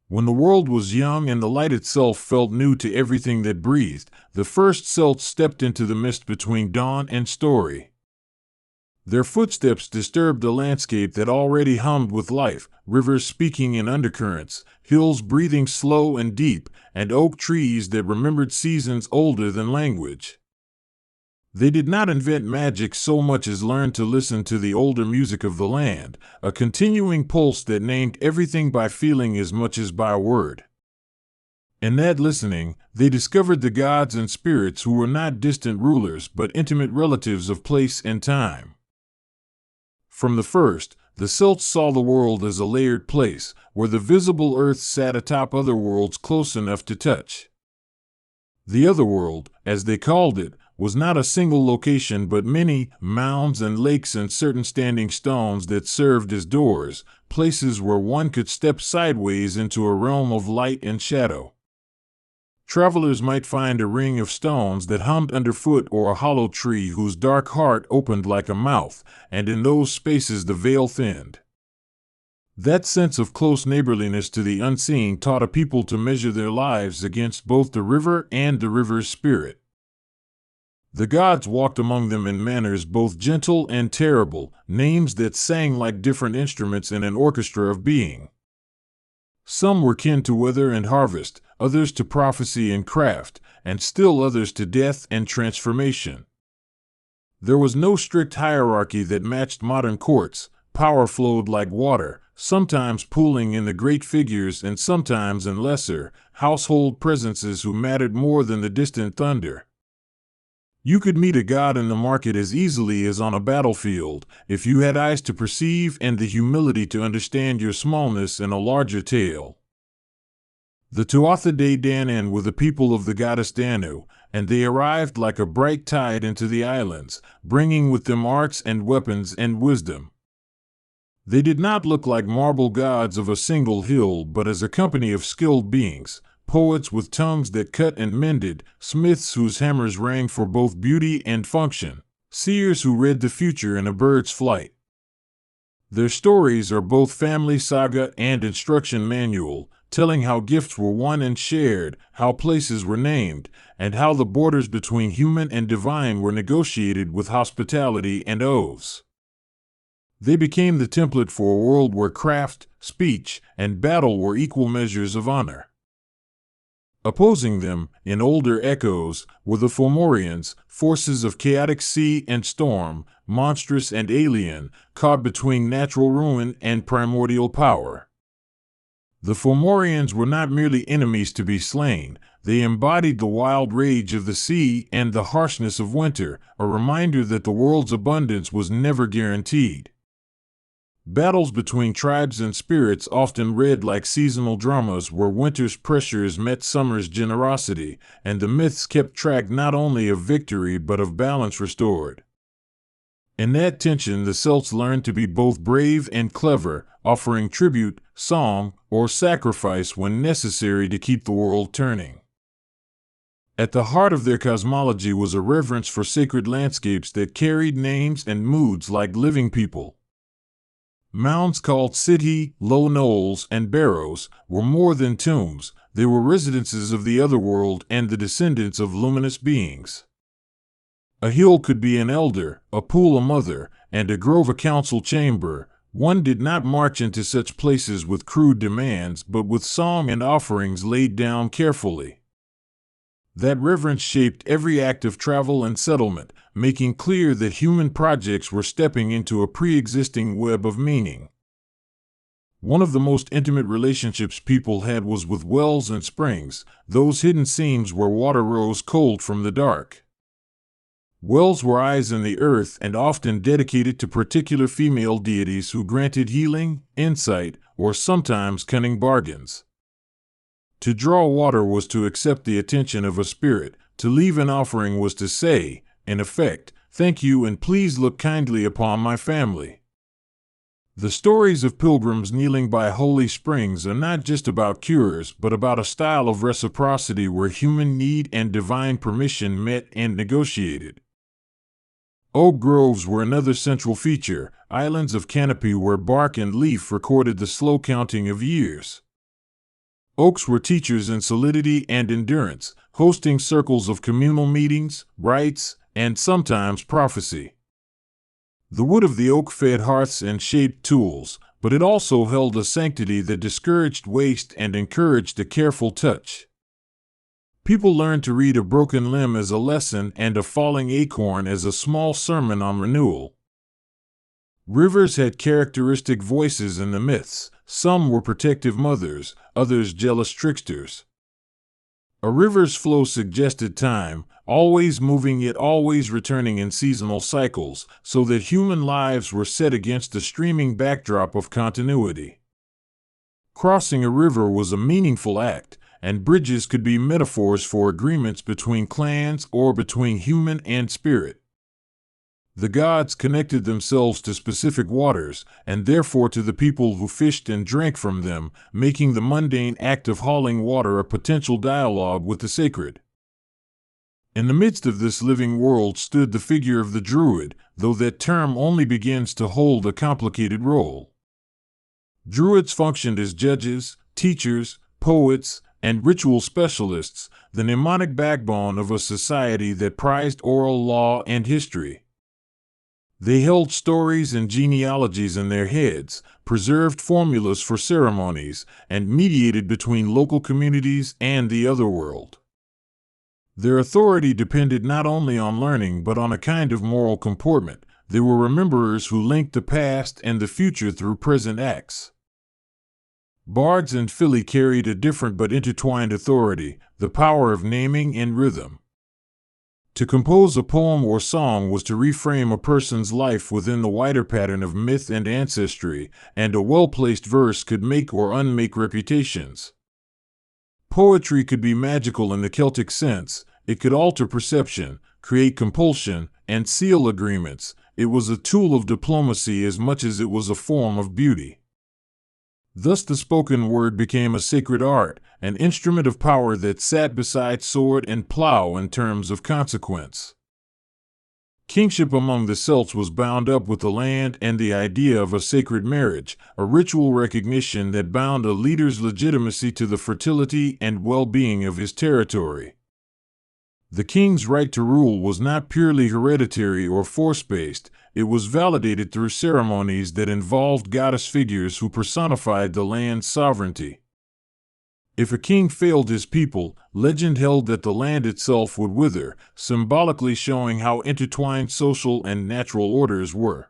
When the world was young and the light itself felt new to everything that breathed, the first Celts stepped into the mist between dawn and story. Their footsteps disturbed a landscape that already hummed with life, rivers speaking in undercurrents, hills breathing slow and deep, and oak trees that remembered seasons older than language. They did not invent magic so much as learned to listen to the older music of the land, a continuing pulse that named everything by feeling as much as by word. In that listening, they discovered the gods and spirits who were not distant rulers but intimate relatives of place and time. From the first, the Celts saw the world as a layered place, where the visible earth sat atop other worlds close enough to touch. The other world, as they called it, was not a single location but many mounds and lakes and certain standing stones that served as doors, places where one could step sideways into a realm of light and shadow. Travelers might find a ring of stones that hummed underfoot or a hollow tree whose dark heart opened like a mouth, and in those spaces the veil thinned. That sense of close neighborliness to the unseen taught a people to measure their lives against both the river and the river's spirit. The gods walked among them in manners both gentle and terrible, names that sang like different instruments in an orchestra of being. Some were kin to weather and harvest, others to prophecy and craft, and still others to death and transformation. There was no strict hierarchy that matched modern courts. Power flowed like water, sometimes pooling in the great figures and sometimes in lesser, household presences who mattered more than the distant thunder. You could meet a god in the market as easily as on a battlefield, if you had eyes to perceive and the humility to understand your smallness in a larger tale. The Tuatha De Danann were the people of the goddess Danu, and they arrived like a bright tide into the islands, bringing with them arts and weapons and wisdom. They did not look like marble gods of a single hill but as a company of skilled beings, poets with tongues that cut and mended, smiths whose hammers rang for both beauty and function, seers who read the future in a bird's flight. Their stories are both family saga and instruction manual, telling how gifts were won and shared, how places were named, and how the borders between human and divine were negotiated with hospitality and oaths. They became the template for a world where craft, speech, and battle were equal measures of honor. Opposing them, in older echoes, were the Fomorians, forces of chaotic sea and storm, monstrous and alien, caught between natural ruin and primordial power. The Fomorians were not merely enemies to be slain, they embodied the wild rage of the sea and the harshness of winter, a reminder that the world's abundance was never guaranteed. Battles between tribes and spirits often read like seasonal dramas where winter's pressures met summer's generosity, and the myths kept track not only of victory but of balance restored. In that tension, the Celts learned to be both brave and clever, offering tribute, song, or sacrifice when necessary to keep the world turning. At the heart of their cosmology was a reverence for sacred landscapes that carried names and moods like living people. Mounds called Sidhi, low knolls, and barrows were more than tombs, they were residences of the otherworld and the descendants of luminous beings. A hill could be an elder, a pool a mother, and a grove a council chamber. One did not march into such places with crude demands but with song and offerings laid down carefully. That reverence shaped every act of travel and settlement, making clear that human projects were stepping into a pre-existing web of meaning. One of the most intimate relationships people had was with wells and springs, those hidden seams where water rose cold from the dark. Wells were eyes in the earth and often dedicated to particular female deities who granted healing, insight, or sometimes cunning bargains. To draw water was to accept the attention of a spirit, to leave an offering was to say, in effect, thank you and please look kindly upon my family. The stories of pilgrims kneeling by holy springs are not just about cures but about a style of reciprocity where human need and divine permission met and negotiated. Oak groves were another central feature, islands of canopy where bark and leaf recorded the slow counting of years. Oaks were teachers in solidity and endurance, hosting circles of communal meetings, rites, and sometimes prophecy. The wood of the oak fed hearths and shaped tools, but it also held a sanctity that discouraged waste and encouraged a careful touch. People learned to read a broken limb as a lesson and a falling acorn as a small sermon on renewal. Rivers had characteristic voices in the myths. Some were protective mothers, others jealous tricksters. A river's flow suggested time, always moving yet always returning in seasonal cycles, so that human lives were set against a streaming backdrop of continuity. Crossing a river was a meaningful act, and bridges could be metaphors for agreements between clans or between human and spirit. The gods connected themselves to specific waters, and therefore to the people who fished and drank from them, making the mundane act of hauling water a potential dialogue with the sacred. In the midst of this living world stood the figure of the Druid, though that term only begins to hold a complicated role. Druids functioned as judges, teachers, poets, and ritual specialists, the mnemonic backbone of a society that prized oral law and history. They held stories and genealogies in their heads, preserved formulas for ceremonies, and mediated between local communities and the otherworld. Their authority depended not only on learning but on a kind of moral comportment. They were rememberers who linked the past and the future through present acts. Bards and Fili carried a different but intertwined authority, the power of naming and rhythm. To compose a poem or song was to reframe a person's life within the wider pattern of myth and ancestry, and a well-placed verse could make or unmake reputations. Poetry could be magical in the Celtic sense. It could alter perception, create compulsion, and seal agreements. It was a tool of diplomacy as much as it was a form of beauty. Thus the spoken word became a sacred art, an instrument of power that sat beside sword and plow in terms of consequence. Kingship among the Celts was bound up with the land and the idea of a sacred marriage, a ritual recognition that bound a leader's legitimacy to the fertility and well-being of his territory. The king's right to rule was not purely hereditary or force-based. It was validated through ceremonies that involved goddess figures who personified the land's sovereignty. If a king failed his people, legend held that the land itself would wither, symbolically showing how intertwined social and natural orders were.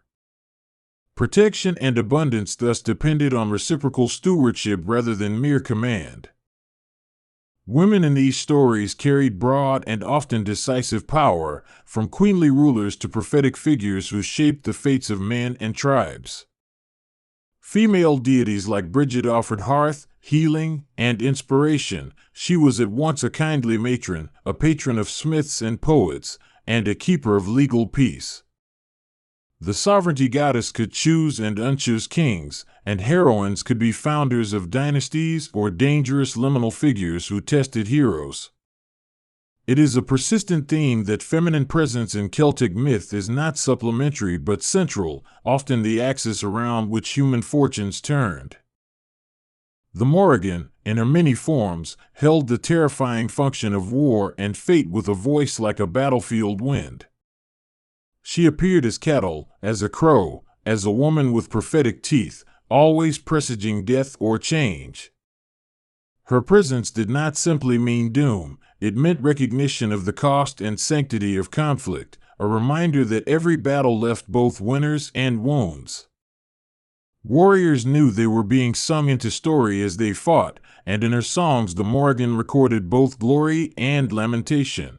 Protection and abundance thus depended on reciprocal stewardship rather than mere command. Women in these stories carried broad and often decisive power, from queenly rulers to prophetic figures who shaped the fates of men and tribes. Female deities like Bridget offered hearth, healing, and inspiration. She was at once a kindly matron, a patron of smiths and poets, and a keeper of legal peace. The sovereignty goddess could choose and unchoose kings, and heroines could be founders of dynasties or dangerous liminal figures who tested heroes. It is a persistent theme that feminine presence in Celtic myth is not supplementary but central, often the axis around which human fortunes turned. The Morrigan, in her many forms, held the terrifying function of war and fate with a voice like a battlefield wind. She appeared as cattle, as a crow, as a woman with prophetic teeth, always presaging death or change. Her presence did not simply mean doom, it meant recognition of the cost and sanctity of conflict, a reminder that every battle left both winners and wounds. Warriors knew they were being sung into story as they fought, and in her songs the Morrigan recorded both glory and lamentation.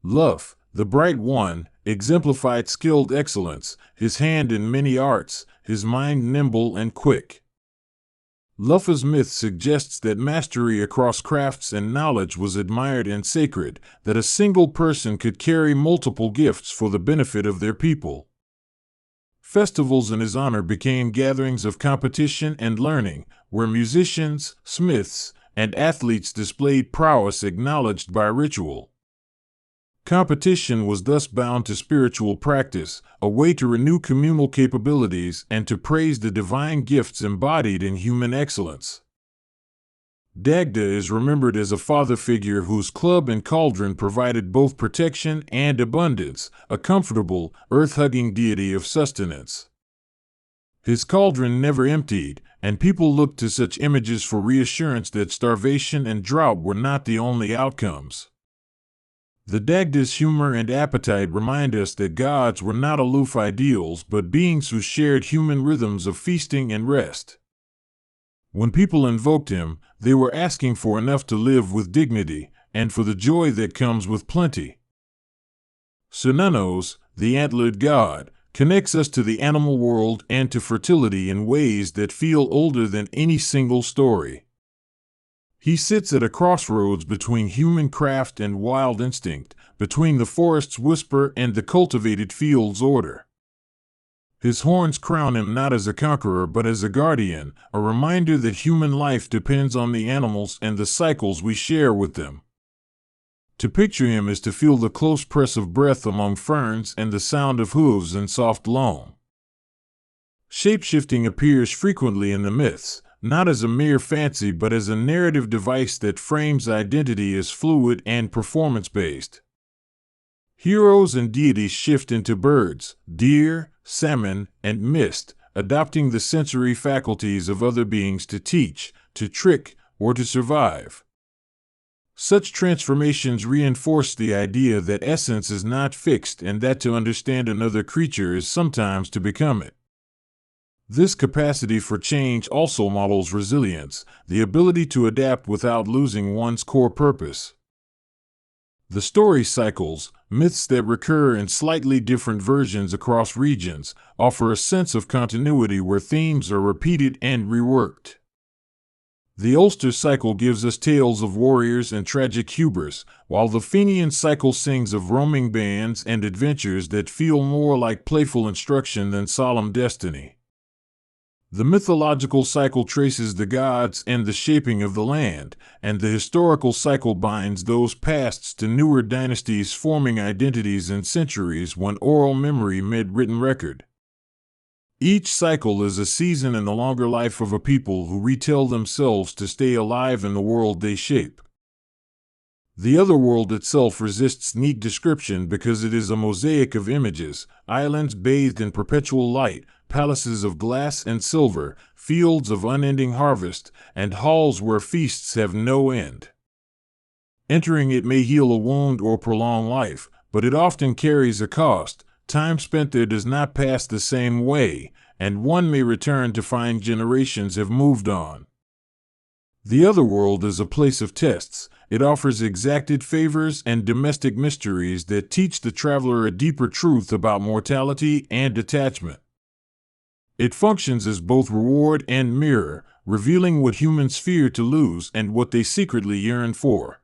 Luff, the Bright One, exemplified skilled excellence, his hand in many arts, his mind nimble and quick. Luffa's myth suggests that mastery across crafts and knowledge was admired and sacred, that a single person could carry multiple gifts for the benefit of their people. Festivals in his honor became gatherings of competition and learning, where musicians, smiths, and athletes displayed prowess acknowledged by ritual. Competition was thus bound to spiritual practice, a way to renew communal capabilities and to praise the divine gifts embodied in human excellence. Dagda is remembered as a father figure whose club and cauldron provided both protection and abundance, a comfortable, earth-hugging deity of sustenance. His cauldron never emptied, and people looked to such images for reassurance that starvation and drought were not the only outcomes. The Dagda's humor and appetite remind us that gods were not aloof ideals but beings who shared human rhythms of feasting and rest. When people invoked him, they were asking for enough to live with dignity, and for the joy that comes with plenty. Cernunnos, the antlered god, connects us to the animal world and to fertility in ways that feel older than any single story. He sits at a crossroads between human craft and wild instinct, between the forest's whisper and the cultivated field's order. His horns crown him not as a conqueror but as a guardian, a reminder that human life depends on the animals and the cycles we share with them. To picture him is to feel the close press of breath among ferns and the sound of hooves in soft loam. Shape-shifting appears frequently in the myths, not as a mere fancy but as a narrative device that frames identity as fluid and performance-based. Heroes and deities shift into birds, deer, salmon, and mist, adopting the sensory faculties of other beings to teach, to trick, or to survive. Such transformations reinforce the idea that essence is not fixed and that to understand another creature is sometimes to become it. This capacity for change also models resilience, the ability to adapt without losing one's core purpose. The story cycles, myths that recur in slightly different versions across regions, offer a sense of continuity where themes are repeated and reworked. The Ulster cycle gives us tales of warriors and tragic hubris, while the Fenian cycle sings of roaming bands and adventures that feel more like playful instruction than solemn destiny. The mythological cycle traces the gods and the shaping of the land, and the historical cycle binds those pasts to newer dynasties forming identities in centuries when oral memory met written record. Each cycle is a season in the longer life of a people who retell themselves to stay alive in the world they shape. The otherworld itself resists neat description because it is a mosaic of images, islands bathed in perpetual light, palaces of glass and silver, fields of unending harvest, and halls where feasts have no end. Entering it may heal a wound or prolong life, but it often carries a cost. Time spent there does not pass the same way, and one may return to find generations have moved on. The otherworld is a place of tests. It offers exacted favors and domestic mysteries that teach the traveler a deeper truth about mortality and attachment. It functions as both reward and mirror, revealing what humans fear to lose and what they secretly yearn for.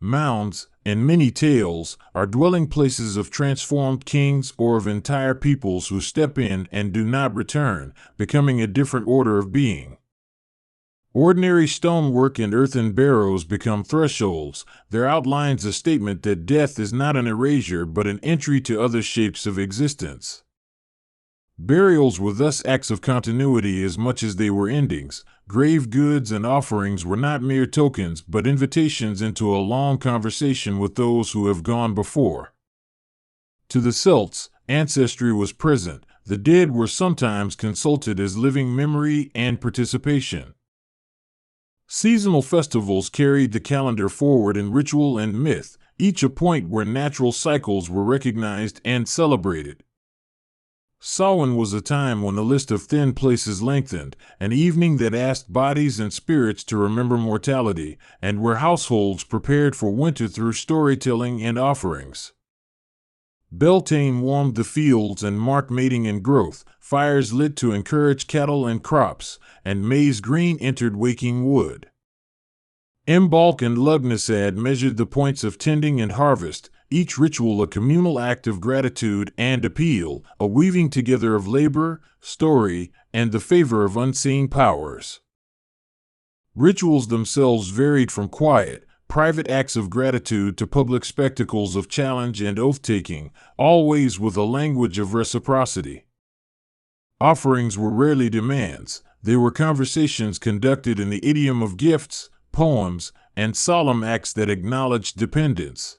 Mounds, in many tales, are dwelling places of transformed kings or of entire peoples who step in and do not return, becoming a different order of being. Ordinary stonework and earthen barrows become thresholds, their outlines a statement that death is not an erasure but an entry to other shapes of existence. Burials were thus acts of continuity as much as they were endings. Grave goods and offerings were not mere tokens but invitations into a long conversation with those who have gone before. To the Celts, ancestry was present. The dead were sometimes consulted as living memory and participation. Seasonal festivals carried the calendar forward in ritual and myth, each a point where natural cycles were recognized and celebrated. Samhain was a time when the list of thin places lengthened, an evening that asked bodies and spirits to remember mortality, and where households prepared for winter through storytelling and offerings. Beltane warmed the fields and marked mating and growth, fires lit to encourage cattle and crops, and maize green entered waking wood. Imbolc and Lugnasad measured the points of tending and harvest, each ritual a communal act of gratitude and appeal, a weaving together of labor, story, and the favor of unseen powers. Rituals themselves varied from quiet, private acts of gratitude to public spectacles of challenge and oath-taking, always with a language of reciprocity. Offerings were rarely demands. They were conversations conducted in the idiom of gifts, poems, and solemn acts that acknowledged dependence.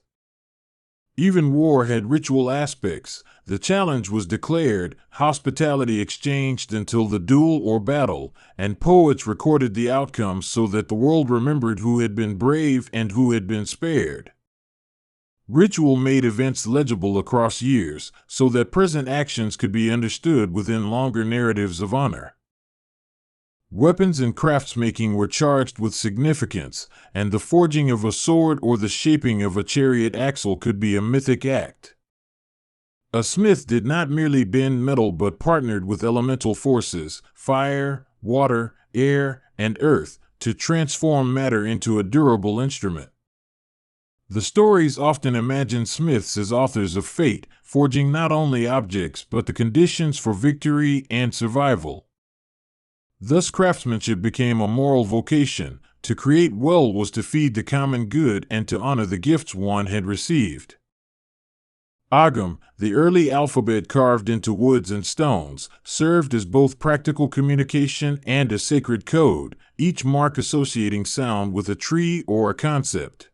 Even war had ritual aspects. The challenge was declared, hospitality exchanged until the duel or battle, and poets recorded the outcomes so that the world remembered who had been brave and who had been spared. Ritual made events legible across years, so that present actions could be understood within longer narratives of honor. Weapons and craftsmaking were charged with significance, and the forging of a sword or the shaping of a chariot axle could be a mythic act. A smith did not merely bend metal but partnered with elemental forces, fire, water, air, and earth, to transform matter into a durable instrument. The stories often imagine smiths as authors of fate, forging not only objects but the conditions for victory and survival. Thus craftsmanship became a moral vocation. To create well was to feed the common good and to honor the gifts one had received. Agam, the early alphabet carved into woods and stones, served as both practical communication and a sacred code, each mark associating sound with a tree or a concept.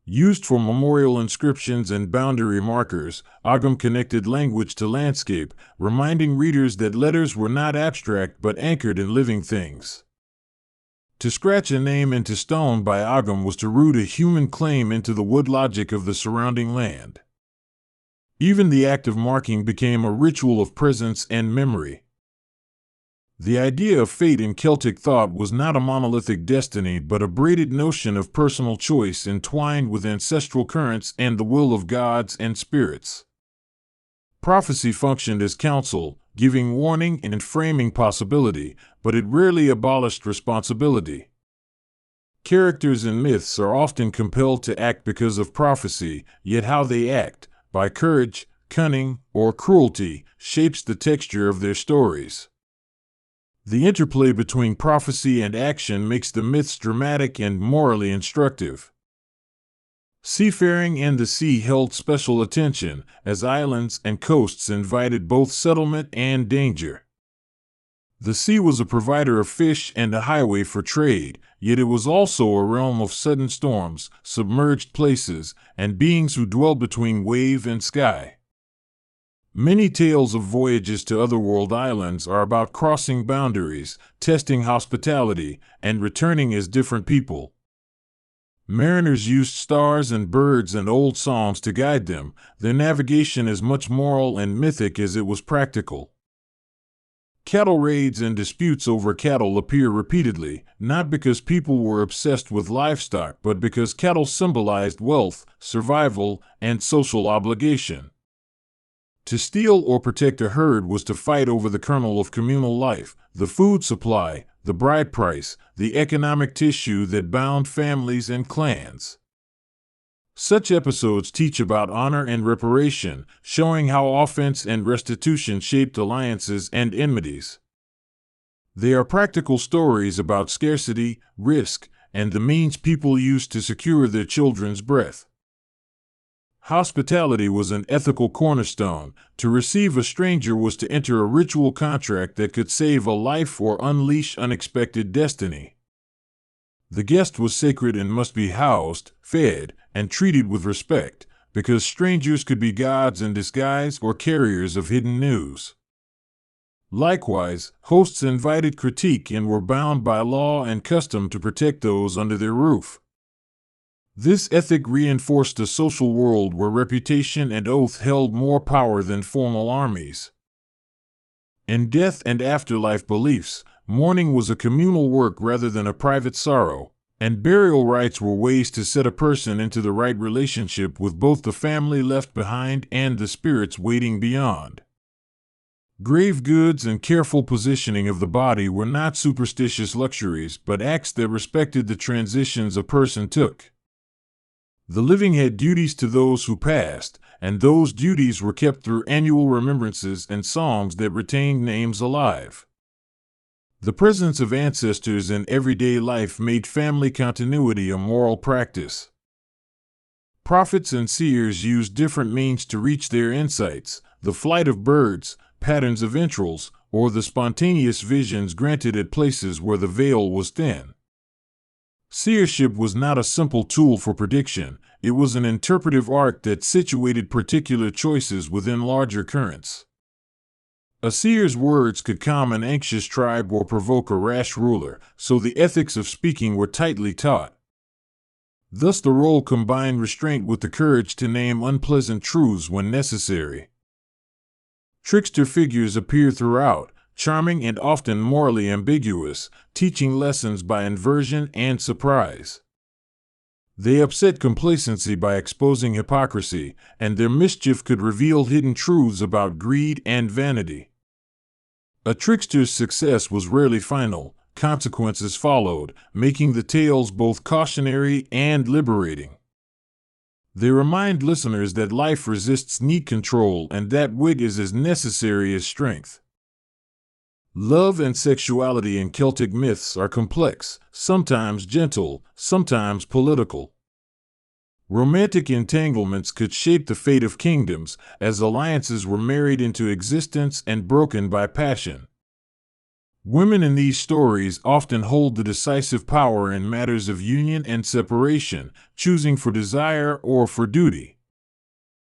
Used for memorial inscriptions and boundary markers, Agam connected language to landscape, reminding readers that letters were not abstract but anchored in living things. To scratch a name into stone by Agam was to root a human claim into the wood logic of the surrounding land. Even the act of marking became a ritual of presence and memory. The idea of fate in Celtic thought was not a monolithic destiny but a braided notion of personal choice entwined with ancestral currents and the will of gods and spirits. Prophecy functioned as counsel, giving warning and framing possibility, but it rarely abolished responsibility. Characters in myths are often compelled to act because of prophecy, yet how they act, by courage, cunning, or cruelty, shapes the texture of their stories. The interplay between prophecy and action makes the myths dramatic and morally instructive. Seafaring and the sea held special attention, as islands and coasts invited both settlement and danger. The sea was a provider of fish and a highway for trade, yet it was also a realm of sudden storms, submerged places, and beings who dwelled between wave and sky. Many tales of voyages to otherworld islands are about crossing boundaries, testing hospitality, and returning as different people. Mariners used stars and birds and old songs to guide them. Their navigation is much moral and mythic as it was practical. Cattle raids and disputes over cattle appear repeatedly, not because people were obsessed with livestock but because cattle symbolized wealth, survival, and social obligation. To steal or protect a herd was to fight over the kernel of communal life, the food supply, the bride price, the economic tissue that bound families and clans. Such episodes teach about honor and reparation, showing how offense and restitution shaped alliances and enmities. They are practical stories about scarcity, risk, and the means people used to secure their children's breath. Hospitality was an ethical cornerstone. To receive a stranger was to enter a ritual contract that could save a life or unleash unexpected destiny. The guest was sacred and must be housed, fed, and treated with respect, because strangers could be gods in disguise or carriers of hidden news. Likewise, hosts invited critique and were bound by law and custom to protect those under their roof. This ethic reinforced a social world where reputation and oath held more power than formal armies. In death and afterlife beliefs, mourning was a communal work rather than a private sorrow, and burial rites were ways to set a person into the right relationship with both the family left behind and the spirits waiting beyond. Grave goods and careful positioning of the body were not superstitious luxuries but acts that respected the transitions a person took. The living had duties to those who passed, and those duties were kept through annual remembrances and songs that retained names alive. The presence of ancestors in everyday life made family continuity a moral practice. Prophets and seers used different means to reach their insights: the flight of birds, patterns of entrails, or the spontaneous visions granted at places where the veil was thin. Seership was not a simple tool for prediction, it was an interpretive art that situated particular choices within larger currents. A seer's words could calm an anxious tribe or provoke a rash ruler, so the ethics of speaking were tightly taught. Thus the role combined restraint with the courage to name unpleasant truths when necessary. Trickster figures appear throughout, charming and often morally ambiguous, teaching lessons by inversion and surprise. They upset complacency by exposing hypocrisy, and their mischief could reveal hidden truths about greed and vanity. A trickster's success was rarely final, consequences followed, making the tales both cautionary and liberating. They remind listeners that life resists neat control and that wit is as necessary as strength. Love and sexuality in Celtic myths are complex, sometimes gentle, sometimes political. Romantic entanglements could shape the fate of kingdoms, as alliances were married into existence and broken by passion. Women in these stories often hold the decisive power in matters of union and separation, choosing for desire or for duty.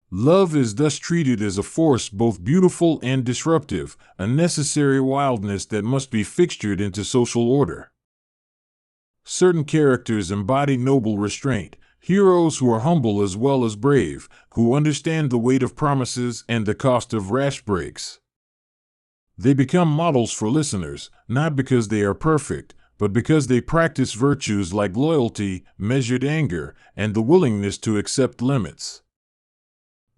Love is thus treated as a force both beautiful and disruptive, a necessary wildness that must be fixtured into social order. Certain characters embody noble restraint, heroes who are humble as well as brave, who understand the weight of promises and the cost of rash breaks. They become models for listeners, not because they are perfect, but because they practice virtues like loyalty, measured anger, and the willingness to accept limits.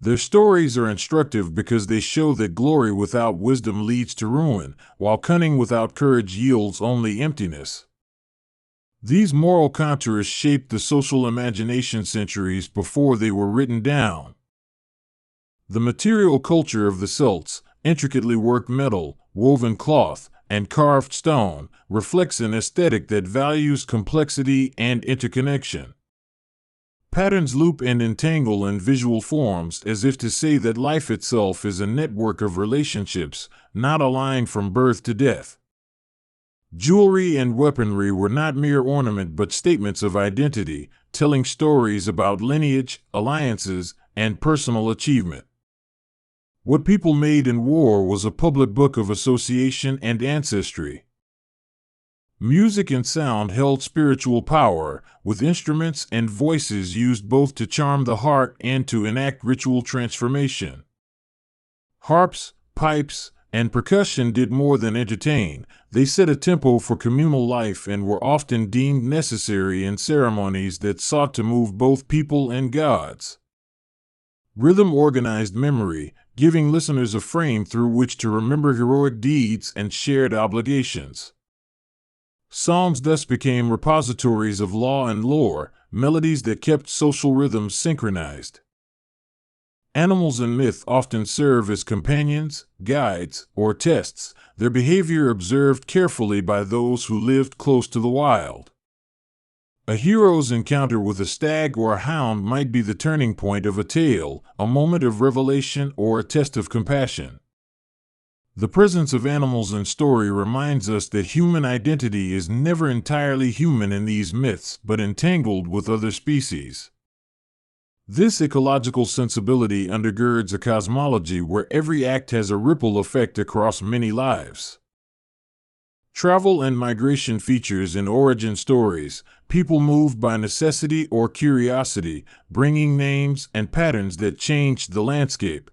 Their stories are instructive because they show that glory without wisdom leads to ruin, while cunning without courage yields only emptiness. These moral contours shaped the social imagination centuries before they were written down. The material culture of the Celts, intricately worked metal, woven cloth, and carved stone, reflects an aesthetic that values complexity and interconnection. Patterns loop and entangle in visual forms as if to say that life itself is a network of relationships, not a line from birth to death. Jewelry and weaponry were not mere ornament but statements of identity, telling stories about lineage, alliances, and personal achievement. What people made in war was a public book of association and ancestry. Music and sound held spiritual power, with instruments and voices used both to charm the heart and to enact ritual transformation. Harps, pipes, and percussion did more than entertain. They set a tempo for communal life and were often deemed necessary in ceremonies that sought to move both people and gods. Rhythm organized memory, giving listeners a frame through which to remember heroic deeds and shared obligations. Songs thus became repositories of law and lore, melodies that kept social rhythms synchronized. Animals in myth often serve as companions, guides, or tests, their behavior observed carefully by those who lived close to the wild. A hero's encounter with a stag or a hound might be the turning point of a tale, a moment of revelation or a test of compassion. The presence of animals in story reminds us that human identity is never entirely human in these myths, but entangled with other species. This ecological sensibility undergirds a cosmology where every act has a ripple effect across many lives. Travel and migration features in origin stories, people moved by necessity or curiosity, bringing names and patterns that changed the landscape.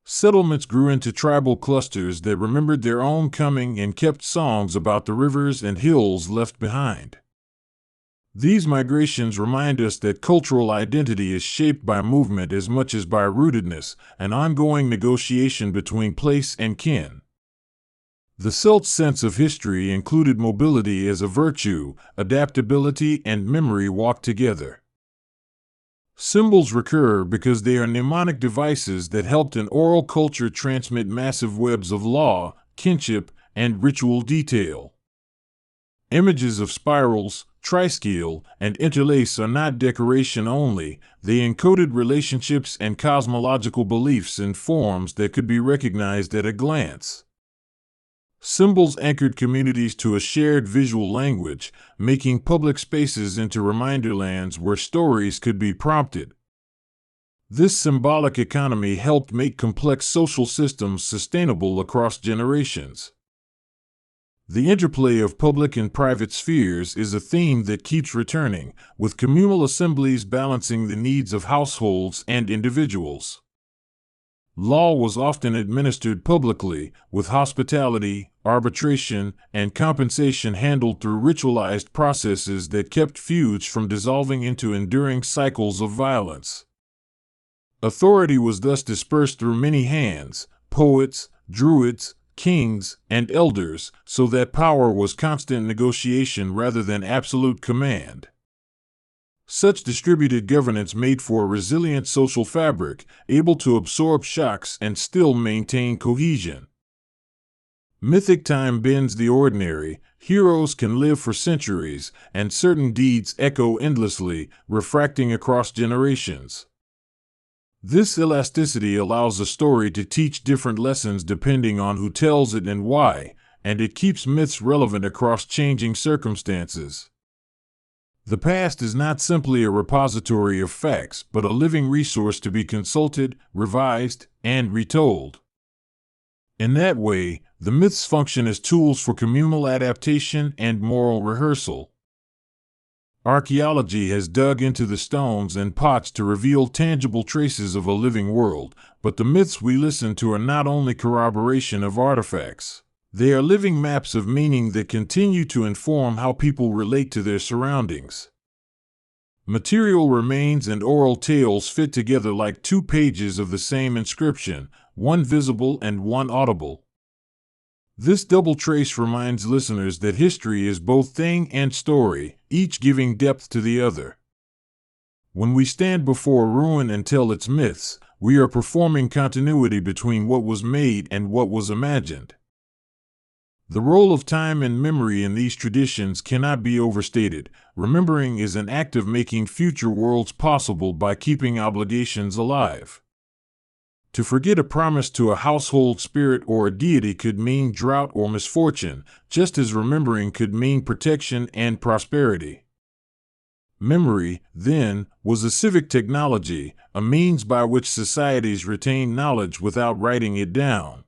Settlements grew into tribal clusters that remembered their own coming and kept songs about the rivers and hills left behind. These migrations remind us that cultural identity is shaped by movement as much as by rootedness, an ongoing negotiation between place and kin. The Celts' sense of history included mobility as a virtue, adaptability and memory walk together. Symbols recur because they are mnemonic devices that helped an oral culture transmit massive webs of law, kinship, and ritual detail. Images of spirals, triscale, and interlace are not decoration only, they encoded relationships and cosmological beliefs in forms that could be recognized at a glance. Symbols anchored communities to a shared visual language, making public spaces into reminder lands where stories could be prompted. This symbolic economy helped make complex social systems sustainable across generations. The interplay of public and private spheres is a theme that keeps returning, with communal assemblies balancing the needs of households and individuals. Law was often administered publicly, with hospitality, arbitration, and compensation handled through ritualized processes that kept feuds from dissolving into enduring cycles of violence. Authority was thus dispersed through many hands: poets, druids, kings, and elders, so that power was constant negotiation rather than absolute command. Such distributed governance made for a resilient social fabric, able to absorb shocks and still maintain cohesion. Mythic time bends the ordinary, heroes can live for centuries, and certain deeds echo endlessly, refracting across generations. This elasticity allows a story to teach different lessons depending on who tells it and why, and it keeps myths relevant across changing circumstances. The past is not simply a repository of facts, but a living resource to be consulted, revised, and retold. In that way, the myths function as tools for communal adaptation and moral rehearsal. Archaeology has dug into the stones and pots to reveal tangible traces of a living world, but the myths we listen to are not only corroboration of artifacts. They are living maps of meaning that continue to inform how people relate to their surroundings. Material remains and oral tales fit together like two pages of the same inscription, one visible and one audible. This double trace reminds listeners that history is both thing and story, each giving depth to the other. When we stand before a ruin and tell its myths, we are performing continuity between what was made and what was imagined. The role of time and memory in these traditions cannot be overstated. Remembering is an act of making future worlds possible by keeping obligations alive. To forget a promise to a household spirit or a deity could mean drought or misfortune, just as remembering could mean protection and prosperity. Memory, then, was a civic technology, a means by which societies retained knowledge without writing it down.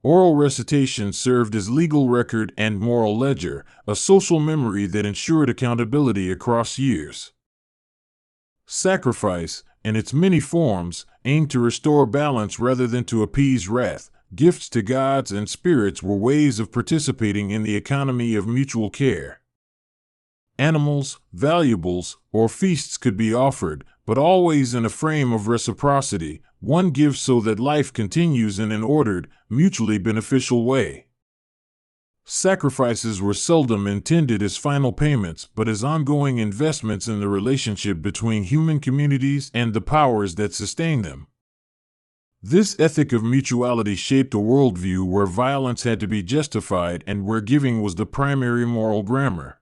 Oral recitation served as legal record and moral ledger, a social memory that ensured accountability across years. Sacrifice, in its many forms, aimed to restore balance rather than to appease wrath. Gifts to gods and spirits were ways of participating in the economy of mutual care. Animals, valuables, or feasts could be offered, but always in a frame of reciprocity. One gives so that life continues in an ordered, mutually beneficial way. Sacrifices were seldom intended as final payments, but as ongoing investments in the relationship between human communities and the powers that sustain them. This ethic of mutuality shaped a worldview where violence had to be justified and where giving was the primary moral grammar.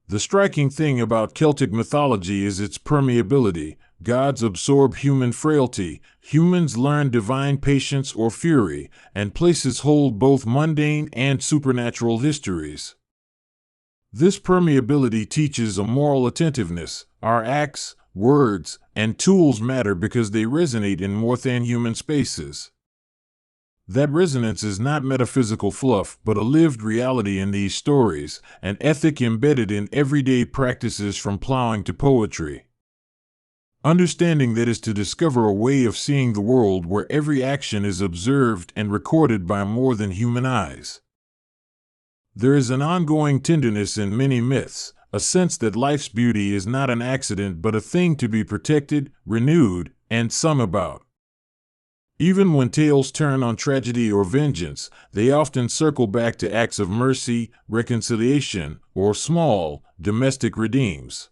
The striking thing about Celtic mythology is its permeability. Gods absorb human frailty, humans learn divine patience or fury, and places hold both mundane and supernatural histories. This permeability teaches a moral attentiveness. Our acts, words, and tools matter because they resonate in more than human spaces. That resonance is not metaphysical fluff, but a lived reality in these stories, an ethic embedded in everyday practices from plowing to poetry. Understanding that is to discover a way of seeing the world where every action is observed and recorded by more than human eyes. There is an ongoing tenderness in many myths, a sense that life's beauty is not an accident but a thing to be protected, renewed, and sung about. Even when tales turn on tragedy or vengeance, they often circle back to acts of mercy, reconciliation, or small, domestic redeems.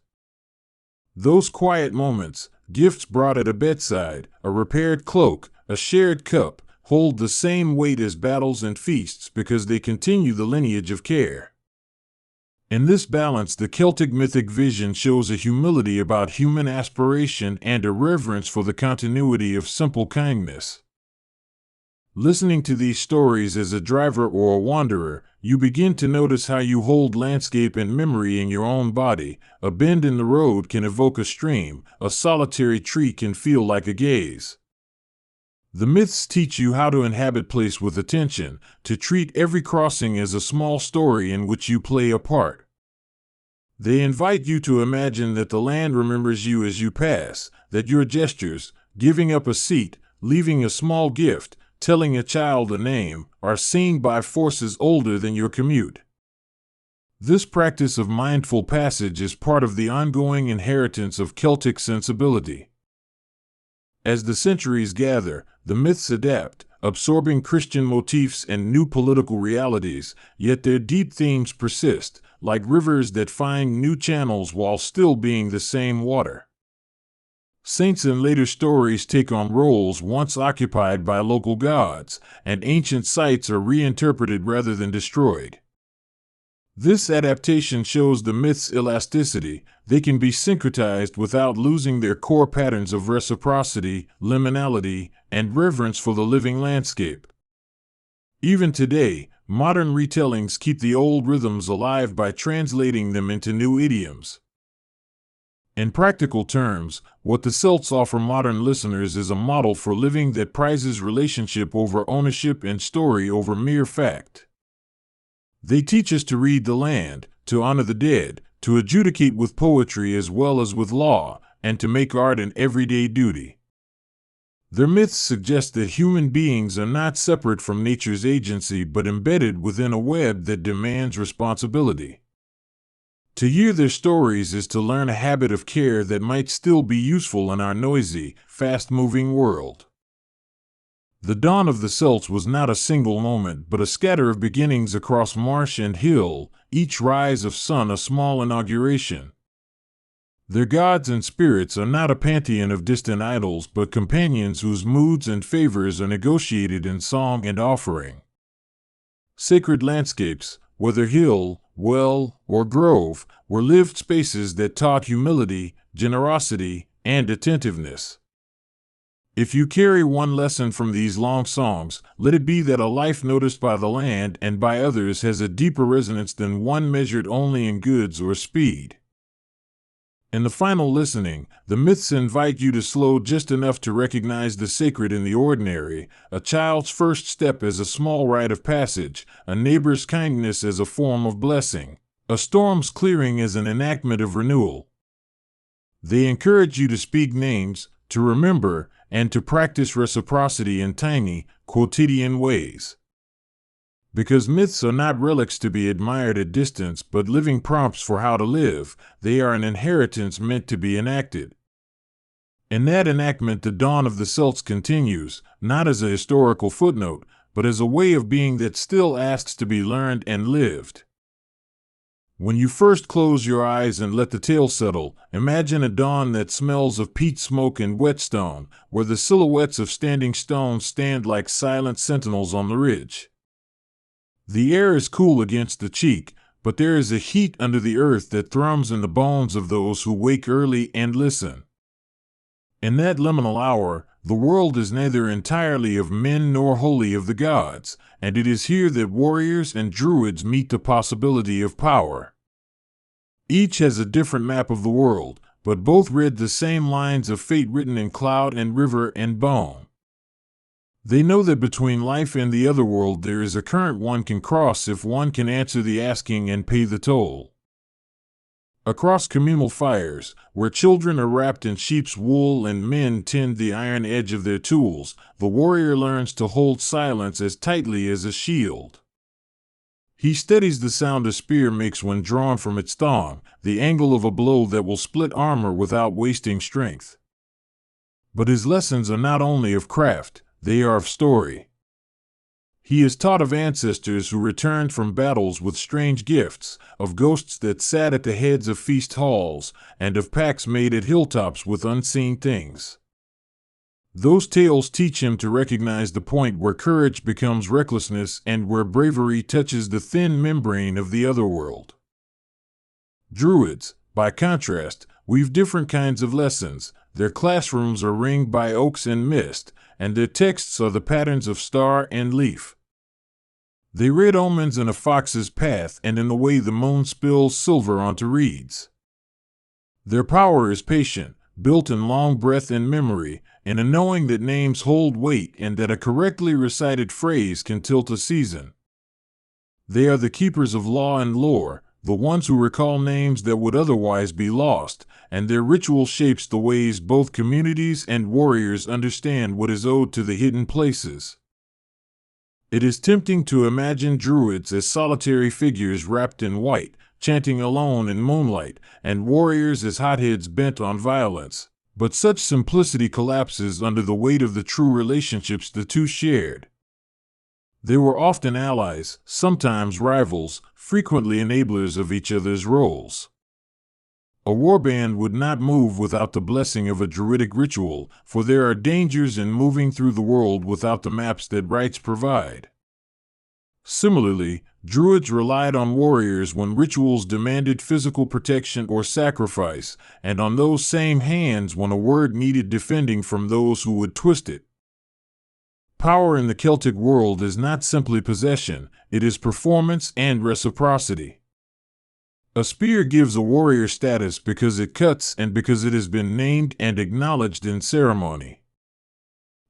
Those quiet moments, gifts brought at a bedside, a repaired cloak, a shared cup, hold the same weight as battles and feasts because they continue the lineage of care. In this balance, the Celtic mythic vision shows a humility about human aspiration and a reverence for the continuity of simple kindness. Listening to these stories as a driver or a wanderer, you begin to notice how you hold landscape and memory in your own body. A bend in the road can evoke a stream, a solitary tree can feel like a gaze. The myths teach you how to inhabit place with attention, to treat every crossing as a small story in which you play a part. They invite you to imagine that the land remembers you as you pass, that your gestures, giving up a seat, leaving a small gift, telling a child a name, are seen by forces older than your commute. This practice of mindful passage is part of the ongoing inheritance of Celtic sensibility. As the centuries gather, the myths adapt, absorbing Christian motifs and new political realities, yet their deep themes persist, like rivers that find new channels while still being the same water. Saints in later stories take on roles once occupied by local gods, and ancient sites are reinterpreted rather than destroyed. This adaptation shows the myth's elasticity. They can be syncretized without losing their core patterns of reciprocity, liminality, and reverence for the living landscape. Even today, modern retellings keep the old rhythms alive by translating them into new idioms. In practical terms, what the Celts offer modern listeners is a model for living that prizes relationship over ownership and story over mere fact. They teach us to read the land, to honor the dead, to adjudicate with poetry as well as with law, and to make art an everyday duty. Their myths suggest that human beings are not separate from nature's agency but embedded within a web that demands responsibility. To hear their stories is to learn a habit of care that might still be useful in our noisy, fast-moving world. The dawn of the Celts was not a single moment, but a scatter of beginnings across marsh and hill, each rise of sun a small inauguration. Their gods and spirits are not a pantheon of distant idols, but companions whose moods and favors are negotiated in song and offering. Sacred landscapes, whether hill, well, or grove, were lived spaces that taught humility, generosity, and attentiveness. If you carry one lesson from these long songs, let it be that a life noticed by the land and by others has a deeper resonance than one measured only in goods or speed. In the final listening, the myths invite you to slow just enough to recognize the sacred in the ordinary, a child's first step as a small rite of passage, a neighbor's kindness as a form of blessing, a storm's clearing as an enactment of renewal. They encourage you to speak names, to remember, and to practice reciprocity in tiny, quotidian ways. Because myths are not relics to be admired at distance but living prompts for how to live, they are an inheritance meant to be enacted. In that enactment, the dawn of the Celts continues, not as a historical footnote, but as a way of being that still asks to be learned and lived. When you first close your eyes and let the tale settle, imagine a dawn that smells of peat smoke and whetstone, where the silhouettes of standing stones stand like silent sentinels on the ridge. The air is cool against the cheek, but there is a heat under the earth that thrums in the bones of those who wake early and listen. In that liminal hour, the world is neither entirely of men nor wholly of the gods, and it is here that warriors and druids meet the possibility of power. Each has a different map of the world, but both read the same lines of fate written in cloud and river and bone. They know that between life and the other world there is a current one can cross if one can answer the asking and pay the toll. Across communal fires, where children are wrapped in sheep's wool and men tend the iron edge of their tools, the warrior learns to hold silence as tightly as a shield. He steadies the sound a spear makes when drawn from its thong, the angle of a blow that will split armor without wasting strength. But his lessons are not only of craft, they are of story. He is taught of ancestors who returned from battles with strange gifts, of ghosts that sat at the heads of feast halls, and of pacts made at hilltops with unseen things. Those tales teach him to recognize the point where courage becomes recklessness and where bravery touches the thin membrane of the other world. Druids, by contrast, weave different kinds of lessons. their classrooms are ringed by oaks and mist, and their texts are the patterns of star and leaf. They read omens in a fox's path and in the way the moon spills silver onto reeds. Their power is patient, built in long breath and memory, and a knowing that names hold weight and that a correctly recited phrase can tilt a season. They are the keepers of law and lore, the ones who recall names that would otherwise be lost, and their ritual shapes the ways both communities and warriors understand what is owed to the hidden places. It is tempting to imagine druids as solitary figures wrapped in white, chanting alone in moonlight, and warriors as hotheads bent on violence, but such simplicity collapses under the weight of the true relationships the two shared. They were often allies, sometimes rivals, frequently enablers of each other's roles. A warband would not move without the blessing of a druidic ritual, for there are dangers in moving through the world without the maps that rites provide. Similarly, druids relied on warriors when rituals demanded physical protection or sacrifice, and on those same hands when a word needed defending from those who would twist it. Power in the Celtic world is not simply possession, it is performance and reciprocity. A spear gives a warrior status because it cuts and because it has been named and acknowledged in ceremony.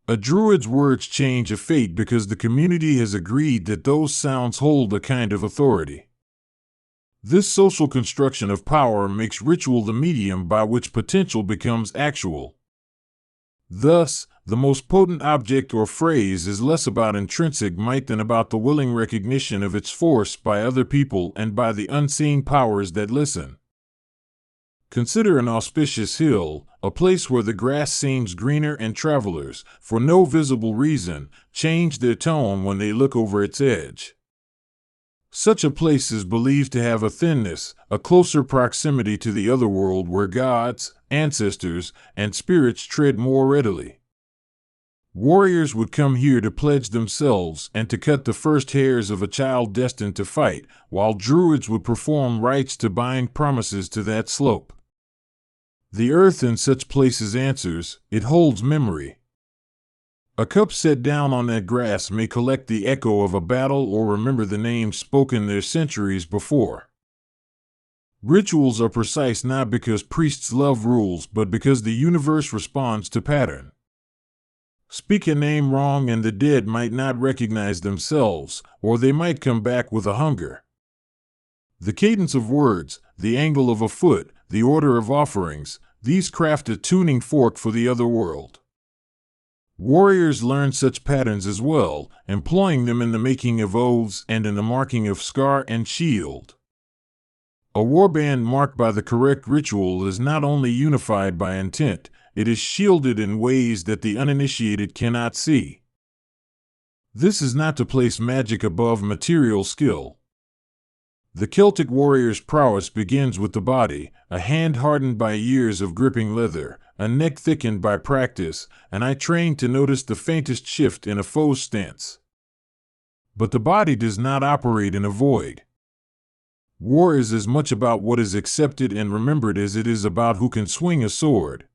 A druid's words change a fate because the community has agreed that those sounds hold a kind of authority. This social construction of power makes ritual the medium by which potential becomes actual. Thus, the most potent object or phrase is less about intrinsic might than about the willing recognition of its force by other people and by the unseen powers that listen. Consider an auspicious hill, a place where the grass seems greener and travelers, for no visible reason, change their tone when they look over its edge. Such a place is believed to have a thinness, a closer proximity to the other world where gods, ancestors, and spirits tread more readily. Warriors would come here to pledge themselves and to cut the first hairs of a child destined to fight, while druids would perform rites to bind promises to that slope. The earth in such places answers, it holds memory. A cup set down on that grass may collect the echo of a battle or remember the names spoken there centuries before. Rituals are precise not because priests love rules but because the universe responds to pattern. Speak a name wrong and the dead might not recognize themselves, or they might come back with a hunger. The cadence of words, the angle of a foot, the order of offerings, these craft a tuning fork for the other world. Warriors learn such patterns as well, employing them in the making of oaths and in the marking of scar and shield. A warband marked by the correct ritual is not only unified by intent, it is shielded in ways that the uninitiated cannot see. This is not to place magic above material skill. The Celtic warrior's prowess begins with the body, a hand hardened by years of gripping leather, a neck thickened by practice, an eye trained to notice the faintest shift in a foe's stance. But the body does not operate in a void. War is as much about what is accepted and remembered as it is about who can swing a sword.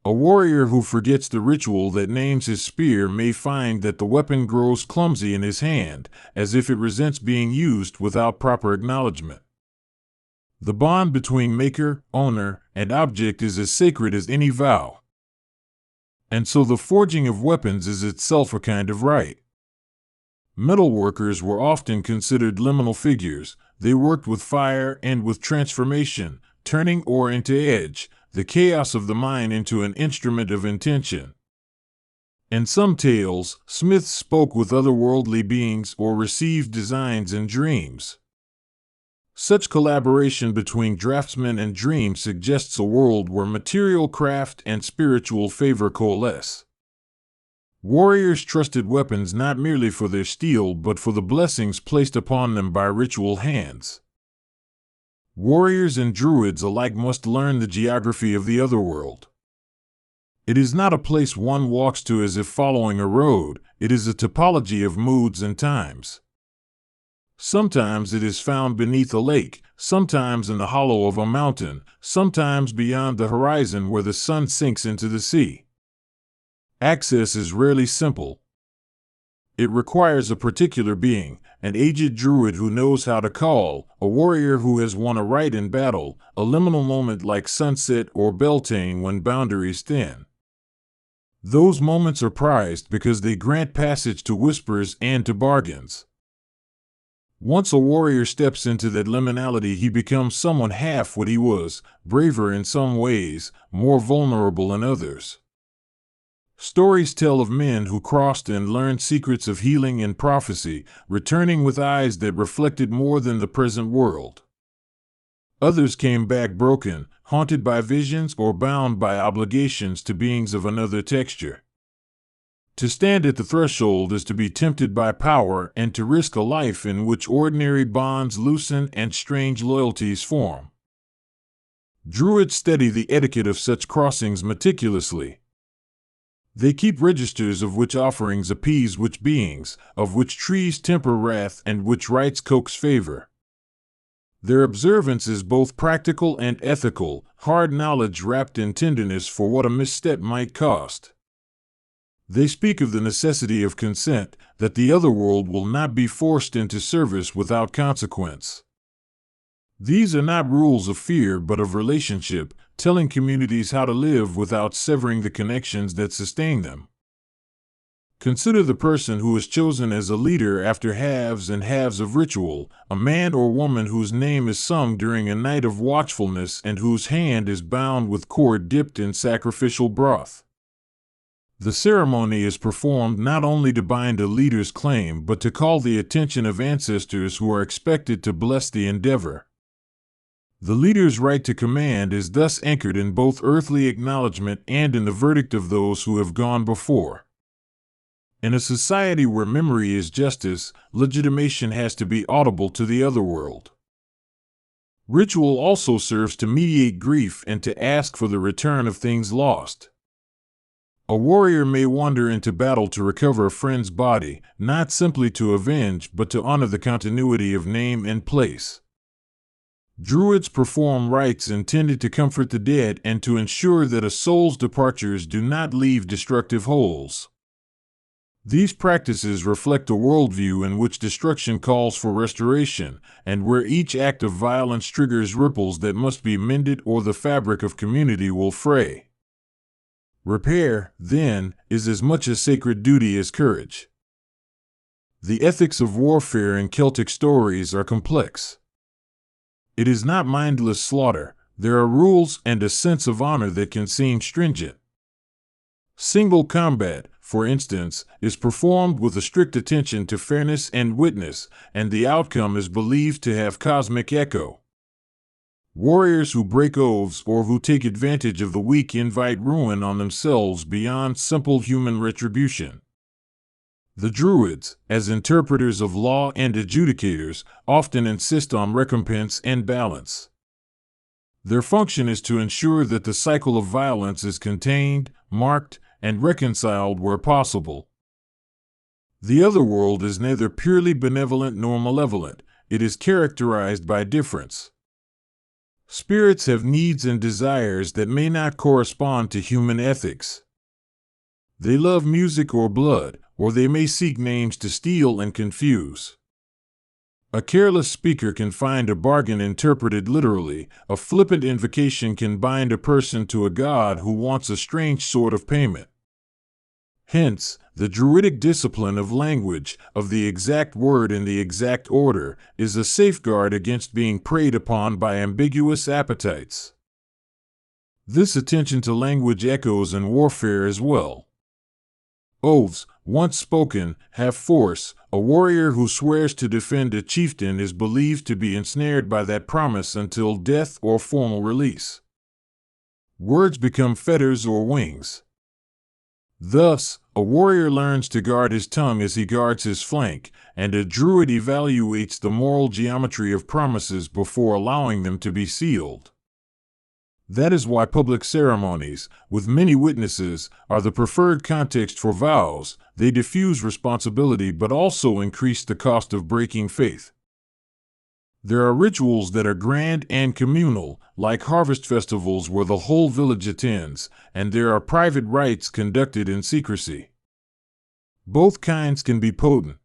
A warrior who forgets the ritual that names his spear may find that the weapon grows clumsy in his hand, as if it resents being used without proper acknowledgement. The bond between maker, owner, and object is as sacred as any vow. And so the forging of weapons is itself a kind of rite. Metalworkers were often considered liminal figures. They worked with fire and with transformation, turning ore into edge, the chaos of the mine into an instrument of intention. In some tales, smiths spoke with otherworldly beings or received designs in dreams. Such collaboration between draftsmen and dreams suggests a world where material craft and spiritual favor coalesce. Warriors trusted weapons not merely for their steel but for the blessings placed upon them by ritual hands. Warriors and druids alike must learn the geography of the otherworld. It is not a place one walks to as if following a road, it is a topology of moods and times. Sometimes it is found beneath a lake, sometimes in the hollow of a mountain, sometimes beyond the horizon where the sun sinks into the sea. Access is rarely simple. It requires a particular being, an aged druid who knows how to call, a warrior who has won a right in battle, a liminal moment like sunset or Beltane when boundaries thin. Those moments are prized because they grant passage to whispers and to bargains. Once a warrior steps into that liminality, he becomes someone half what he was, braver in some ways, more vulnerable in others. Stories tell of men who crossed and learned secrets of healing and prophecy, returning with eyes that reflected more than the present world. Others came back broken, haunted by visions or bound by obligations to beings of another texture. To stand at the threshold is to be tempted by power and to risk a life in which ordinary bonds loosen and strange loyalties form. Druids study the etiquette of such crossings meticulously. They keep registers of which offerings appease which beings, of which trees temper wrath and which rites coax favor. Their observance is both practical and ethical, hard knowledge wrapped in tenderness for what a misstep might cost. They speak of the necessity of consent, that the other world will not be forced into service without consequence. These are not rules of fear but of relationship, telling communities how to live without severing the connections that sustain them. Consider the person who is chosen as a leader after halves and halves of ritual, a man or woman whose name is sung during a night of watchfulness and whose hand is bound with cord dipped in sacrificial broth. The ceremony is performed not only to bind a leader's claim but to call the attention of ancestors who are expected to bless the endeavor. The leader's right to command is thus anchored in both earthly acknowledgement and in the verdict of those who have gone before. In a society where memory is justice, legitimation has to be audible to the other world. Ritual also serves to mediate grief and to ask for the return of things lost. A warrior may wander into battle to recover a friend's body, not simply to avenge but to honor the continuity of name and place. Druids perform rites intended to comfort the dead and to ensure that a soul's departures do not leave destructive holes. These practices reflect a worldview in which destruction calls for restoration, and where each act of violence triggers ripples that must be mended or the fabric of community will fray. Repair, then, is as much a sacred duty as courage. The ethics of warfare in Celtic stories are complex. It is not mindless slaughter. There are rules and a sense of honor that can seem stringent. Single combat, for instance, is performed with a strict attention to fairness and witness, and the outcome is believed to have cosmic echo. Warriors who break oaths or who take advantage of the weak invite ruin on themselves beyond simple human retribution. The Druids, as interpreters of law and adjudicators, often insist on recompense and balance. Their function is to ensure that the cycle of violence is contained, marked, and reconciled where possible. The other world is neither purely benevolent nor malevolent. It is characterized by difference. Spirits have needs and desires that may not correspond to human ethics. They love music or blood, or they may seek names to steal and confuse. A careless speaker can find a bargain interpreted literally. A flippant invocation can bind a person to a god who wants a strange sort of payment. Hence, the Druidic discipline of language, of the exact word in the exact order, is a safeguard against being preyed upon by ambiguous appetites. This attention to language echoes in warfare as well. Oaths, once spoken, have force. A warrior who swears to defend a chieftain is believed to be ensnared by that promise until death or formal release. Words become fetters or wings. Thus, a warrior learns to guard his tongue as he guards his flank, and a druid evaluates the moral geometry of promises before allowing them to be sealed. That is why public ceremonies, with many witnesses, are the preferred context for vows. They diffuse responsibility but also increase the cost of breaking faith. There are rituals that are grand and communal, like harvest festivals where the whole village attends, and there are private rites conducted in secrecy. Both kinds can be potent.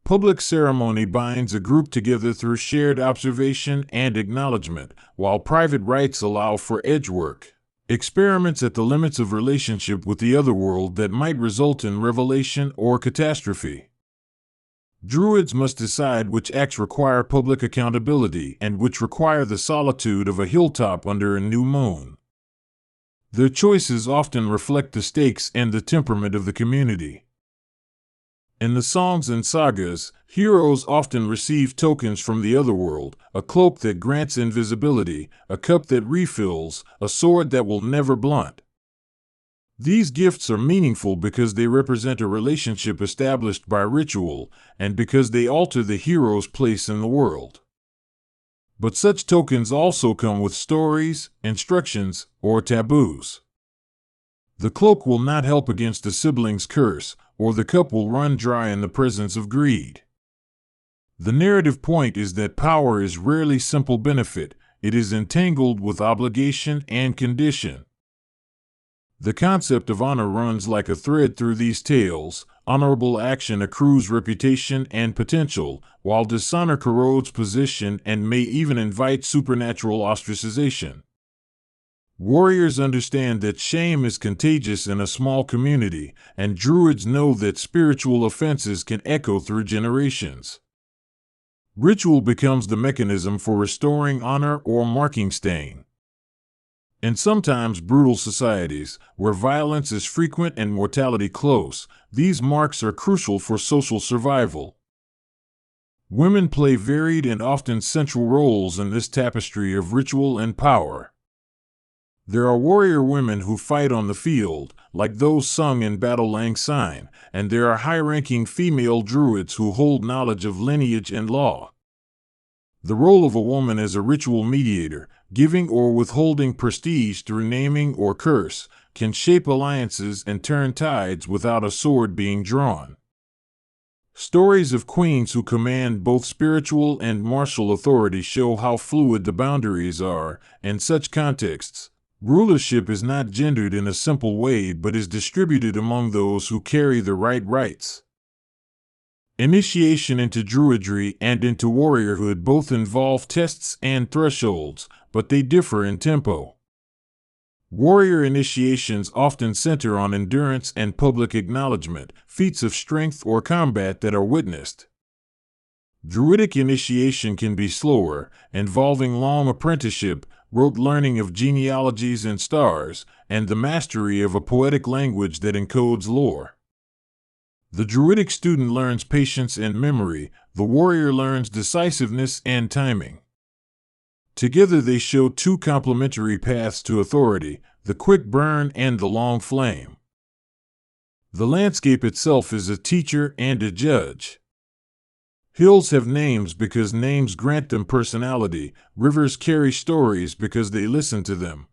Public ceremony binds a group together through shared observation and acknowledgement, while private rites allow for edgework, experiments at the limits of relationship with the otherworld that might result in revelation or catastrophe. Druids must decide which acts require public accountability and which require the solitude of a hilltop under a new moon. Their choices often reflect the stakes and the temperament of the community. In the songs and sagas, heroes often receive tokens from the otherworld: a cloak that grants invisibility, a cup that refills, a sword that will never blunt. These gifts are meaningful because they represent a relationship established by ritual, and because they alter the hero's place in the world. But such tokens also come with stories, instructions, or taboos. The cloak will not help against a sibling's curse, or the cup will run dry in the presence of greed. The narrative point is that power is rarely simple benefit, it is entangled with obligation and condition. The concept of honor runs like a thread through these tales. Honorable action accrues reputation and potential, while dishonor corrodes position and may even invite supernatural ostracization. Warriors understand that shame is contagious in a small community, and druids know that spiritual offenses can echo through generations. Ritual becomes the mechanism for restoring honor or marking stain. In sometimes brutal societies, where violence is frequent and mortality close, these marks are crucial for social survival. Women play varied and often central roles in this tapestry of ritual and power. There are warrior women who fight on the field, like those sung in Battle Lang Syne, and there are high-ranking female druids who hold knowledge of lineage and law. The role of a woman as a ritual mediator, giving or withholding prestige through naming or curse, can shape alliances and turn tides without a sword being drawn. Stories of queens who command both spiritual and martial authority show how fluid the boundaries are. In such contexts, rulership is not gendered in a simple way but is distributed among those who carry the right rights. Initiation into druidry and into warriorhood both involve tests and thresholds, but they differ in tempo. Warrior initiations often center on endurance and public acknowledgement, feats of strength or combat that are witnessed. Druidic initiation can be slower, involving long apprenticeship, rote learning of genealogies and stars, and the mastery of a poetic language that encodes lore. The Druidic student learns patience and memory, the warrior learns decisiveness and timing. Together they show two complementary paths to authority, the quick burn and the long flame. The landscape itself is a teacher and a judge. Hills have names because names grant them personality, rivers carry stories because they listen to them.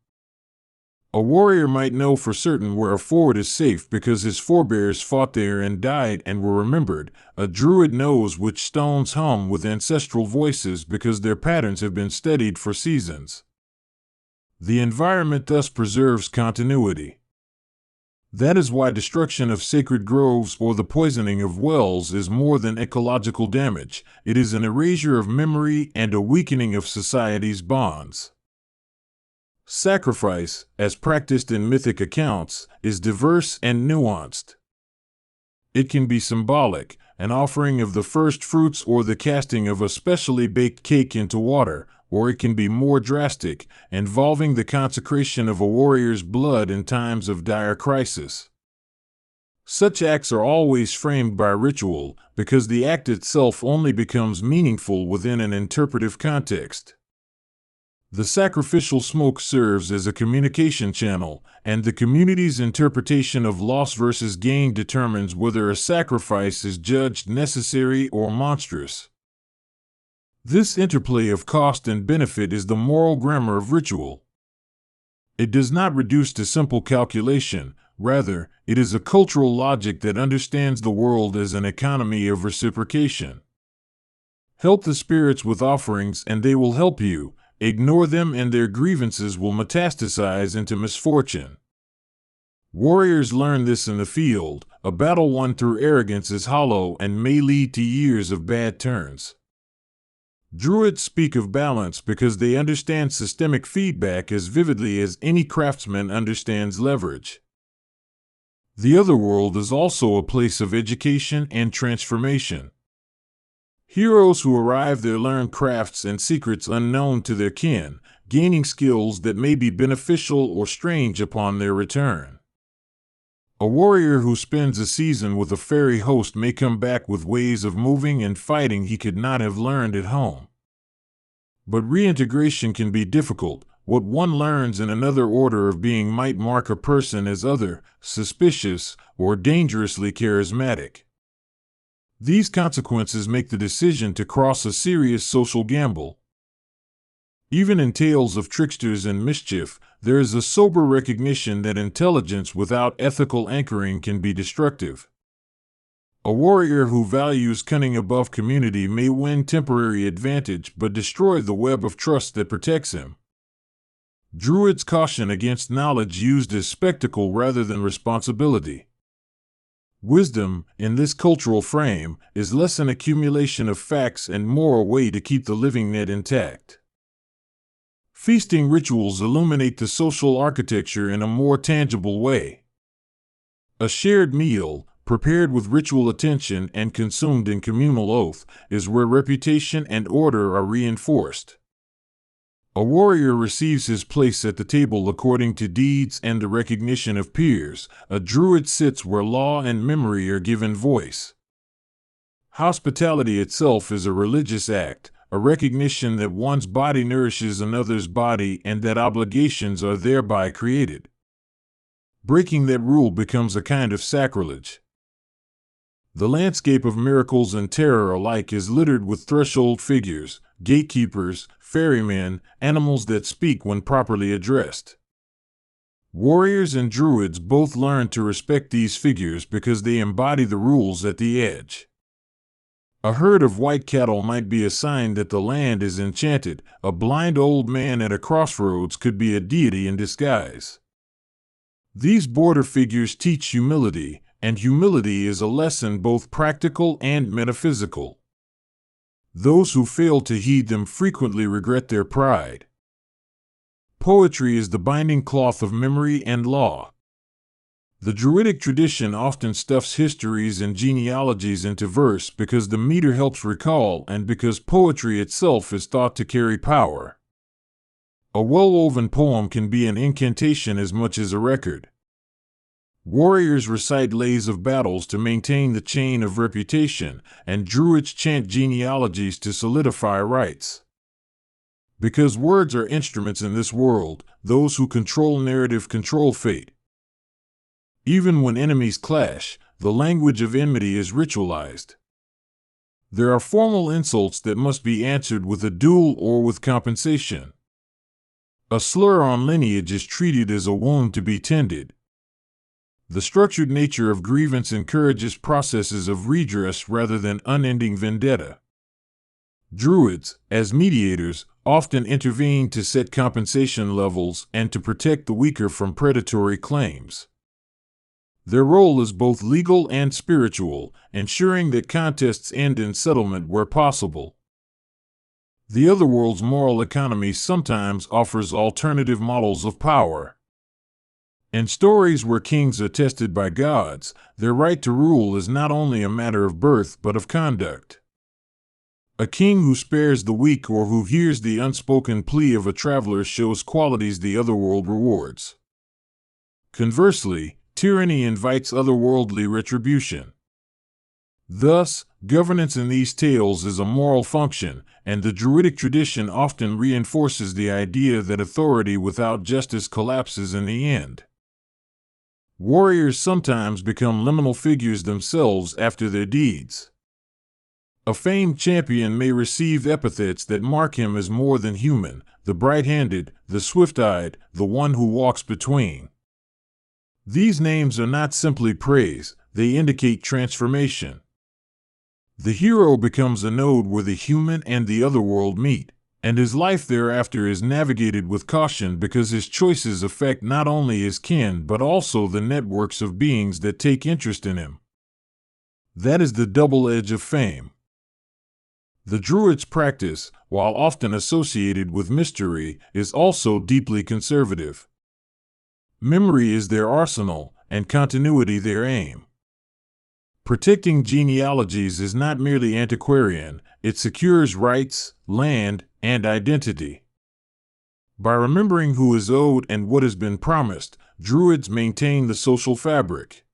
A warrior might know for certain where a ford is safe because his forebears fought there and died and were remembered. A druid knows which stones hum with ancestral voices because their patterns have been studied for seasons. The environment thus preserves continuity. That is why destruction of sacred groves or the poisoning of wells is more than ecological damage. It is an erasure of memory and a weakening of society's bonds. Sacrifice, as practiced in mythic accounts, is diverse and nuanced. It can be symbolic, an offering of the first fruits or the casting of a specially baked cake into water, or it can be more drastic, involving the consecration of a warrior's blood in times of dire crisis. Such acts are always framed by ritual, because the act itself only becomes meaningful within an interpretive context. The sacrificial smoke serves as a communication channel, and the community's interpretation of loss versus gain determines whether a sacrifice is judged necessary or monstrous. This interplay of cost and benefit is the moral grammar of ritual. It does not reduce to simple calculation, rather, it is a cultural logic that understands the world as an economy of reciprocation. Help the spirits with offerings and they will help you. Ignore them and their grievances will metastasize into misfortune. Warriors learn this in the field. A battle won through arrogance is hollow and may lead to years of bad turns. Druids speak of balance because they understand systemic feedback as vividly as any craftsman understands leverage. The otherworld is also a place of education and transformation. Heroes who arrive there learn crafts and secrets unknown to their kin, gaining skills that may be beneficial or strange upon their return. A warrior who spends a season with a fairy host may come back with ways of moving and fighting he could not have learned at home. But reintegration can be difficult. What one learns in another order of being might mark a person as other, suspicious, or dangerously charismatic. These consequences make the decision to cross a serious social gamble. Even in tales of tricksters and mischief, there is a sober recognition that intelligence without ethical anchoring can be destructive. A warrior who values cunning above community may win temporary advantage but destroy the web of trust that protects him. Druids caution against knowledge used as spectacle rather than responsibility. Wisdom, in this cultural frame, is less an accumulation of facts and more a way to keep the living net intact. Feasting rituals illuminate the social architecture in a more tangible way. A shared meal, prepared with ritual attention and consumed in communal oath, is where reputation and order are reinforced. A warrior receives his place at the table according to deeds and the recognition of peers. A druid sits where law and memory are given voice. Hospitality itself is a religious act, a recognition that one's body nourishes another's body and that obligations are thereby created. Breaking that rule becomes a kind of sacrilege. The landscape of miracles and terror alike is littered with threshold figures, gatekeepers, ferrymen, animals that speak when properly addressed. Warriors and druids both learn to respect these figures because they embody the rules at the edge. A herd of white cattle might be a sign that the land is enchanted. A blind old man at a crossroads could be a deity in disguise. These border figures teach humility, and humility is a lesson both practical and metaphysical. Those who fail to heed them frequently regret their pride. Poetry is the binding cloth of memory and law. The Druidic tradition often stuffs histories and genealogies into verse because the meter helps recall and because poetry itself is thought to carry power. A well-woven poem can be an incantation as much as a record. Warriors recite lays of battles to maintain the chain of reputation, and druids chant genealogies to solidify rights. Because words are instruments in this world, those who control narrative control fate. Even when enemies clash, the language of enmity is ritualized. There are formal insults that must be answered with a duel or with compensation. A slur on lineage is treated as a wound to be tended. The structured nature of grievance encourages processes of redress rather than unending vendetta. Druids, as mediators, often intervene to set compensation levels and to protect the weaker from predatory claims. Their role is both legal and spiritual, ensuring that contests end in settlement where possible. The otherworld's moral economy sometimes offers alternative models of power. In stories where kings are tested by gods, their right to rule is not only a matter of birth but of conduct. A king who spares the weak or who hears the unspoken plea of a traveler shows qualities the otherworld rewards. Conversely, tyranny invites otherworldly retribution. Thus, governance in these tales is a moral function, and the Druidic tradition often reinforces the idea that authority without justice collapses in the end. Warriors sometimes become liminal figures themselves after their deeds. A famed champion may receive epithets that mark him as more than human, the bright-handed, the swift-eyed, the one who walks between. These names are not simply praise, they indicate transformation. The hero becomes a node where the human and the otherworld meet, and his life thereafter is navigated with caution because his choices affect not only his kin but also the networks of beings that take interest in him. That is the double edge of fame. The Druids' practice, while often associated with mystery, is also deeply conservative. Memory is their arsenal, and continuity their aim. Protecting genealogies is not merely antiquarian, it secures rights, land, and identity. By remembering who is owed and what has been promised, Druids maintain the social fabric.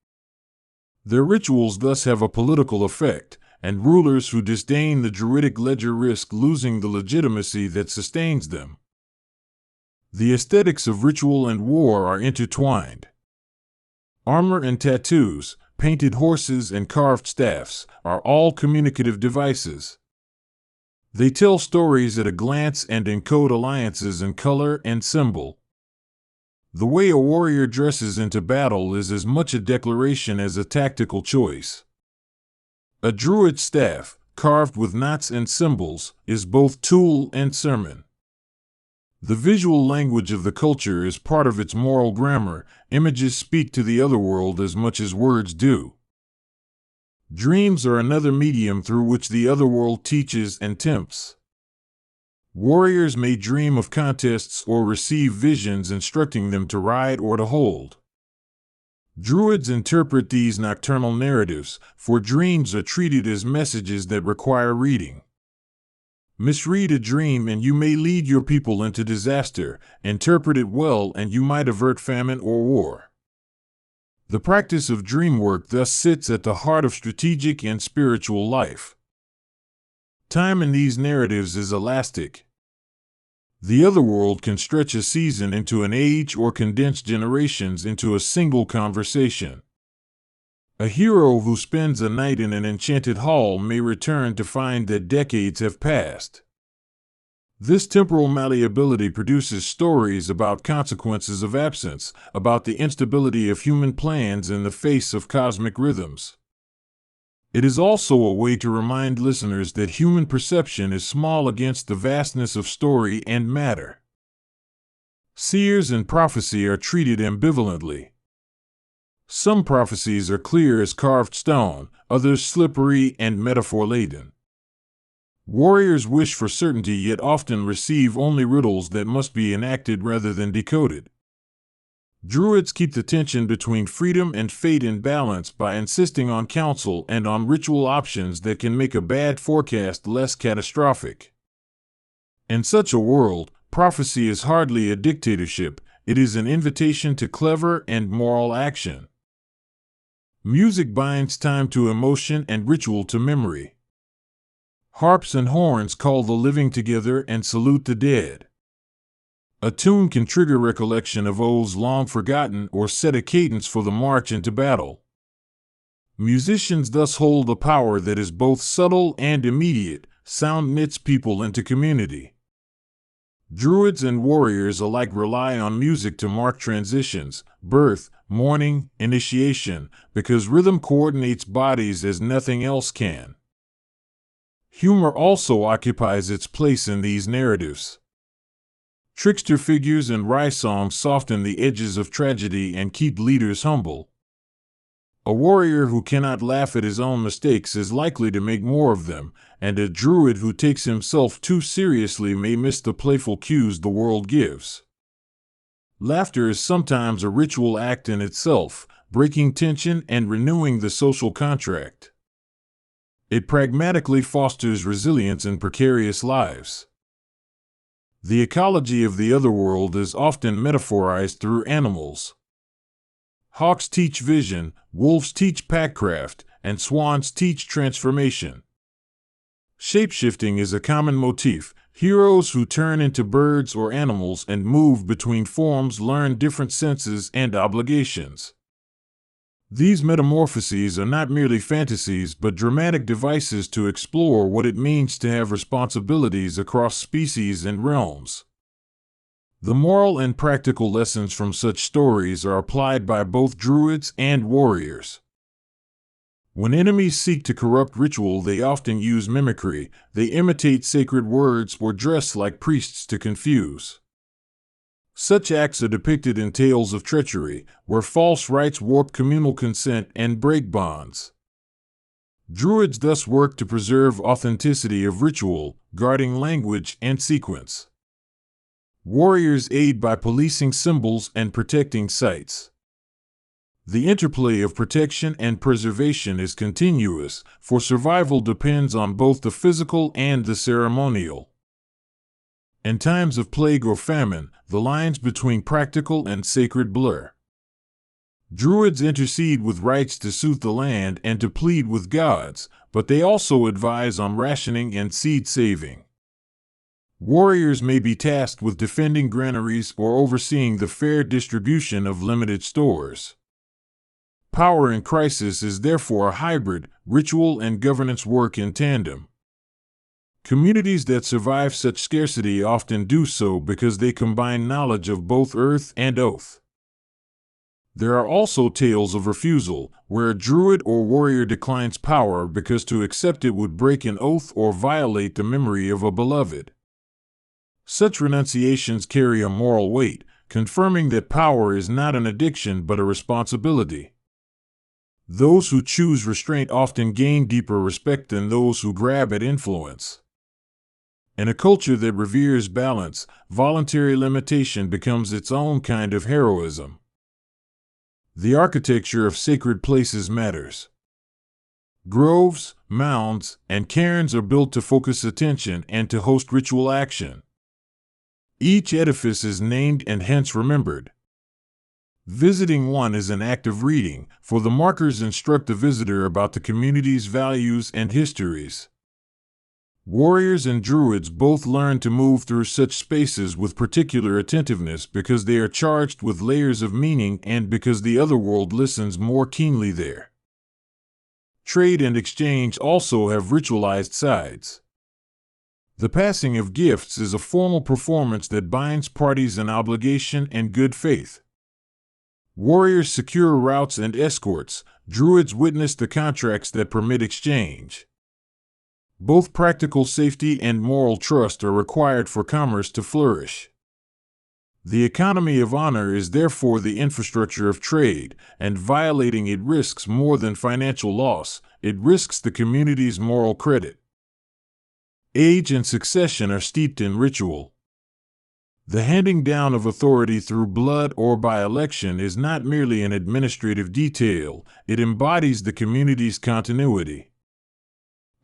Their rituals thus have a political effect, and rulers who disdain the Druidic ledger risk losing the legitimacy that sustains them. The aesthetics of ritual and war are intertwined. Armor and tattoos, painted horses and carved staffs, are all communicative devices. They tell stories at a glance and encode alliances in color and symbol. The way a warrior dresses into battle is as much a declaration as a tactical choice. A druid staff, carved with knots and symbols, is both tool and sermon. The visual language of the culture is part of its moral grammar. Images speak to the otherworld as much as words do. Dreams are another medium through which the otherworld teaches and tempts. Warriors may dream of contests or receive visions instructing them to ride or to hold. Druids interpret these nocturnal narratives, for dreams are treated as messages that require reading. Misread a dream and you may lead your people into disaster. Interpret it well and you might avert famine or war. The practice of dream work thus sits at the heart of strategic and spiritual life. Time in these narratives is elastic. The otherworld can stretch a season into an age or condense generations into a single conversation. A hero who spends a night in an enchanted hall may return to find that decades have passed. This temporal malleability produces stories about consequences of absence, about the instability of human plans in the face of cosmic rhythms. It is also a way to remind listeners that human perception is small against the vastness of story and matter. Seers and prophecy are treated ambivalently. Some prophecies are clear as carved stone, others slippery and metaphor-laden. Warriors wish for certainty yet often receive only riddles that must be enacted rather than decoded. Druids keep the tension between freedom and fate in balance by insisting on counsel and on ritual options that can make a bad forecast less catastrophic. In such a world, prophecy is hardly a dictatorship, it is an invitation to clever and moral action. Music binds time to emotion and ritual to memory. Harps and horns call the living together and salute the dead. A tune can trigger recollection of oaths long forgotten or set a cadence for the march into battle. Musicians thus hold a power that is both subtle and immediate. Sound knits people into community. Druids and warriors alike rely on music to mark transitions, birth, mourning, initiation, because rhythm coordinates bodies as nothing else can. Humor also occupies its place in these narratives. Trickster figures and wry songs soften the edges of tragedy and keep leaders humble. A warrior who cannot laugh at his own mistakes is likely to make more of them, and a druid who takes himself too seriously may miss the playful cues the world gives. Laughter is sometimes a ritual act in itself, breaking tension and renewing the social contract. It pragmatically fosters resilience in precarious lives. The ecology of the otherworld is often metaphorized through animals. Hawks teach vision, wolves teach packcraft, and swans teach transformation. Shapeshifting is a common motif. Heroes who turn into birds or animals and move between forms learn different senses and obligations. These metamorphoses are not merely fantasies but dramatic devices to explore what it means to have responsibilities across species and realms. The moral and practical lessons from such stories are applied by both druids and warriors. When enemies seek to corrupt ritual, they often use mimicry. They imitate sacred words or dress like priests to confuse. Such acts are depicted in tales of treachery, where false rites warp communal consent and break bonds. Druids thus work to preserve authenticity of ritual, guarding language and sequence. Warriors aid by policing symbols and protecting sites. The interplay of protection and preservation is continuous, for survival depends on both the physical and the ceremonial. In times of plague or famine, the lines between practical and sacred blur. Druids intercede with rites to soothe the land and to plead with gods, but they also advise on rationing and seed saving. Warriors may be tasked with defending granaries or overseeing the fair distribution of limited stores. Power in crisis is therefore a hybrid. Ritual and governance work in tandem. Communities that survive such scarcity often do so because they combine knowledge of both earth and oath. There are also tales of refusal, where a druid or warrior declines power because to accept it would break an oath or violate the memory of a beloved. Such renunciations carry a moral weight, confirming that power is not an addiction but a responsibility. Those who choose restraint often gain deeper respect than those who grab at influence. In a culture that reveres balance, voluntary limitation becomes its own kind of heroism. The architecture of sacred places matters. Groves, mounds, and cairns are built to focus attention and to host ritual action. Each edifice is named and hence remembered. Visiting one is an act of reading, for the markers instruct the visitor about the community's values and histories. Warriors and druids both learn to move through such spaces with particular attentiveness because they are charged with layers of meaning and because the otherworld listens more keenly there. Trade and exchange also have ritualized sides. The passing of gifts is a formal performance that binds parties in obligation and good faith. Warriors secure routes and escorts, druids witness the contracts that permit exchange. Both practical safety and moral trust are required for commerce to flourish. The economy of honor is therefore the infrastructure of trade, and violating it risks more than financial loss, it risks the community's moral credit. Age and succession are steeped in ritual. The handing down of authority through blood or by election is not merely an administrative detail, it embodies the community's continuity.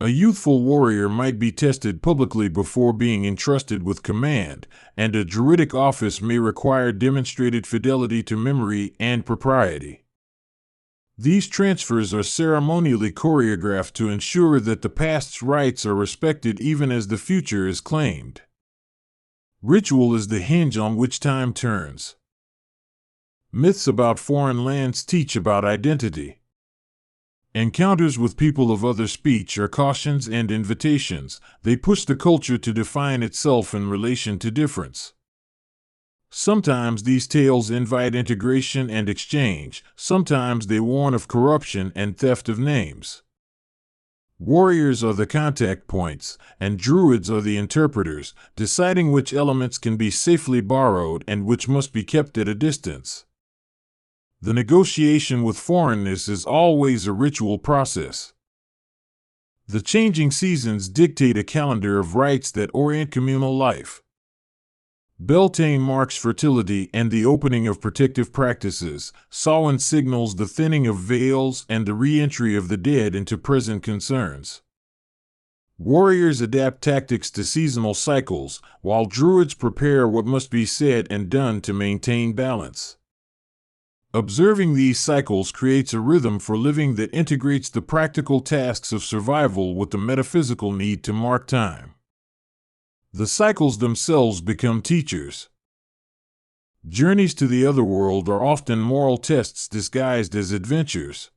A youthful warrior might be tested publicly before being entrusted with command, and a druidic office may require demonstrated fidelity to memory and propriety. These transfers are ceremonially choreographed to ensure that the past's rights are respected even as the future is claimed. Ritual is the hinge on which time turns. Myths about foreign lands teach about identity. Encounters with people of other speech are cautions and invitations. They push the culture to define itself in relation to difference. Sometimes these tales invite integration and exchange, sometimes they warn of corruption and theft of names. Warriors are the contact points, and druids are the interpreters, deciding which elements can be safely borrowed and which must be kept at a distance. The negotiation with foreignness is always a ritual process. The changing seasons dictate a calendar of rites that orient communal life. Beltane marks fertility and the opening of protective practices. Samhain signals the thinning of veils and the re-entry of the dead into present concerns. Warriors adapt tactics to seasonal cycles, while druids prepare what must be said and done to maintain balance. Observing these cycles creates a rhythm for living that integrates the practical tasks of survival with the metaphysical need to mark time. The cycles themselves become teachers. Journeys to the otherworld are often moral tests disguised as adventures.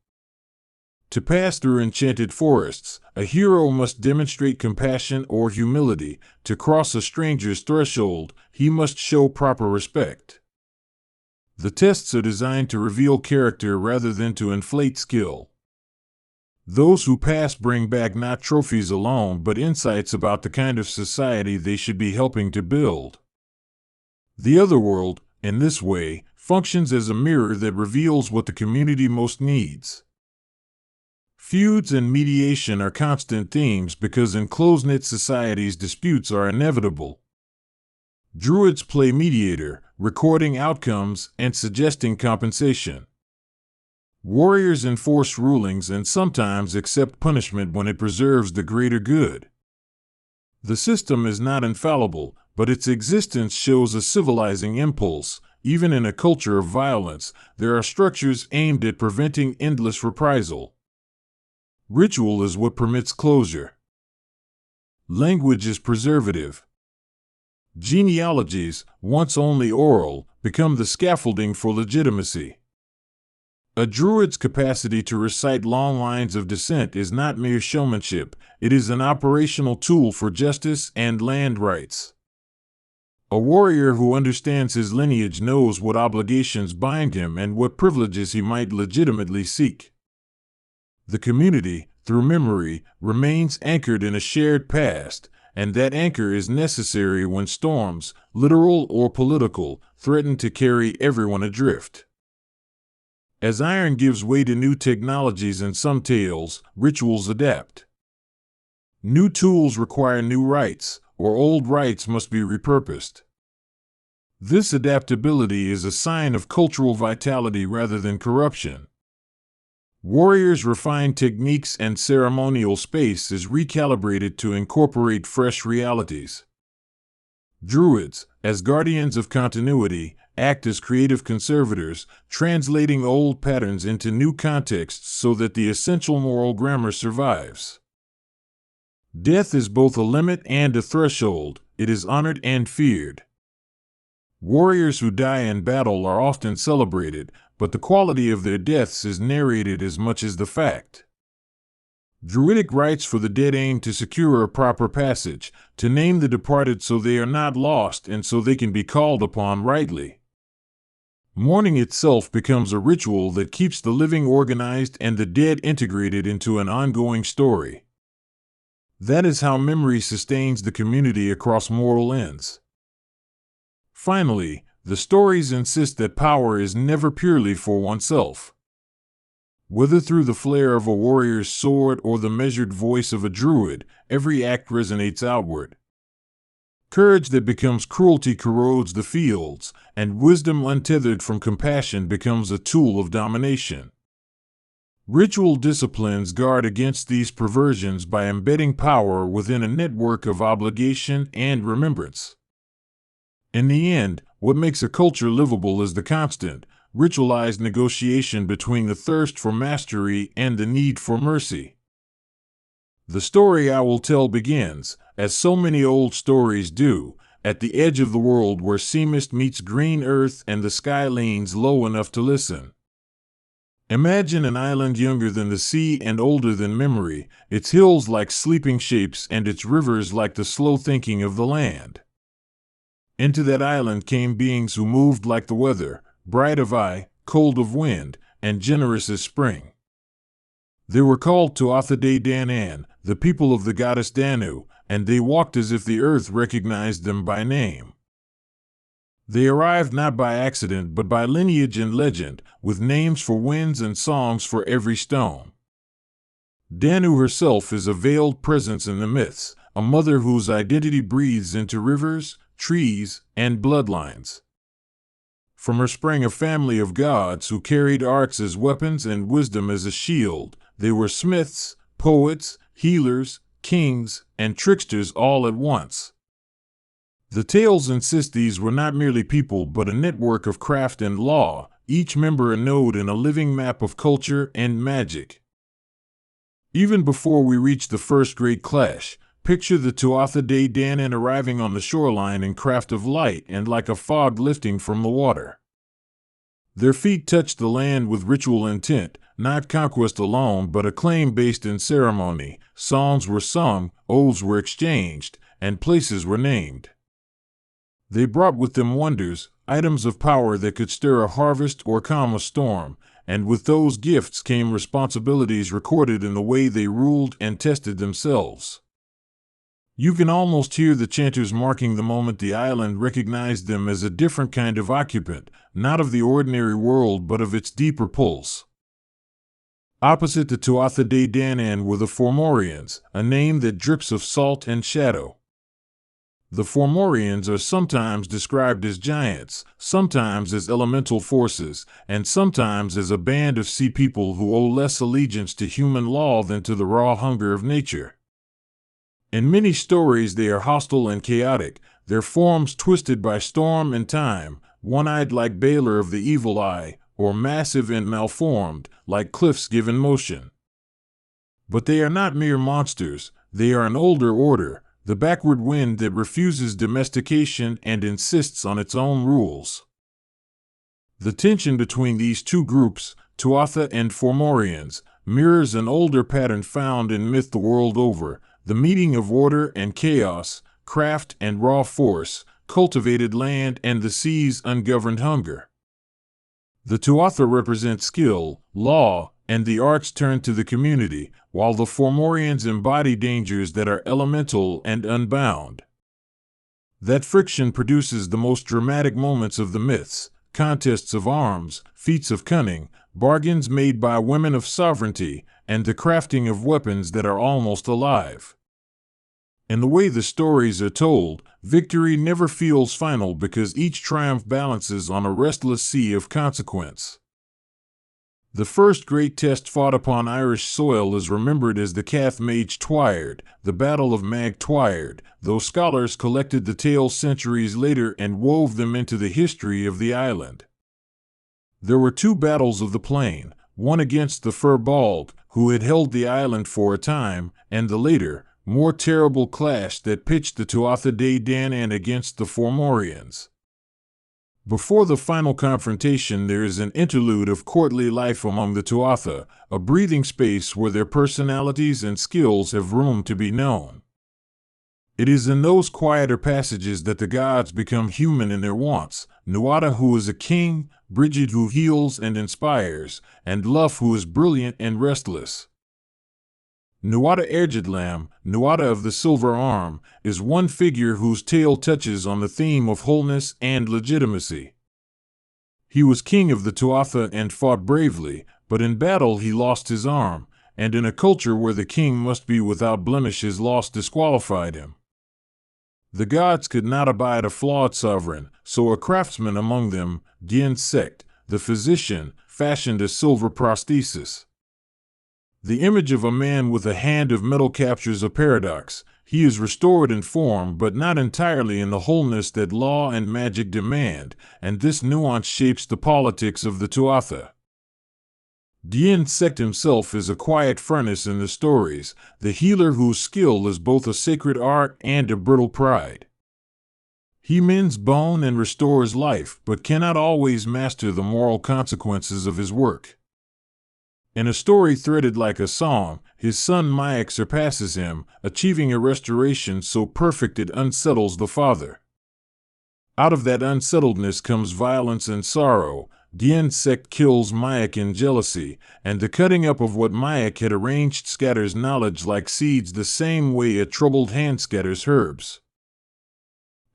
To pass through enchanted forests, a hero must demonstrate compassion or humility. To cross a stranger's threshold, he must show proper respect. The tests are designed to reveal character rather than to inflate skill. Those who pass bring back not trophies alone, but insights about the kind of society they should be helping to build. The other world, in this way, functions as a mirror that reveals what the community most needs. Feuds and mediation are constant themes because in close-knit societies disputes are inevitable. Druids play mediator, recording outcomes and suggesting compensation. Warriors enforce rulings and sometimes accept punishment when it preserves the greater good. The system is not infallible, but its existence shows a civilizing impulse. Even in a culture of violence, there are structures aimed at preventing endless reprisal. Ritual is what permits closure. Language is preservative. Genealogies, once only oral, become the scaffolding for legitimacy. A druid's capacity to recite long lines of descent is not mere showmanship, it is an operational tool for justice and land rights. A warrior who understands his lineage knows what obligations bind him and what privileges he might legitimately seek. The community, through memory, remains anchored in a shared past, and that anchor is necessary when storms, literal or political, threaten to carry everyone adrift. As iron gives way to new technologies in some tales, rituals adapt. New tools require new rites, or old rites must be repurposed. This adaptability is a sign of cultural vitality rather than corruption. Warriors' refine techniques and ceremonial space is recalibrated to incorporate fresh realities. Druids, as guardians of continuity, act as creative conservators, translating old patterns into new contexts so that the essential moral grammar survives. Death is both a limit and a threshold, it is honored and feared. Warriors who die in battle are often celebrated, but the quality of their deaths is narrated as much as the fact. Druidic rites for the dead aim to secure a proper passage, to name the departed so they are not lost and so they can be called upon rightly. Mourning itself becomes a ritual that keeps the living organized and the dead integrated into an ongoing story. That is how memory sustains the community across mortal ends. Finally, the stories insist that power is never purely for oneself. Whether through the flare of a warrior's sword or the measured voice of a druid, every act resonates outward. Courage that becomes cruelty corrodes the fields, and wisdom untethered from compassion becomes a tool of domination. Ritual disciplines guard against these perversions by embedding power within a network of obligation and remembrance. In the end, what makes a culture livable is the constant, ritualized negotiation between the thirst for mastery and the need for mercy. The story I will tell begins, as so many old stories do, at the edge of the world where sea mist meets green earth and the sky leans low enough to listen. Imagine an island younger than the sea and older than memory, its hills like sleeping shapes and its rivers like the slow thinking of the land. Into that island came beings who moved like the weather, bright of eye, cold of wind, and generous as spring. They were called Tuatha De Danann, the people of the goddess Danu, and they walked as if the earth recognized them by name. They arrived not by accident but by lineage and legend, with names for winds and songs for every stone. Danu herself is a veiled presence in the myths, a mother whose identity breathes into rivers, trees, and bloodlines. From her sprang a family of gods who carried arts as weapons and wisdom as a shield. They were smiths, poets, healers, kings, and tricksters all at once. The tales insist these were not merely people but a network of craft and law, each member a node in a living map of culture and magic. Even before we reach the first great clash, picture the Tuatha De Danann arriving on the shoreline in craft of light and like a fog lifting from the water. Their feet touched the land with ritual intent, not conquest alone but a claim based in ceremony. Songs were sung, oaths were exchanged, and places were named. They brought with them wonders, items of power that could stir a harvest or calm a storm, and with those gifts came responsibilities recorded in the way they ruled and tested themselves. You can almost hear the chanters marking the moment the island recognized them as a different kind of occupant, not of the ordinary world but of its deeper pulse. Opposite the Tuatha De Danann were the Fomorians, a name that drips of salt and shadow. The Fomorians are sometimes described as giants, sometimes as elemental forces, and sometimes as a band of sea people who owe less allegiance to human law than to the raw hunger of nature. In many stories they are hostile and chaotic, their forms twisted by storm and time, one-eyed like Balor of the Evil Eye, or massive and malformed, like cliffs given motion. But they are not mere monsters, they are an older order, the backward wind that refuses domestication and insists on its own rules. The tension between these two groups, Tuatha and Fomorians, mirrors an older pattern found in myth the world over, the meeting of order and chaos, craft and raw force, cultivated land and the sea's ungoverned hunger. The Tuatha represent skill, law, and the arts turned to the community, while the Fomorians embody dangers that are elemental and unbound. That friction produces the most dramatic moments of the myths, contests of arms, feats of cunning, bargains made by women of sovereignty, and the crafting of weapons that are almost alive. In the way the stories are told, victory never feels final because each triumph balances on a restless sea of consequence. The first great test fought upon Irish soil is remembered as the Cath Maige Tuired, the Battle of Mag Tuired, though scholars collected the tales centuries later and wove them into the history of the island. There were two battles of the plain, one against the Fir Bolg, who had held the island for a time, and the later, more terrible clash that pitched the Tuatha De Danann against the Fomorians. Before the final confrontation there is an interlude of courtly life among the Tuatha, a breathing space where their personalities and skills have room to be known. It is in those quieter passages that the gods become human in their wants, Nuada who is a king, Brigid who heals and inspires, and Lugh who is brilliant and restless. Nuada Ergidlam, Nuada of the Silver Arm, is one figure whose tale touches on the theme of wholeness and legitimacy. He was king of the Tuatha and fought bravely, but in battle he lost his arm, and in a culture where the king must be without blemish his loss disqualified him. The gods could not abide a flawed sovereign, so a craftsman among them, Dien Sect, the physician, fashioned a silver prosthesis. The image of a man with a hand of metal captures a paradox. He is restored in form but not entirely in the wholeness that law and magic demand, and this nuance shapes the politics of the Tuatha. Dien Sect himself is a quiet furnace in the stories, the healer whose skill is both a sacred art and a brittle pride. He mends bone and restores life, but cannot always master the moral consequences of his work. In a story threaded like a song, his son Mythic surpasses him, achieving a restoration so perfect it unsettles the father. Out of that unsettledness comes violence and sorrow. Dien Sect kills Mythic in jealousy, and the cutting up of what Mythic had arranged scatters knowledge like seeds the same way a troubled hand scatters herbs.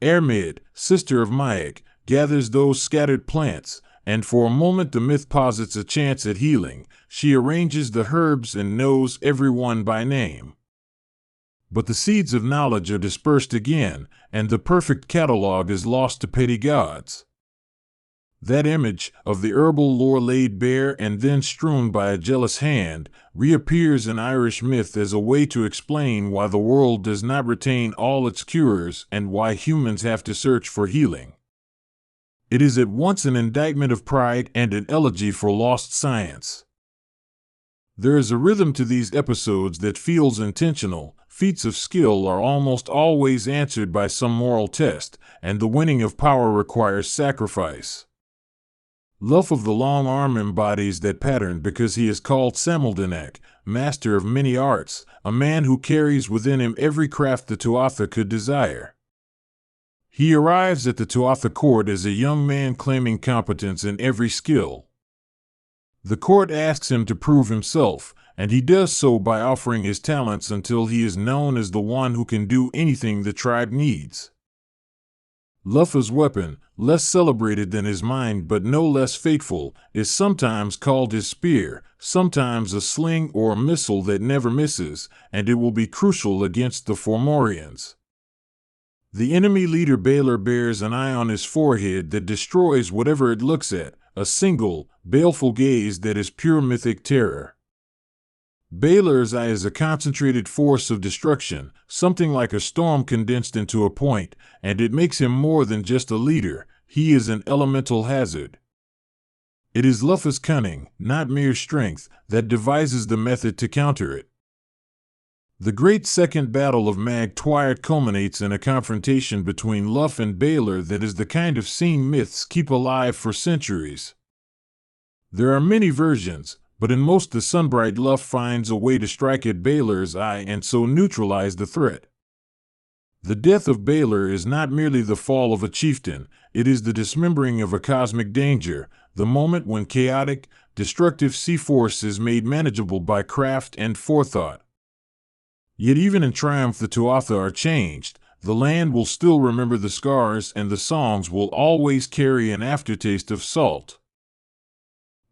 Ermid, sister of Mythic, gathers those scattered plants, and for a moment the myth posits a chance at healing. She arranges the herbs and knows everyone by name. But the seeds of knowledge are dispersed again, and the perfect catalogue is lost to petty gods. That image, of the herbal lore laid bare and then strewn by a jealous hand, reappears in Irish myth as a way to explain why the world does not retain all its cures and why humans have to search for healing. It is at once an indictment of pride and an elegy for lost science. There is a rhythm to these episodes that feels intentional. Feats of skill are almost always answered by some moral test, and the winning of power requires sacrifice. Lugh of the Long Arm embodies that pattern because he is called Samaldinac, master of many arts, a man who carries within him every craft the Tuatha could desire. He arrives at the Tuatha court as a young man claiming competence in every skill. The court asks him to prove himself, and he does so by offering his talents until he is known as the one who can do anything the tribe needs. Luffa's weapon, less celebrated than his mind but no less fateful, is sometimes called his spear, sometimes a sling or a missile that never misses, and it will be crucial against the Fomorians. The enemy leader Balor bears an eye on his forehead that destroys whatever it looks at, a single, baleful gaze that is pure mythic terror. Balor's eye is a concentrated force of destruction, something like a storm condensed into a point, and it makes him more than just a leader. He is an elemental hazard. It is Luffa's cunning, not mere strength, that devises the method to counter it. The great second battle of Mag Twilight culminates in a confrontation between Luff and Balor that is the kind of scene myths keep alive for centuries. There are many versions, but in most the Sunbright Luff finds a way to strike at Balor's eye and so neutralize the threat. The death of Balor is not merely the fall of a chieftain, it is the dismembering of a cosmic danger, the moment when chaotic, destructive sea force is made manageable by craft and forethought. Yet even in triumph the Tuatha are changed, the land will still remember the scars and the songs will always carry an aftertaste of salt.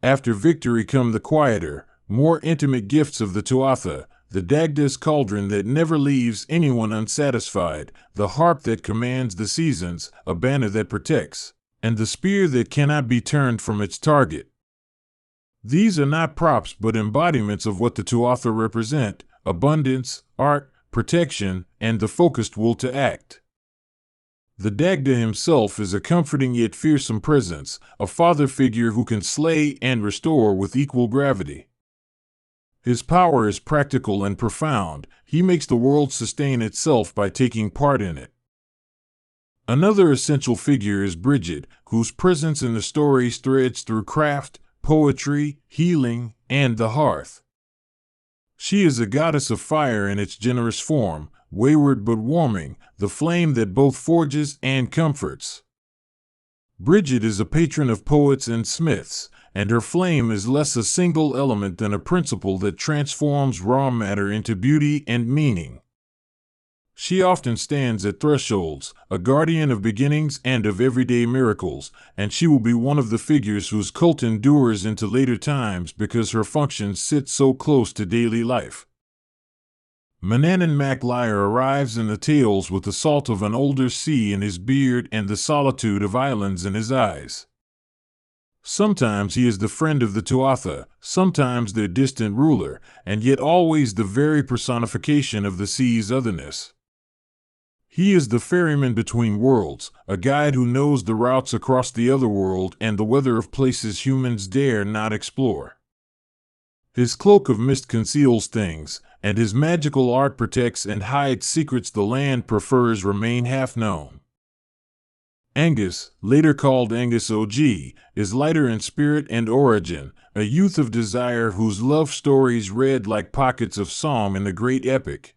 After victory come the quieter, more intimate gifts of the Tuatha, the Dagda's cauldron that never leaves anyone unsatisfied, the harp that commands the seasons, a banner that protects, and the spear that cannot be turned from its target. These are not props but embodiments of what the Tuatha represent: abundance, art, protection, and the focused will to act. The Dagda himself is a comforting yet fearsome presence, a father figure who can slay and restore with equal gravity. His power is practical and profound. He makes the world sustain itself by taking part in it. Another essential figure is Bridget, whose presence in the stories threads through craft, poetry, healing, and the hearth. She is a goddess of fire in its generous form, wayward but warming, the flame that both forges and comforts. Bridget is a patron of poets and smiths, and her flame is less a single element than a principle that transforms raw matter into beauty and meaning. She often stands at thresholds, a guardian of beginnings and of everyday miracles, and she will be one of the figures whose cult endures into later times because her functions sit so close to daily life. Manannán Mac Lir arrives in the tales with the salt of an older sea in his beard and the solitude of islands in his eyes. Sometimes he is the friend of the Tuatha, sometimes their distant ruler, and yet always the very personification of the sea's otherness. He is the ferryman between worlds, a guide who knows the routes across the other world and the weather of places humans dare not explore. His cloak of mist conceals things, and his magical art protects and hides secrets the land prefers remain half-known. Angus, later called Angus Og, is lighter in spirit and origin, a youth of desire whose love stories read like pockets of psalm in the great epic.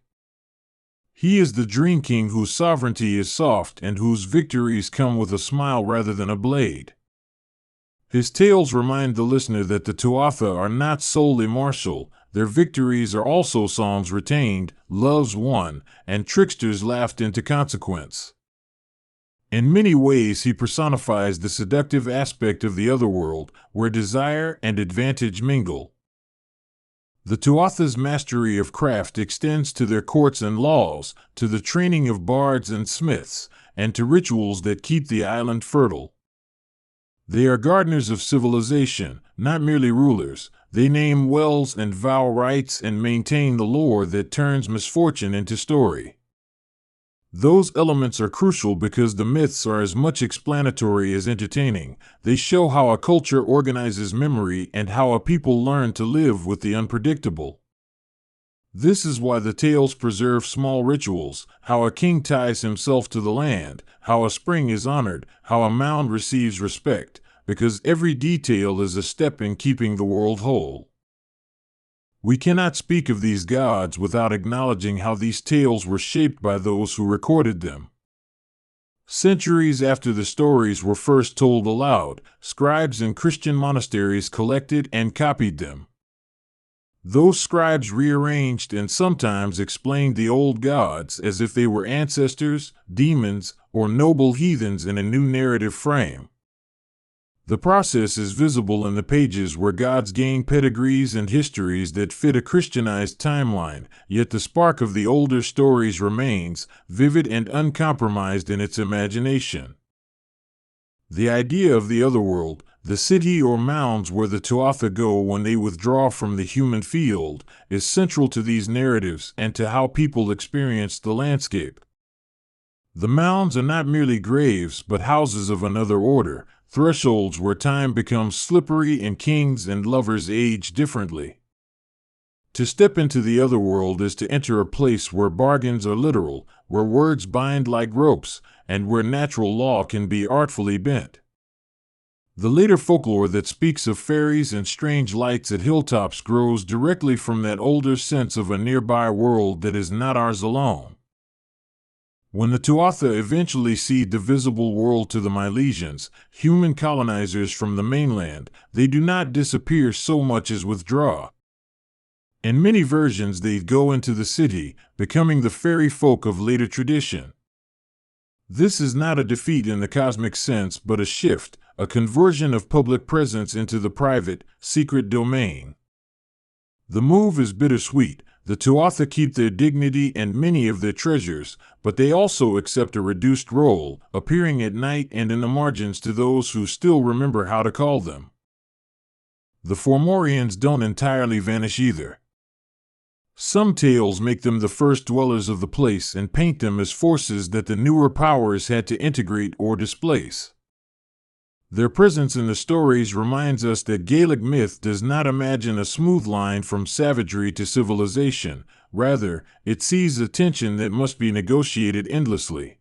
He is the dream king whose sovereignty is soft and whose victories come with a smile rather than a blade. His tales remind the listener that the Tuatha are not solely martial, their victories are also songs retained, loves won, and tricksters laughed into consequence. In many ways he personifies the seductive aspect of the otherworld, where desire and advantage mingle. The Tuatha's mastery of craft extends to their courts and laws, to the training of bards and smiths, and to rituals that keep the island fertile. They are gardeners of civilization, not merely rulers. They name wells and vow rights and maintain the lore that turns misfortune into story. Those elements are crucial because the myths are as much explanatory as entertaining. They show how a culture organizes memory and how a people learn to live with the unpredictable. This is why the tales preserve small rituals, how a king ties himself to the land, how a spring is honored, how a mound receives respect, because every detail is a step in keeping the world whole. We cannot speak of these gods without acknowledging how these tales were shaped by those who recorded them. Centuries after the stories were first told aloud, scribes in Christian monasteries collected and copied them. Those scribes rearranged and sometimes explained the old gods as if they were ancestors, demons, or noble heathens in a new narrative frame. The process is visible in the pages where gods gain pedigrees and histories that fit a Christianized timeline, yet the spark of the older stories remains, vivid and uncompromised in its imagination. The idea of the otherworld, the city or mounds where the Tuatha go when they withdraw from the human field, is central to these narratives and to how people experience the landscape. The mounds are not merely graves but houses of another order, thresholds where time becomes slippery and kings and lovers age differently. To step into the other world is to enter a place where bargains are literal, where words bind like ropes, and where natural law can be artfully bent. The later folklore that speaks of fairies and strange lights at hilltops grows directly from that older sense of a nearby world that is not ours alone. When the Tuatha eventually cede the visible world to the Milesians, human colonizers from the mainland, they do not disappear so much as withdraw. In many versions they go into the city, becoming the fairy folk of later tradition. This is not a defeat in the cosmic sense but a shift, a conversion of public presence into the private, secret domain. The move is bittersweet. The Tuatha keep their dignity and many of their treasures, but they also accept a reduced role, appearing at night and in the margins to those who still remember how to call them. The Fomorians don't entirely vanish either. Some tales make them the first dwellers of the place and paint them as forces that the newer powers had to integrate or displace. Their presence in the stories reminds us that Gaelic myth does not imagine a smooth line from savagery to civilization. Rather, it sees a tension that must be negotiated endlessly.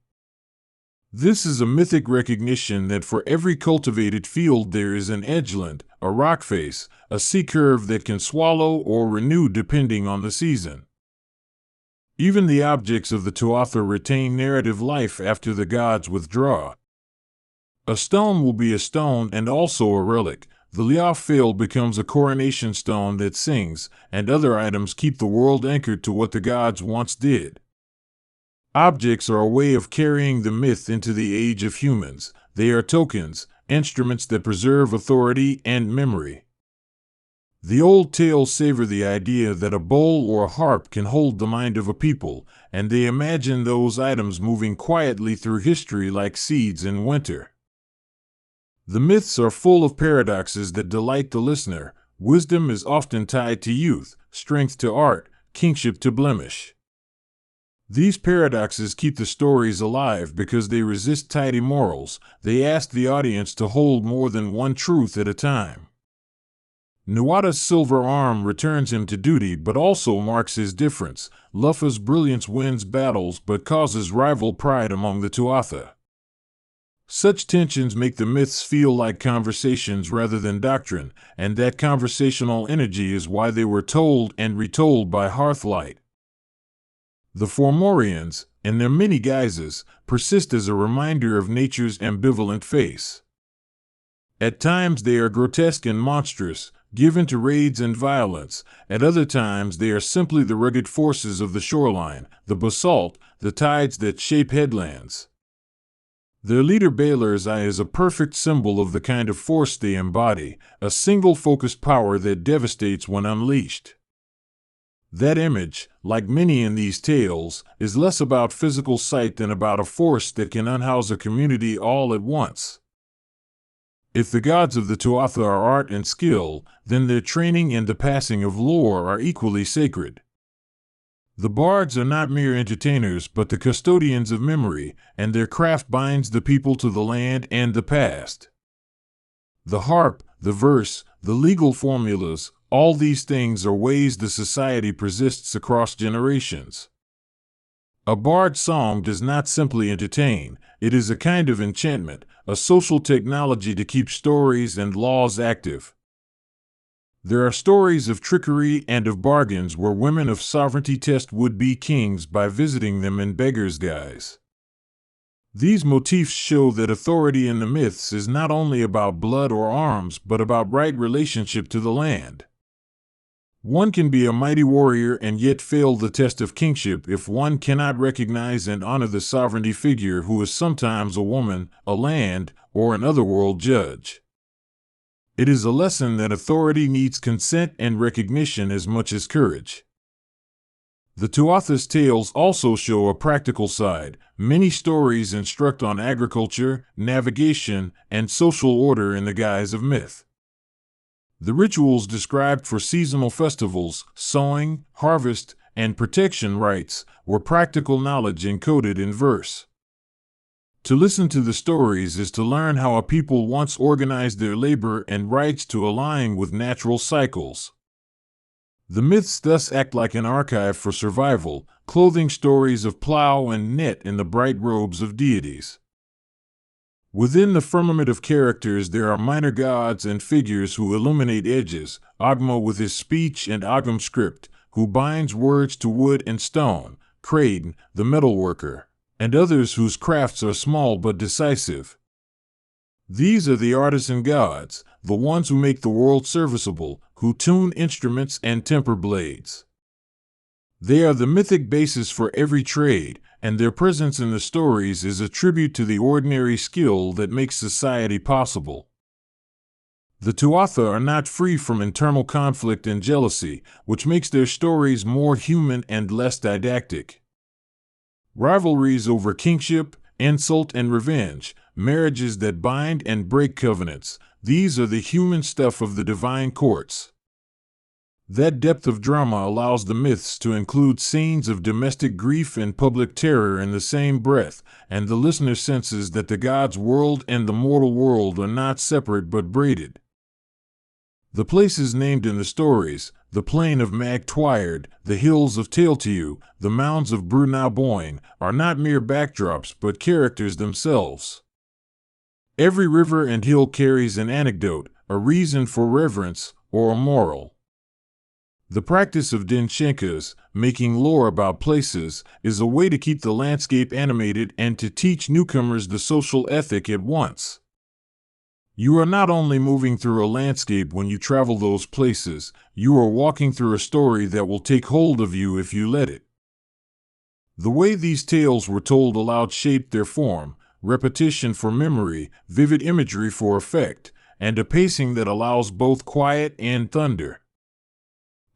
This is a mythic recognition that for every cultivated field there is an edgeland, a rock face, a sea curve that can swallow or renew depending on the season. Even the objects of the Tuatha retain narrative life after the gods withdraw. A stone will be a stone and also a relic. The Liafail becomes a coronation stone that sings, and other items keep the world anchored to what the gods once did. Objects are a way of carrying the myth into the age of humans. They are tokens, instruments that preserve authority and memory. The old tales savor the idea that a bowl or a harp can hold the mind of a people, and they imagine those items moving quietly through history like seeds in winter. The myths are full of paradoxes that delight the listener. Wisdom is often tied to youth, strength to art, kingship to blemish. These paradoxes keep the stories alive because they resist tidy morals. They ask the audience to hold more than one truth at a time. Nuada's silver arm returns him to duty but also marks his difference. Lufa's brilliance wins battles but causes rival pride among the Tuatha. Such tensions make the myths feel like conversations rather than doctrine, and that conversational energy is why they were told and retold by Hearthlight. The Fomorians, in their many guises, persist as a reminder of nature's ambivalent face. At times they are grotesque and monstrous, given to raids and violence. At other times they are simply the rugged forces of the shoreline, the basalt, the tides that shape headlands. Their leader Baelor's Eye is a perfect symbol of the kind of force they embody, a single-focused power that devastates when unleashed. That image, like many in these tales, is less about physical sight than about a force that can unhouse a community all at once. If the gods of the Tuatha are art and skill, then their training and the passing of lore are equally sacred. The bards are not mere entertainers but the custodians of memory, and their craft binds the people to the land and the past. The harp, the verse, the legal formulas, all these things are ways the society persists across generations. A bard's song does not simply entertain, it is a kind of enchantment, a social technology to keep stories and laws active. There are stories of trickery and of bargains where women of sovereignty test would-be kings by visiting them in beggars' guise. These motifs show that authority in the myths is not only about blood or arms, but about right relationship to the land. One can be a mighty warrior and yet fail the test of kingship if one cannot recognize and honor the sovereignty figure who is sometimes a woman, a land, or an otherworld judge. It is a lesson that authority needs consent and recognition as much as courage. The Tuatha's tales also show a practical side. Many stories instruct on agriculture, navigation, and social order in the guise of myth. The rituals described for seasonal festivals, sowing, harvest, and protection rites were practical knowledge encoded in verse. To listen to the stories is to learn how a people once organized their labor and rights to align with natural cycles. The myths thus act like an archive for survival, clothing stories of plow and net in the bright robes of deities. Within the firmament of characters there are minor gods and figures who illuminate edges, Ogma with his speech and Ogham script, who binds words to wood and stone, Craden, the metalworker, and others whose crafts are small but decisive. These are the artisan gods, the ones who make the world serviceable, who tune instruments and temper blades. They are the mythic basis for every trade, and their presence in the stories is a tribute to the ordinary skill that makes society possible. The Tuatha are not free from internal conflict and jealousy, which makes their stories more human and less didactic. Rivalries over kingship, insult and revenge, marriages that bind and break covenants, these are the human stuff of the divine courts. That depth of drama allows the myths to include scenes of domestic grief and public terror in the same breath, and the listener senses that the gods' world and the mortal world are not separate but braided. The places named in the stories, the plain of Mag Twyard, the hills of Tailtiu, the mounds of Brunau Boyne, are not mere backdrops but characters themselves. Every river and hill carries an anecdote, a reason for reverence, or a moral. The practice of Dinshenkas, making lore about places, is a way to keep the landscape animated and to teach newcomers the social ethic at once. You are not only moving through a landscape when you travel those places, you are walking through a story that will take hold of you if you let it. The way these tales were told allowed shape their form, repetition for memory, vivid imagery for effect, and a pacing that allows both quiet and thunder.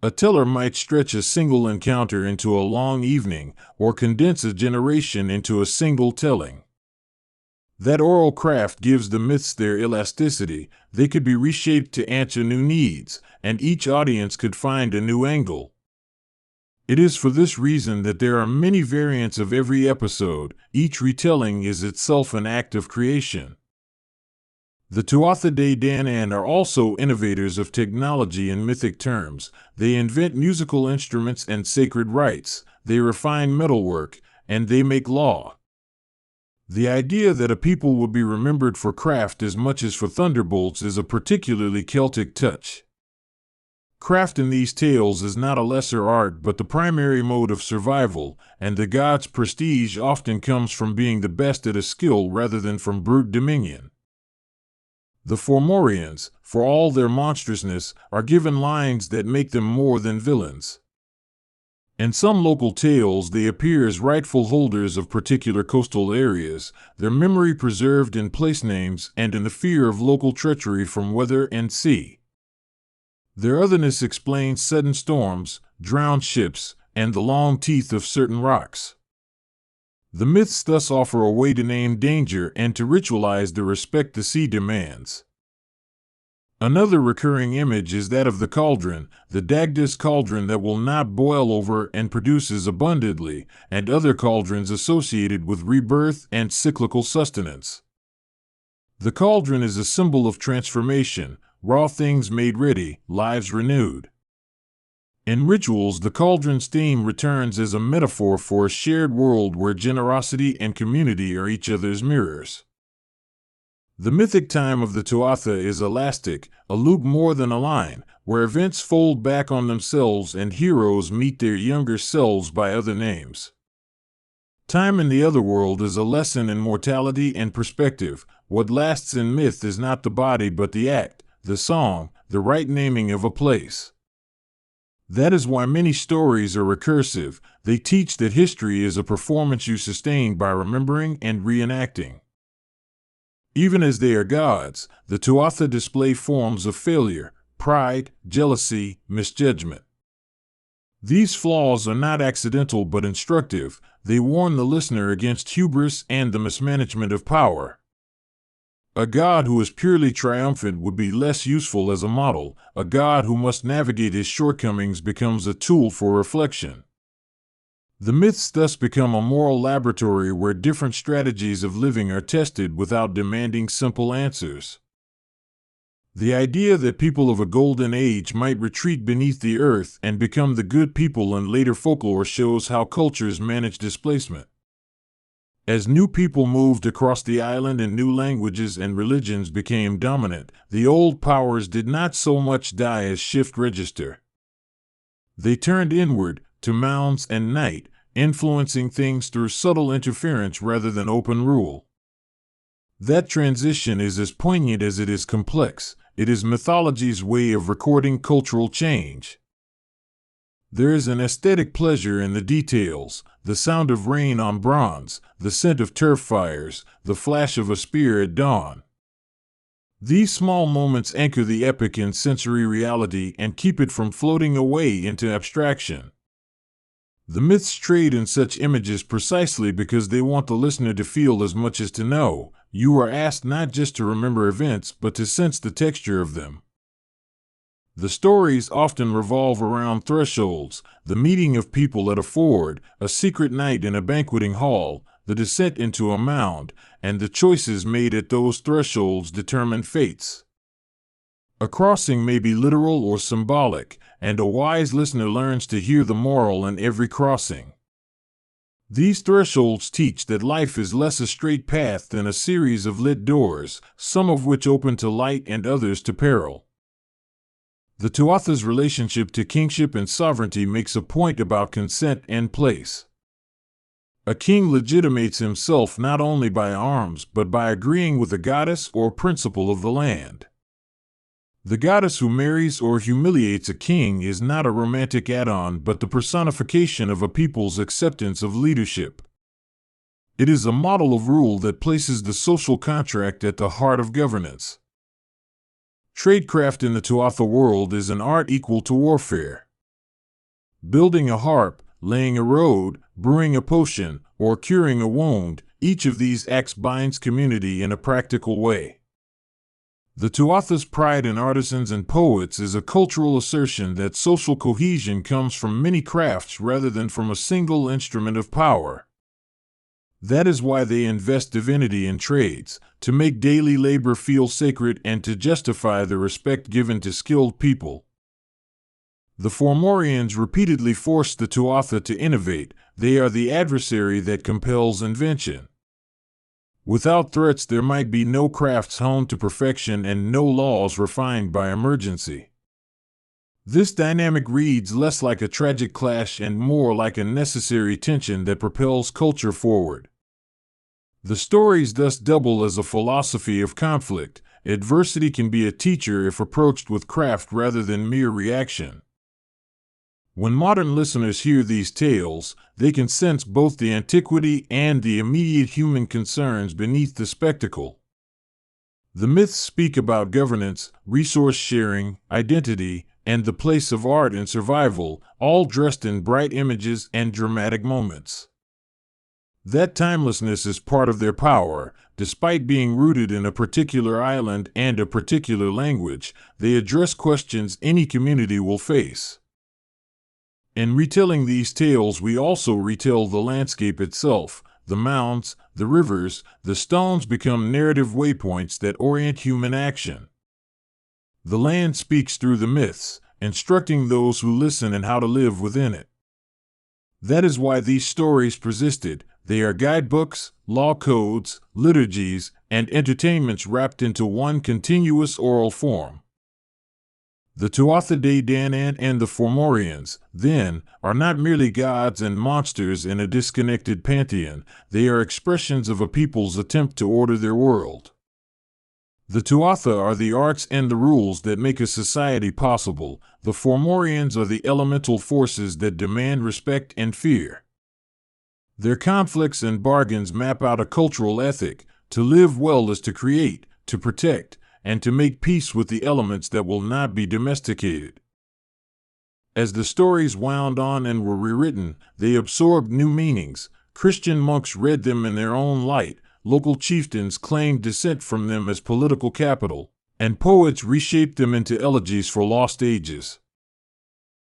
A teller might stretch a single encounter into a long evening, or condense a generation into a single telling. That oral craft gives the myths their elasticity. They could be reshaped to answer new needs, and each audience could find a new angle. It is for this reason that there are many variants of every episode. Each retelling is itself an act of creation. The Tuatha Dé Danann are also innovators of technology in mythic terms. They invent musical instruments and sacred rites, they refine metalwork, and they make law. The idea that a people will be remembered for craft as much as for thunderbolts is a particularly Celtic touch. Craft in these tales is not a lesser art but the primary mode of survival, and the gods' prestige often comes from being the best at a skill rather than from brute dominion. The Fomorians, for all their monstrousness, are given lines that make them more than villains. In some local tales they appear as rightful holders of particular coastal areas, their memory preserved in place names and in the fear of local treachery from weather and sea. Their otherness explains sudden storms, drowned ships, and the long teeth of certain rocks. The myths thus offer a way to name danger and to ritualize the respect the sea demands. Another recurring image is that of the cauldron, the Dagdas cauldron that will not boil over and produces abundantly, and other cauldrons associated with rebirth and cyclical sustenance. The cauldron is a symbol of transformation, raw things made ready, lives renewed. In rituals, the cauldron's theme returns as a metaphor for a shared world where generosity and community are each other's mirrors. The mythic time of the Tuatha is elastic, a loop more than a line, where events fold back on themselves and heroes meet their younger selves by other names. Time in the other world is a lesson in mortality and perspective. What lasts in myth is not the body but the act, the song, the right naming of a place. That is why many stories are recursive. They teach that history is a performance you sustain by remembering and reenacting. Even as they are gods, the Tuatha display forms of failure, pride, jealousy, misjudgment. These flaws are not accidental but instructive. They warn the listener against hubris and the mismanagement of power. A god who is purely triumphant would be less useful as a model. A god who must navigate his shortcomings becomes a tool for reflection. The myths thus become a moral laboratory where different strategies of living are tested without demanding simple answers. The idea that people of a golden age might retreat beneath the earth and become the good people in later folklore shows how cultures manage displacement. As new people moved across the island and new languages and religions became dominant, the old powers did not so much die as shift register. They turned inward, to mounds and night, influencing things through subtle interference rather than open rule. That transition is as poignant as it is complex. It is mythology's way of recording cultural change. There is an aesthetic pleasure in the details, the sound of rain on bronze, the scent of turf fires, the flash of a spear at dawn. These small moments anchor the epic in sensory reality and keep it from floating away into abstraction. The myths trade in such images precisely because they want the listener to feel as much as to know. You are asked not just to remember events, but to sense the texture of them. The stories often revolve around thresholds, the meeting of people at a ford, a secret night in a banqueting hall, the descent into a mound, and the choices made at those thresholds determine fates. A crossing may be literal or symbolic, and a wise listener learns to hear the moral in every crossing. These thresholds teach that life is less a straight path than a series of lit doors, some of which open to light and others to peril. The Tuatha's relationship to kingship and sovereignty makes a point about consent and place. A king legitimates himself not only by arms but by agreeing with a goddess or principle of the land. The goddess who marries or humiliates a king is not a romantic add-on but the personification of a people's acceptance of leadership. It is a model of rule that places the social contract at the heart of governance. Tradecraft in the Tuatha world is an art equal to warfare. Building a harp, laying a road, brewing a potion, or curing a wound, each of these acts binds community in a practical way. The Tuatha's pride in artisans and poets is a cultural assertion that social cohesion comes from many crafts rather than from a single instrument of power. That is why they invest divinity in trades, to make daily labor feel sacred and to justify the respect given to skilled people. The Fomorians repeatedly force the Tuatha to innovate. They are the adversary that compels invention. Without threats, there might be no crafts honed to perfection and no laws refined by emergency. This dynamic reads less like a tragic clash and more like a necessary tension that propels culture forward. The stories thus double as a philosophy of conflict. Adversity can be a teacher if approached with craft rather than mere reaction. When modern listeners hear these tales, they can sense both the antiquity and the immediate human concerns beneath the spectacle. The myths speak about governance, resource sharing, identity, and the place of art in survival, all dressed in bright images and dramatic moments. That timelessness is part of their power. Despite being rooted in a particular island and a particular language, they address questions any community will face. In retelling these tales, we also retell the landscape itself. The mounds, the rivers, the stones become narrative waypoints that orient human action. The land speaks through the myths, instructing those who listen in how to live within it. That is why these stories persisted. They are guidebooks, law codes, liturgies, and entertainments wrapped into one continuous oral form. The Tuatha De Danann and the Fomorians, then, are not merely gods and monsters in a disconnected pantheon, they are expressions of a people's attempt to order their world. The Tuatha are the arts and the rules that make a society possible. The Fomorians are the elemental forces that demand respect and fear. Their conflicts and bargains map out a cultural ethic. To live well is to create, to protect, and to make peace with the elements that will not be domesticated. As the stories wound on and were rewritten, they absorbed new meanings. Christian monks read them in their own light, local chieftains claimed descent from them as political capital, and poets reshaped them into elegies for lost ages.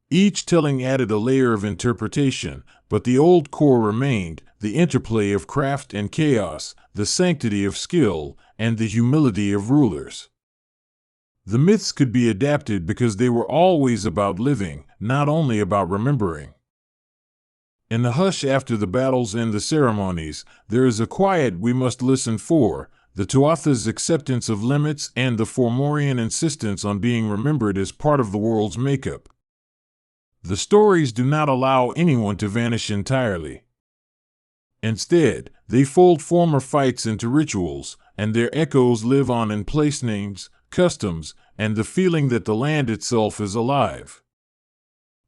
Each telling added a layer of interpretation, but the old core remained, the interplay of craft and chaos, the sanctity of skill, and the humility of rulers. The myths could be adapted because they were always about living, not only about remembering. In the hush after the battles and the ceremonies, there is a quiet we must listen for, the Tuatha's acceptance of limits and the Fomorian insistence on being remembered as part of the world's makeup. The stories do not allow anyone to vanish entirely. Instead, they fold former fights into rituals, and their echoes live on in place names, customs, and the feeling that the land itself is alive.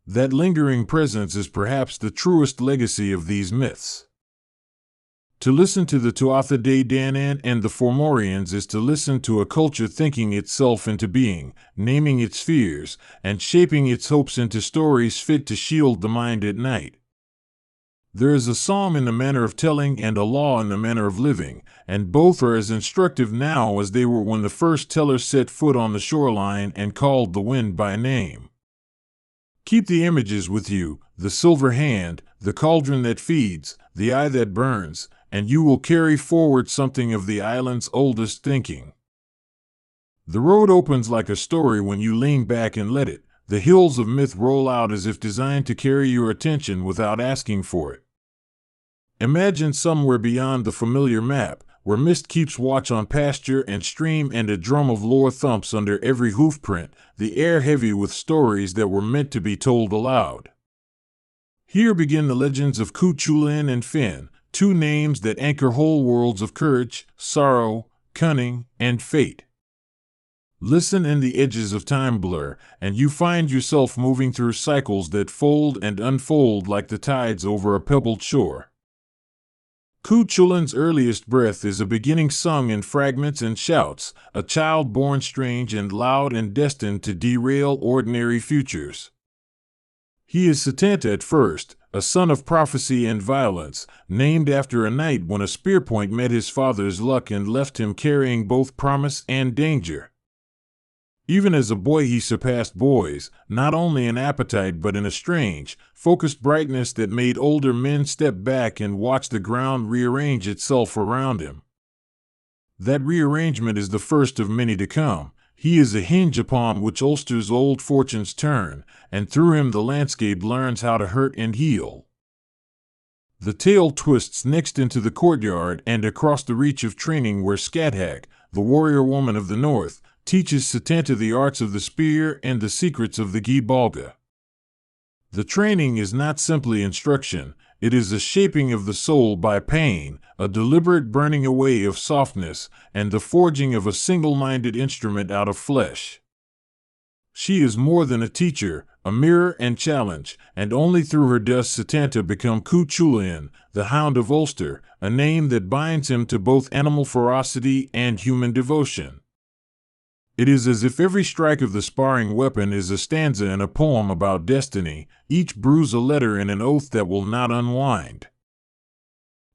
That lingering presence is perhaps the truest legacy of these myths. To listen to the Tuatha De Danann and the Fomorians is to listen to a culture thinking itself into being, naming its fears, and shaping its hopes into stories fit to shield the mind at night. There is a psalm in the manner of telling and a law in the manner of living, and both are as instructive now as they were when the first teller set foot on the shoreline and called the wind by name. Keep the images with you, the silver hand, the cauldron that feeds, the eye that burns, and you will carry forward something of the island's oldest thinking. The road opens like a story when you lean back and let it. The hills of myth roll out as if designed to carry your attention without asking for it. Imagine somewhere beyond the familiar map, where mist keeps watch on pasture and stream and a drum of lore thumps under every hoofprint, the air heavy with stories that were meant to be told aloud. Here begin the legends of Cuchulainn and Finn, two names that anchor whole worlds of courage, sorrow, cunning, and fate. Listen and the edges of time blur, and you find yourself moving through cycles that fold and unfold like the tides over a pebbled shore. Cuchulainn's earliest breath is a beginning sung in fragments and shouts, a child born strange and loud and destined to derail ordinary futures. He is Setanta at first, a son of prophecy and violence, named after a night when a spear point met his father's luck and left him carrying both promise and danger. Even as a boy he surpassed boys, not only in appetite but in a strange, focused brightness that made older men step back and watch the ground rearrange itself around him. That rearrangement is the first of many to come. He is a hinge upon which Ulster's old fortunes turn, and through him the landscape learns how to hurt and heal. The tale twists next into the courtyard and across the reach of training where Skathach, the warrior woman of the north, teaches Setanta the arts of the spear and the secrets of the Gibalga. The training is not simply instruction, it is a shaping of the soul by pain, a deliberate burning away of softness, and the forging of a single-minded instrument out of flesh. She is more than a teacher, a mirror and challenge, and only through her does Setanta become Cuchulainn, the Hound of Ulster, a name that binds him to both animal ferocity and human devotion. It is as if every strike of the sparring weapon is a stanza in a poem about destiny, each bruise a letter and an oath that will not unwind.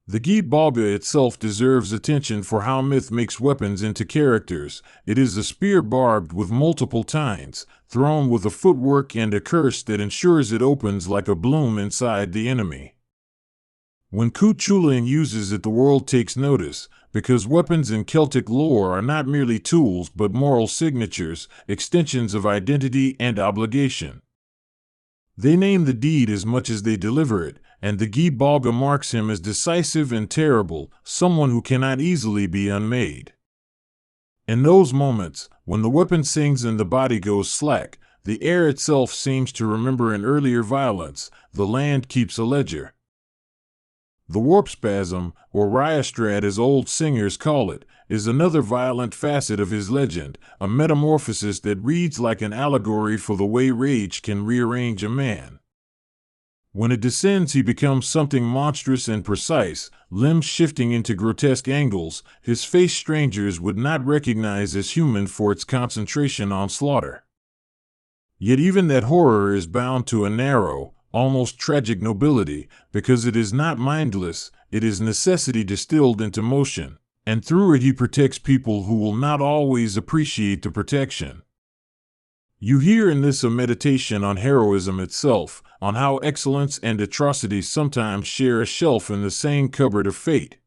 The Gibalga itself deserves attention for how myth makes weapons into characters. It is a spear barbed with multiple tines, thrown with a footwork and a curse that ensures it opens like a bloom inside the enemy. When Cuchulainn uses it, the world takes notice, because weapons in Celtic lore are not merely tools but moral signatures, extensions of identity and obligation. They name the deed as much as they deliver it, and the Gibalga marks him as decisive and terrible, someone who cannot easily be unmade. In those moments, when the weapon sings and the body goes slack, The air itself seems to remember an earlier violence. The land keeps a ledger. The warp spasm, or riostrad as old singers call it, is another violent facet of his legend, a metamorphosis that reads like an allegory for the way rage can rearrange a man. When it descends, he becomes something monstrous and precise, limbs shifting into grotesque angles, his face strangers would not recognize as human for its concentration on slaughter. Yet even that horror is bound to a narrow, almost tragic nobility, because it is not mindless, it is necessity distilled into motion, and through it he protects people who will not always appreciate the protection. You hear in this a meditation on heroism itself, on how excellence and atrocity sometimes share a shelf in the same cupboard of fate.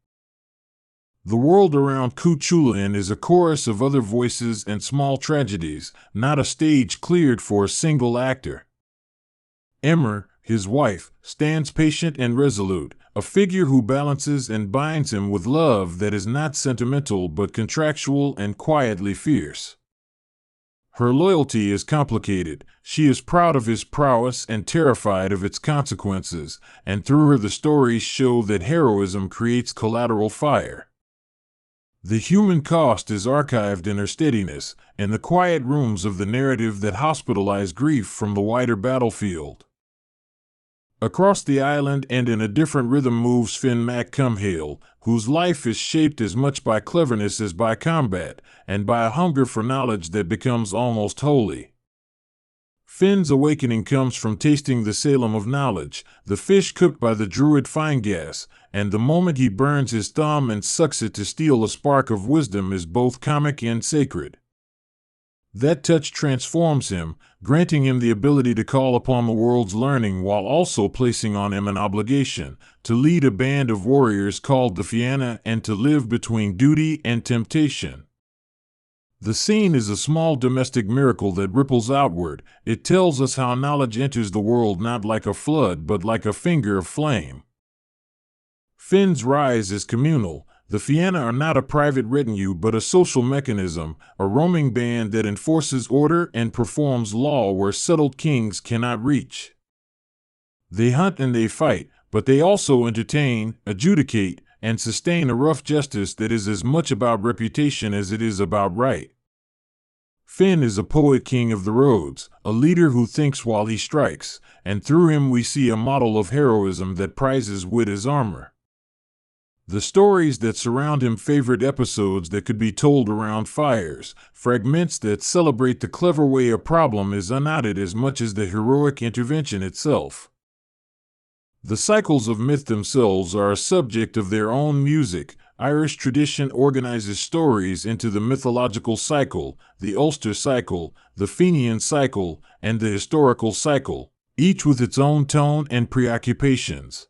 The world around Cuchulainn is a chorus of other voices and small tragedies, not a stage cleared for a single actor. Emer, his wife, stands patient and resolute, a figure who balances and binds him with love that is not sentimental but contractual and quietly fierce. Her loyalty is complicated. She is proud of his prowess and terrified of its consequences, and through her the stories show that heroism creates collateral fire. The human cost is archived in her steadiness, in the quiet rooms of the narrative that hospitalize grief from the wider battlefield. Across the island and in a different rhythm moves Finn Mac Cumhale, whose life is shaped as much by cleverness as by combat, and by a hunger for knowledge that becomes almost holy. Finn's awakening comes from tasting the Salem of knowledge, the fish cooked by the druid Finegas, and the moment he burns his thumb and sucks it to steal a spark of wisdom is both comic and sacred. That touch transforms him, granting him the ability to call upon the world's learning while also placing on him an obligation to lead a band of warriors called the Fianna and to live between duty and temptation. The scene is a small domestic miracle that ripples outward. It tells us how knowledge enters the world not like a flood but like a finger of flame. Finn's rise is communal. The Fianna are not a private retinue but a social mechanism, a roaming band that enforces order and performs law where settled kings cannot reach. They hunt and they fight, but they also entertain, adjudicate, and sustain a rough justice that is as much about reputation as it is about right. Finn is a poet king of the roads, a leader who thinks while he strikes, and through him we see a model of heroism that prizes wit as armor. The stories that surround him favorite episodes that could be told around fires, fragments that celebrate the clever way a problem is unknotted as much as the heroic intervention itself. The cycles of myth themselves are a subject of their own music. Irish tradition organizes stories into the mythological cycle, the Ulster cycle, the Fenian cycle, and the historical cycle, each with its own tone and preoccupations.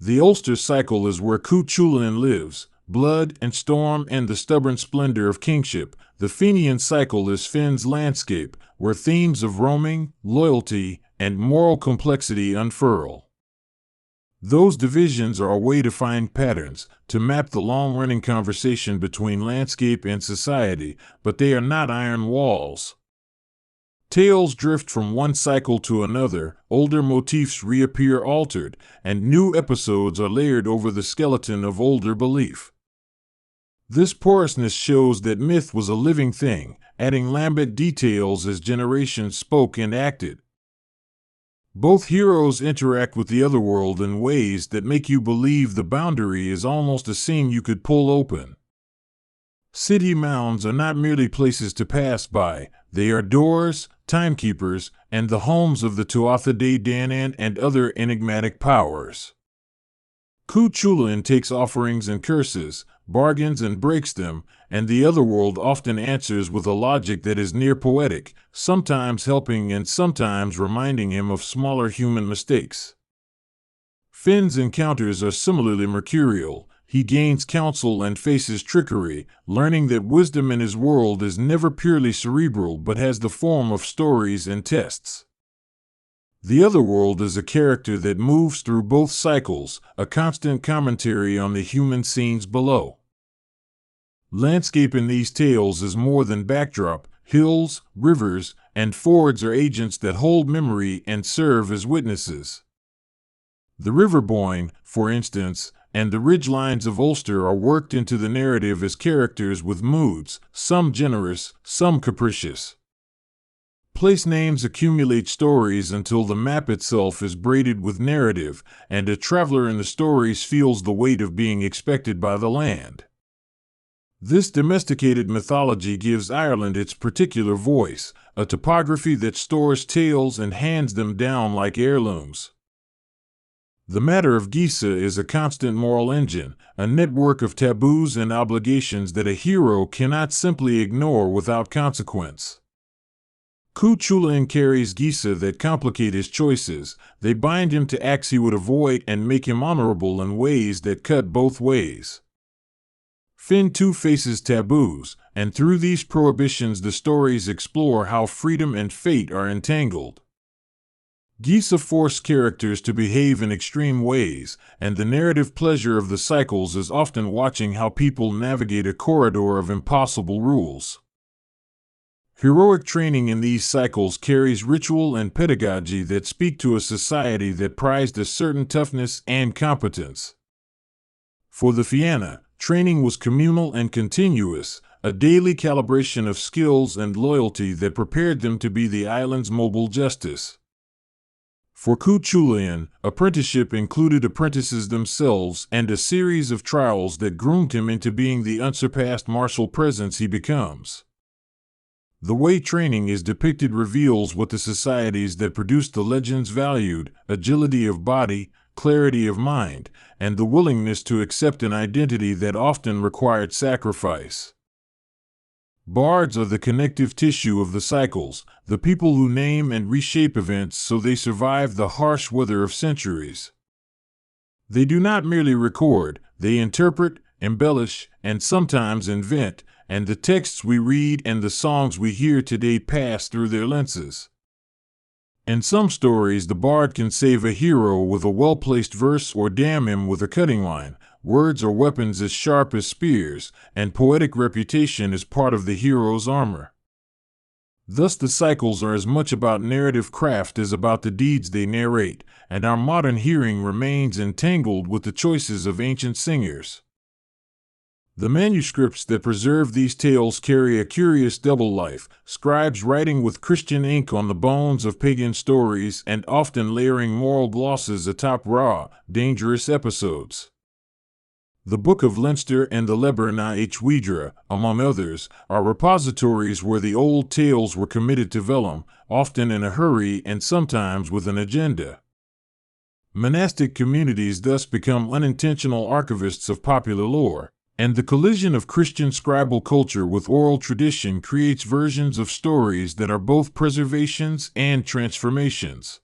The Ulster cycle is where Cuchulainn lives, blood and storm and the stubborn splendor of kingship. The Fenian cycle is Finn's landscape, where themes of roaming, loyalty, and moral complexity unfurl. Those divisions are a way to find patterns, to map the long-running conversation between landscape and society, but they are not iron walls. Tales drift from one cycle to another, older motifs reappear altered, and new episodes are layered over the skeleton of older belief. This porousness shows that myth was a living thing, adding lambent details as generations spoke and acted. Both heroes interact with the otherworld in ways that make you believe the boundary is almost a seam you could pull open. City mounds are not merely places to pass by, they are doors, timekeepers, and the homes of the Tuatha De Danann and other enigmatic powers. Cuchulainn takes offerings and curses, bargains and breaks them, and the otherworld often answers with a logic that is near poetic, sometimes helping and sometimes reminding him of smaller human mistakes. Finn's encounters are similarly mercurial. He gains counsel and faces trickery, learning that wisdom in his world is never purely cerebral but has the form of stories and tests. The otherworld is a character that moves through both cycles, a constant commentary on the human scenes below. Landscape in these tales is more than backdrop. Hills, rivers, and fords are agents that hold memory and serve as witnesses. The river Boyne, for instance, and the ridgelines of Ulster are worked into the narrative as characters with moods, some generous, some capricious. Place names accumulate stories until the map itself is braided with narrative, and a traveler in the stories feels the weight of being expected by the land. This domesticated mythology gives Ireland its particular voice, a topography that stores tales and hands them down like heirlooms. The matter of Gisa is a constant moral engine, a network of taboos and obligations that a hero cannot simply ignore without consequence. Cuchulainn carries Gisa that complicate his choices. They bind him to acts he would avoid and make him honorable in ways that cut both ways. Finn too faces taboos, and through these prohibitions the stories explore how freedom and fate are entangled. Gisa force characters to behave in extreme ways, and the narrative pleasure of the cycles is often watching how people navigate a corridor of impossible rules. Heroic training in these cycles carries ritual and pedagogy that speak to a society that prized a certain toughness and competence. For the Fianna, training was communal and continuous, a daily calibration of skills and loyalty that prepared them to be the island's mobile justice. For Cuchulainn, apprenticeship included apprentices themselves and a series of trials that groomed him into being the unsurpassed martial presence he becomes. The way training is depicted reveals what the societies that produced the legends valued: agility of body, clarity of mind, and the willingness to accept an identity that often required sacrifice. Bards are the connective tissue of the cycles, the people who name and reshape events so they survive the harsh weather of centuries. They do not merely record, they interpret, embellish, and sometimes invent, and the texts we read and the songs we hear today pass through their lenses. In some stories, the bard can save a hero with a well-placed verse or damn him with a cutting line. Words are weapons as sharp as spears, and poetic reputation is part of the hero's armor. Thus the cycles are as much about narrative craft as about the deeds they narrate, and our modern hearing remains entangled with the choices of ancient singers. The manuscripts that preserve these tales carry a curious double life, scribes writing with Christian ink on the bones of pagan stories and often layering moral glosses atop raw, dangerous episodes. The Book of Leinster and the Liber na Huidre, among others, are repositories where the old tales were committed to vellum, often in a hurry and sometimes with an agenda. Monastic communities thus become unintentional archivists of popular lore, and the collision of Christian scribal culture with oral tradition creates versions of stories that are both preservations and transformations.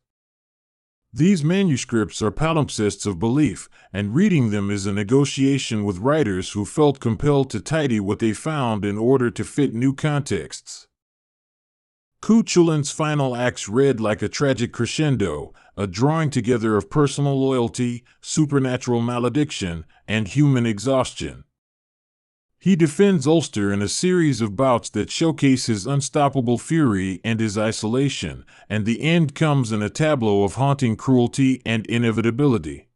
These manuscripts are palimpsests of belief, and reading them is a negotiation with writers who felt compelled to tidy what they found in order to fit new contexts. Cuchulainn's final acts read like a tragic crescendo, a drawing together of personal loyalty, supernatural malediction, and human exhaustion. He defends Ulster in a series of bouts that showcase his unstoppable fury and his isolation, and the end comes in a tableau of haunting cruelty and inevitability.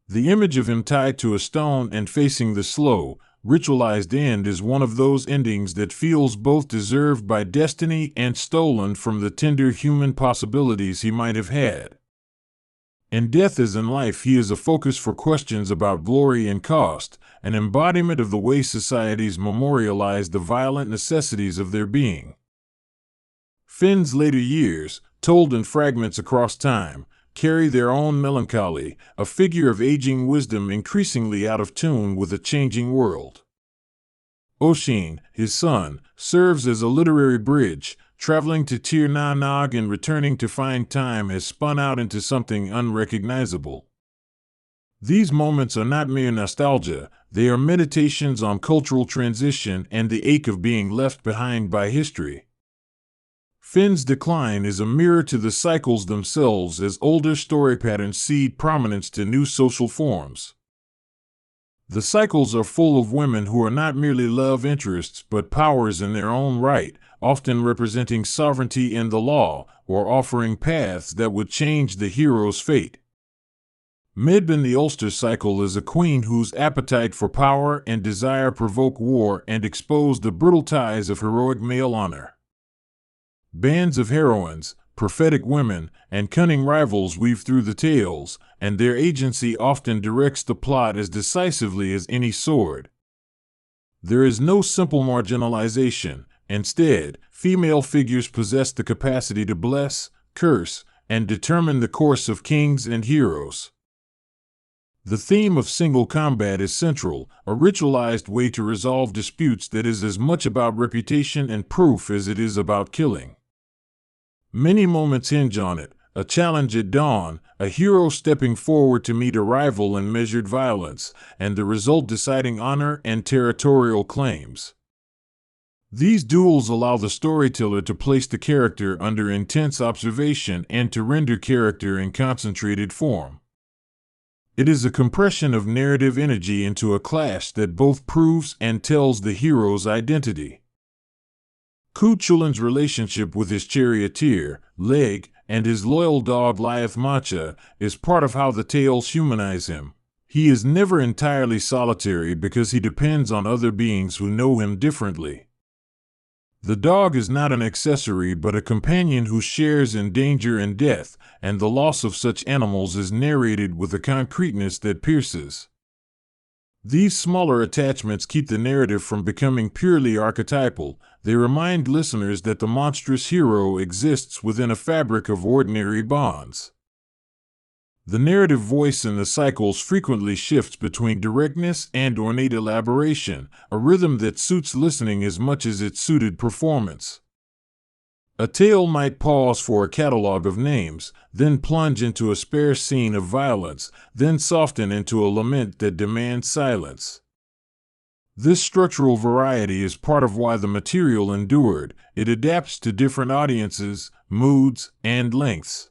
The image of him tied to a stone and facing the slow, ritualized end is one of those endings that feels both deserved by destiny and stolen from the tender human possibilities he might have had. In death as in life, he is a focus for questions about glory and cost, an embodiment of the way societies memorialize the violent necessities of their being. Finn's later years, told in fragments across time, carry their own melancholy, a figure of aging wisdom increasingly out of tune with a changing world. Oisin, his son, serves as a literary bridge, traveling to Tir na Nog and returning to find time has spun out into something unrecognizable. These moments are not mere nostalgia, they are meditations on cultural transition and the ache of being left behind by history. Finn's decline is a mirror to the cycles themselves as older story patterns cede prominence to new social forms. The cycles are full of women who are not merely love interests but powers in their own right, often representing sovereignty and the law, or offering paths that would change the hero's fate. Medbin the Ulster cycle is a queen whose appetite for power and desire provoke war and expose the brittle ties of heroic male honor. Bands of heroines, prophetic women, and cunning rivals weave through the tales, and their agency often directs the plot as decisively as any sword. There is no simple marginalization. Instead, female figures possess the capacity to bless, curse, and determine the course of kings and heroes. The theme of single combat is central, a ritualized way to resolve disputes that is as much about reputation and proof as it is about killing. Many moments hinge on it: a challenge at dawn, a hero stepping forward to meet a rival in measured violence, and the result deciding honor and territorial claims. These duels allow the storyteller to place the character under intense observation and to render character in concentrated form. It is a compression of narrative energy into a clash that both proves and tells the hero's identity. Cuchulain's relationship with his charioteer, Leg, and his loyal dog Liath Macha is part of how the tales humanize him. He is never entirely solitary because he depends on other beings who know him differently. The dog is not an accessory but a companion who shares in danger and death, and the loss of such animals is narrated with a concreteness that pierces. These smaller attachments keep the narrative from becoming purely archetypal. They remind listeners that the monstrous hero exists within a fabric of ordinary bonds. The narrative voice in the cycles frequently shifts between directness and ornate elaboration, a rhythm that suits listening as much as it suited performance. A tale might pause for a catalog of names, then plunge into a spare scene of violence, then soften into a lament that demands silence. This structural variety is part of why the material endured. It adapts to different audiences, moods, and lengths.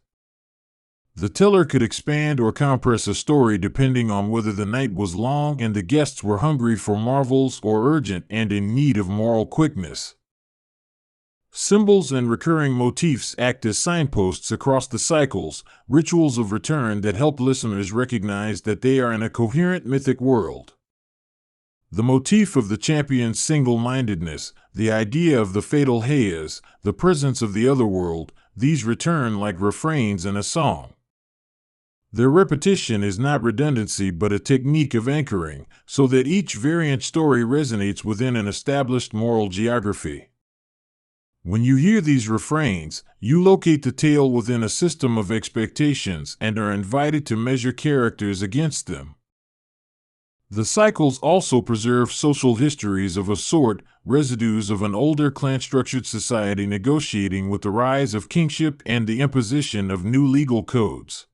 The teller could expand or compress a story depending on whether the night was long and the guests were hungry for marvels or urgent and in need of moral quickness. Symbols and recurring motifs act as signposts across the cycles, rituals of return that help listeners recognize that they are in a coherent mythic world. The motif of the champion's single-mindedness, the idea of the fatal Hayas, the presence of the otherworld, these return like refrains in a song. Their repetition is not redundancy but a technique of anchoring, so that each variant story resonates within an established moral geography. When you hear these refrains, you locate the tale within a system of expectations and are invited to measure characters against them. The cycles also preserve social histories of a sort, residues of an older clan-structured society negotiating with the rise of kingship and the imposition of new legal codes.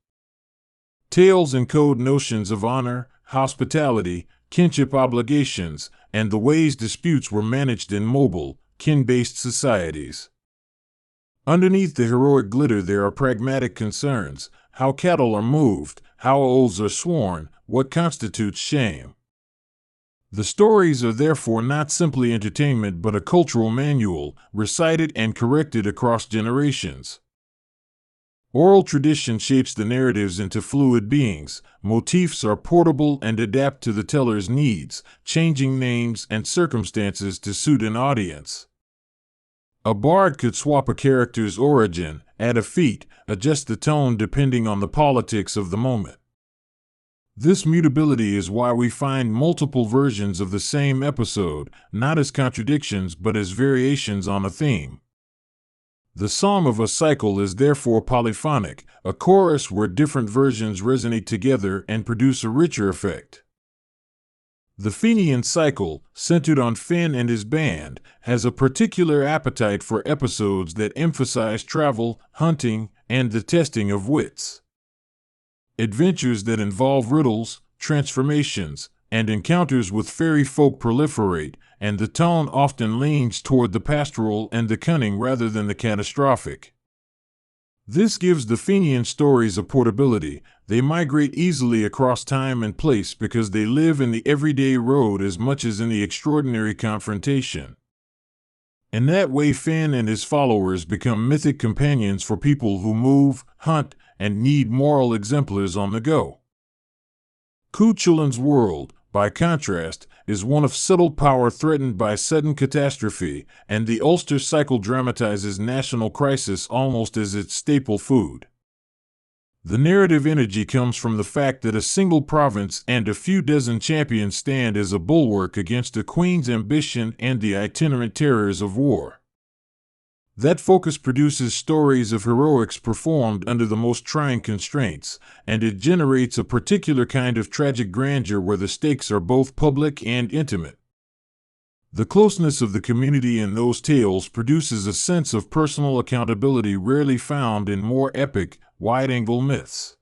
Tales encode notions of honor, hospitality, kinship obligations, and the ways disputes were managed in mobile, kin-based societies. Underneath the heroic glitter there are pragmatic concerns: how cattle are moved, how oaths are sworn, what constitutes shame. The stories are therefore not simply entertainment but a cultural manual, recited and corrected across generations. Oral tradition shapes the narratives into fluid beings. Motifs are portable and adapt to the teller's needs, changing names and circumstances to suit an audience. A bard could swap a character's origin, add a feat, adjust the tone depending on the politics of the moment. This mutability is why we find multiple versions of the same episode, not as contradictions but as variations on a theme. The song of a cycle is therefore polyphonic, a chorus where different versions resonate together and produce a richer effect. The Fenian cycle, centered on Finn and his band, has a particular appetite for episodes that emphasize travel, hunting, and the testing of wits. Adventures that involve riddles, transformations, and encounters with fairy folk proliferate, and the tone often leans toward the pastoral and the cunning rather than the catastrophic. This gives the Fenian stories a portability. They migrate easily across time and place because they live in the everyday road as much as in the extraordinary confrontation. In that way, Finn and his followers become mythic companions for people who move, hunt, and need moral exemplars on the go. Cuchulain's world, by contrast, is one of subtle power threatened by sudden catastrophe, and the Ulster cycle dramatizes national crisis almost as its staple food. The narrative energy comes from the fact that a single province and a few dozen champions stand as a bulwark against a queen's ambition and the itinerant terrors of war. That focus produces stories of heroics performed under the most trying constraints, and it generates a particular kind of tragic grandeur where the stakes are both public and intimate. The closeness of the community in those tales produces a sense of personal accountability rarely found in more epic, wide-angle myths.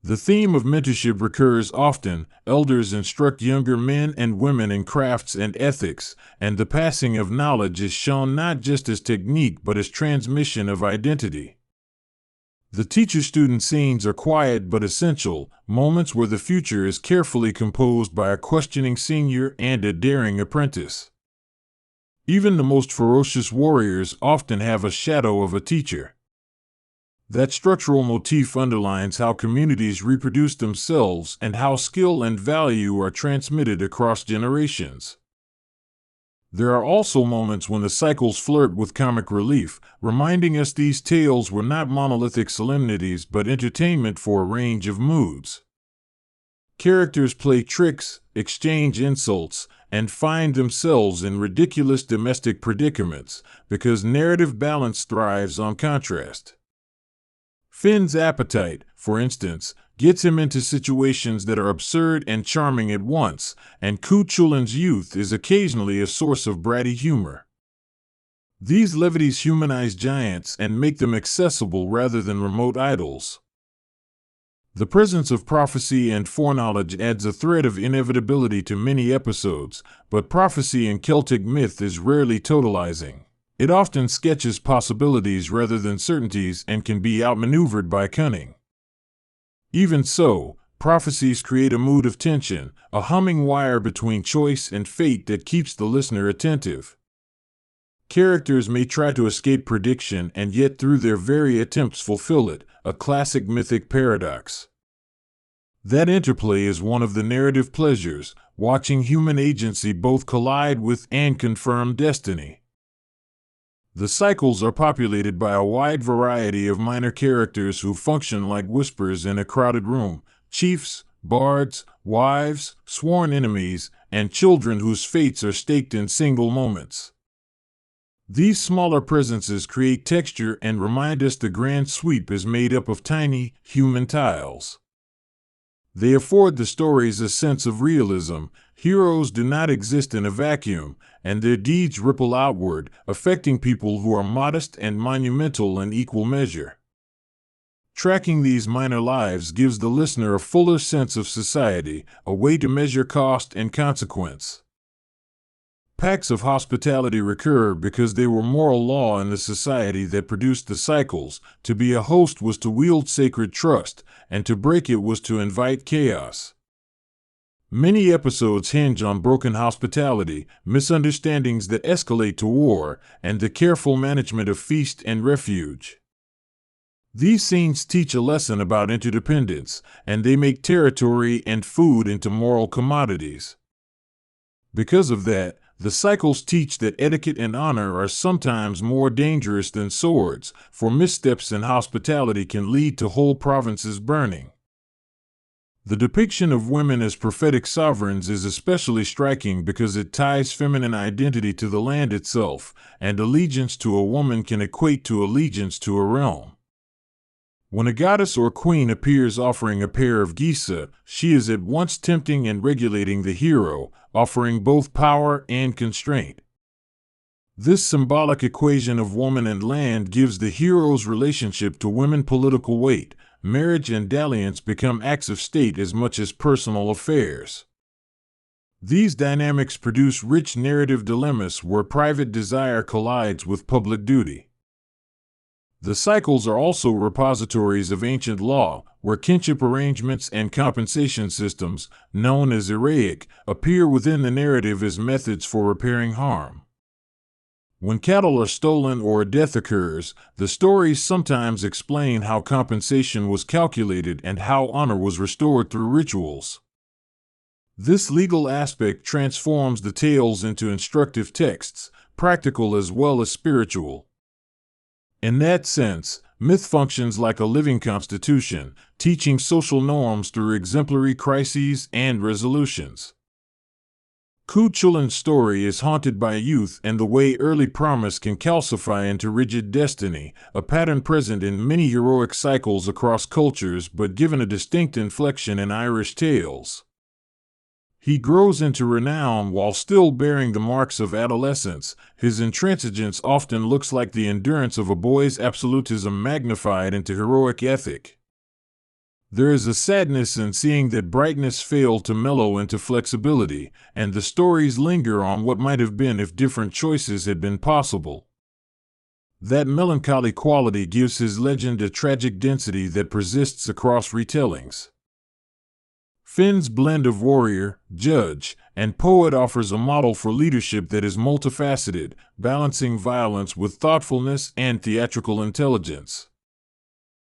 The theme of mentorship recurs often. Elders instruct younger men and women in crafts and ethics, and the passing of knowledge is shown not just as technique but as transmission of identity. The teacher-student scenes are quiet but essential, moments where the future is carefully composed by a questioning senior and a daring apprentice. Even the most ferocious warriors often have a shadow of a teacher. That structural motif underlines how communities reproduce themselves and how skill and value are transmitted across generations. There are also moments when the cycles flirt with comic relief, reminding us these tales were not monolithic solemnities but entertainment for a range of moods. Characters play tricks, exchange insults, and find themselves in ridiculous domestic predicaments because narrative balance thrives on contrast. Finn's appetite, for instance, gets him into situations that are absurd and charming at once, and Cuchulain's youth is occasionally a source of bratty humor. These levities humanize giants and make them accessible rather than remote idols. The presence of prophecy and foreknowledge adds a thread of inevitability to many episodes, but prophecy in Celtic myth is rarely totalizing. It often sketches possibilities rather than certainties and can be outmaneuvered by cunning. Even so, prophecies create a mood of tension, a humming wire between choice and fate that keeps the listener attentive. Characters may try to escape prediction and yet through their very attempts fulfill it, a classic mythic paradox. That interplay is one of the narrative pleasures, watching human agency both collide with and confirm destiny. The cycles are populated by a wide variety of minor characters who function like whispers in a crowded room: chiefs, bards, wives, sworn enemies, and children whose fates are staked in single moments. These smaller presences create texture and remind us the grand sweep is made up of tiny, human tiles. They afford the stories a sense of realism. Heroes do not exist in a vacuum, and their deeds ripple outward, affecting people who are modest and monumental in equal measure. Tracking these minor lives gives the listener a fuller sense of society, a way to measure cost and consequence. Pacts of hospitality recur because they were moral law in the society that produced the cycles. To be a host was to wield sacred trust, and to break it was to invite chaos. Many episodes hinge on broken hospitality, misunderstandings that escalate to war, and the careful management of feast and refuge. These scenes teach a lesson about interdependence, and they make territory and food into moral commodities. Because of that, the cycles teach that etiquette and honor are sometimes more dangerous than swords, for missteps in hospitality can lead to whole provinces burning. The depiction of women as prophetic sovereigns is especially striking because it ties feminine identity to the land itself, and allegiance to a woman can equate to allegiance to a realm. When a goddess or queen appears offering a pair of geese, she is at once tempting and regulating the hero, offering both power and constraint. This symbolic equation of woman and land gives the hero's relationship to women political weight. Marriage and dalliance become acts of state as much as personal affairs. These dynamics produce rich narrative dilemmas where private desire collides with public duty. The cycles are also repositories of ancient law, where kinship arrangements and compensation systems, known as eraic, appear within the narrative as methods for repairing harm. When cattle are stolen or a death occurs, the stories sometimes explain how compensation was calculated and how honor was restored through rituals. This legal aspect transforms the tales into instructive texts, practical as well as spiritual. In that sense, myth functions like a living constitution, teaching social norms through exemplary crises and resolutions. Cuchulain's story is haunted by youth and the way early promise can calcify into rigid destiny, a pattern present in many heroic cycles across cultures but given a distinct inflection in Irish tales. He grows into renown while still bearing the marks of adolescence. His intransigence often looks like the endurance of a boy's absolutism magnified into heroic ethic. There is a sadness in seeing that brightness failed to mellow into flexibility, and the stories linger on what might have been if different choices had been possible. That melancholy quality gives his legend a tragic density that persists across retellings. Finn's blend of warrior, judge, and poet offers a model for leadership that is multifaceted, balancing violence with thoughtfulness and theatrical intelligence.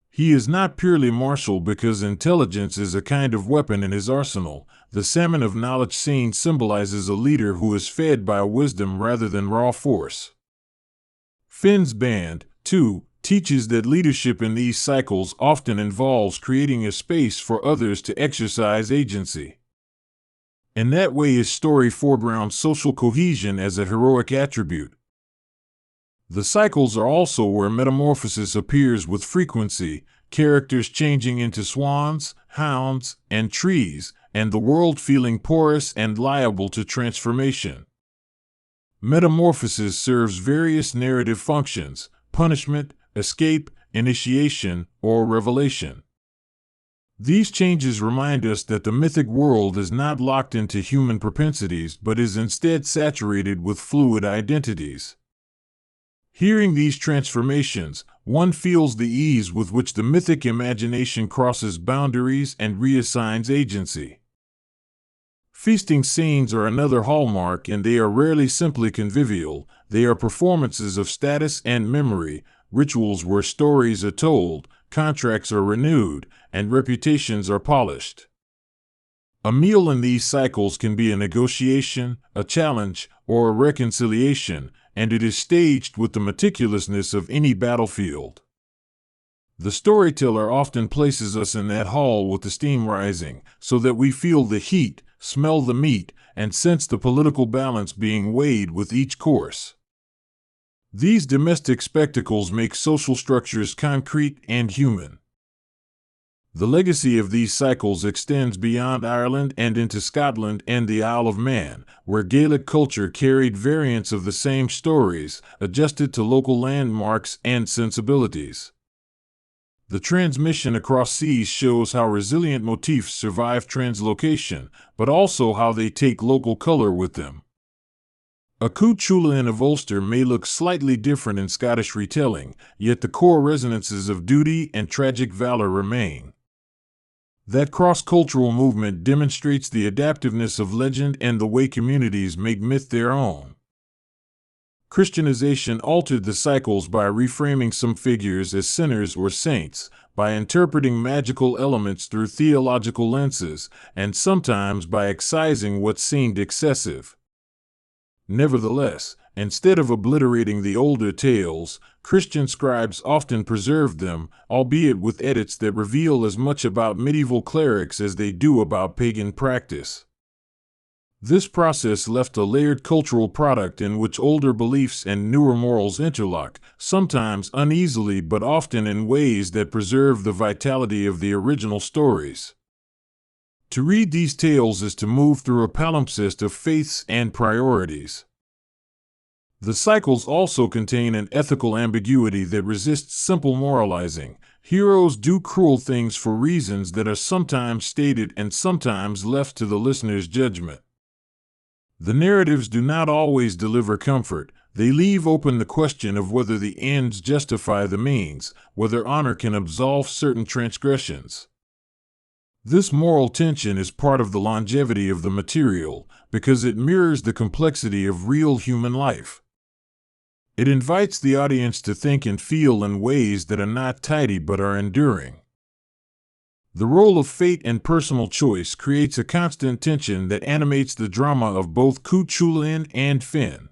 He is not purely martial because intelligence is a kind of weapon in his arsenal. The salmon of knowledge scene symbolizes a leader who is fed by wisdom rather than raw force. Finn's band, too, teaches that leadership in these cycles often involves creating a space for others to exercise agency. In that way, his story foregrounds social cohesion as a heroic attribute. The cycles are also where metamorphosis appears with frequency, characters changing into swans, hounds, and trees, and the world feeling porous and liable to transformation. Metamorphosis serves various narrative functions: punishment, escape, initiation, or revelation. These changes remind us that the mythic world is not locked into human propensities but is instead saturated with fluid identities. Hearing these transformations, one feels the ease with which the mythic imagination crosses boundaries and reassigns agency. Feasting scenes are another hallmark, and they are rarely simply convivial. They are performances of status and memory, rituals where stories are told, contracts are renewed, and reputations are polished. A meal in these cycles can be a negotiation, a challenge, or a reconciliation, and it is staged with the meticulousness of any battlefield. The storyteller often places us in that hall with the steam rising, so that we feel the heat, smell the meat, and sense the political balance being weighed with each course. These domestic spectacles make social structures concrete and human. The legacy of these cycles extends beyond Ireland and into Scotland and the Isle of Man, where Gaelic culture carried variants of the same stories, adjusted to local landmarks and sensibilities. The transmission across seas shows how resilient motifs survive translocation, but also how they take local color with them. A Cuchulainn of Ulster may look slightly different in Scottish retelling, yet the core resonances of duty and tragic valor remain. That cross-cultural movement demonstrates the adaptiveness of legend and the way communities make myth their own. Christianization altered the cycles by reframing some figures as sinners or saints, by interpreting magical elements through theological lenses, and sometimes by excising what seemed excessive. Nevertheless, instead of obliterating the older tales, Christian scribes often preserved them, albeit with edits that reveal as much about medieval clerics as they do about pagan practice. This process left a layered cultural product in which older beliefs and newer morals interlock, sometimes uneasily but often in ways that preserve the vitality of the original stories. To read these tales is to move through a palimpsest of faiths and priorities. The cycles also contain an ethical ambiguity that resists simple moralizing. Heroes do cruel things for reasons that are sometimes stated and sometimes left to the listener's judgment. The narratives do not always deliver comfort, They leave open the question of whether the ends justify the means, whether honor can absolve certain transgressions. This moral tension is part of the longevity of the material, because it mirrors the complexity of real human life. It invites the audience to think and feel in ways that are not tidy but are enduring. The role of fate and personal choice creates a constant tension that animates the drama of both Cuchulainn and Finn.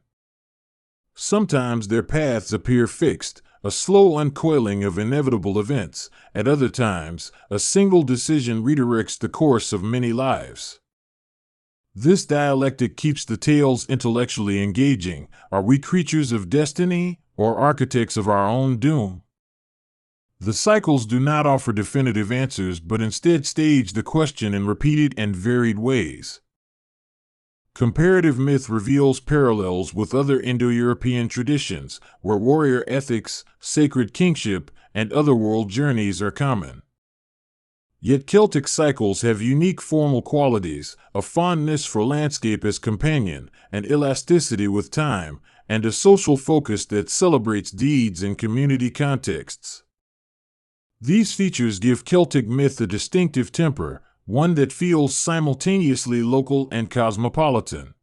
Sometimes their paths appear fixed, a slow uncoiling of inevitable events. At other times, a single decision redirects the course of many lives. This dialectic keeps the tales intellectually engaging. Are we creatures of destiny, or architects of our own doom? The cycles do not offer definitive answers but instead stage the question in repeated and varied ways. Comparative myth reveals parallels with other Indo-European traditions, where warrior ethics, sacred kingship, and otherworld journeys are common. Yet Celtic cycles have unique formal qualities, a fondness for landscape as companion, an elasticity with time, and a social focus that celebrates deeds in community contexts. These features give Celtic myth a distinctive temper, one that feels simultaneously local and cosmopolitan.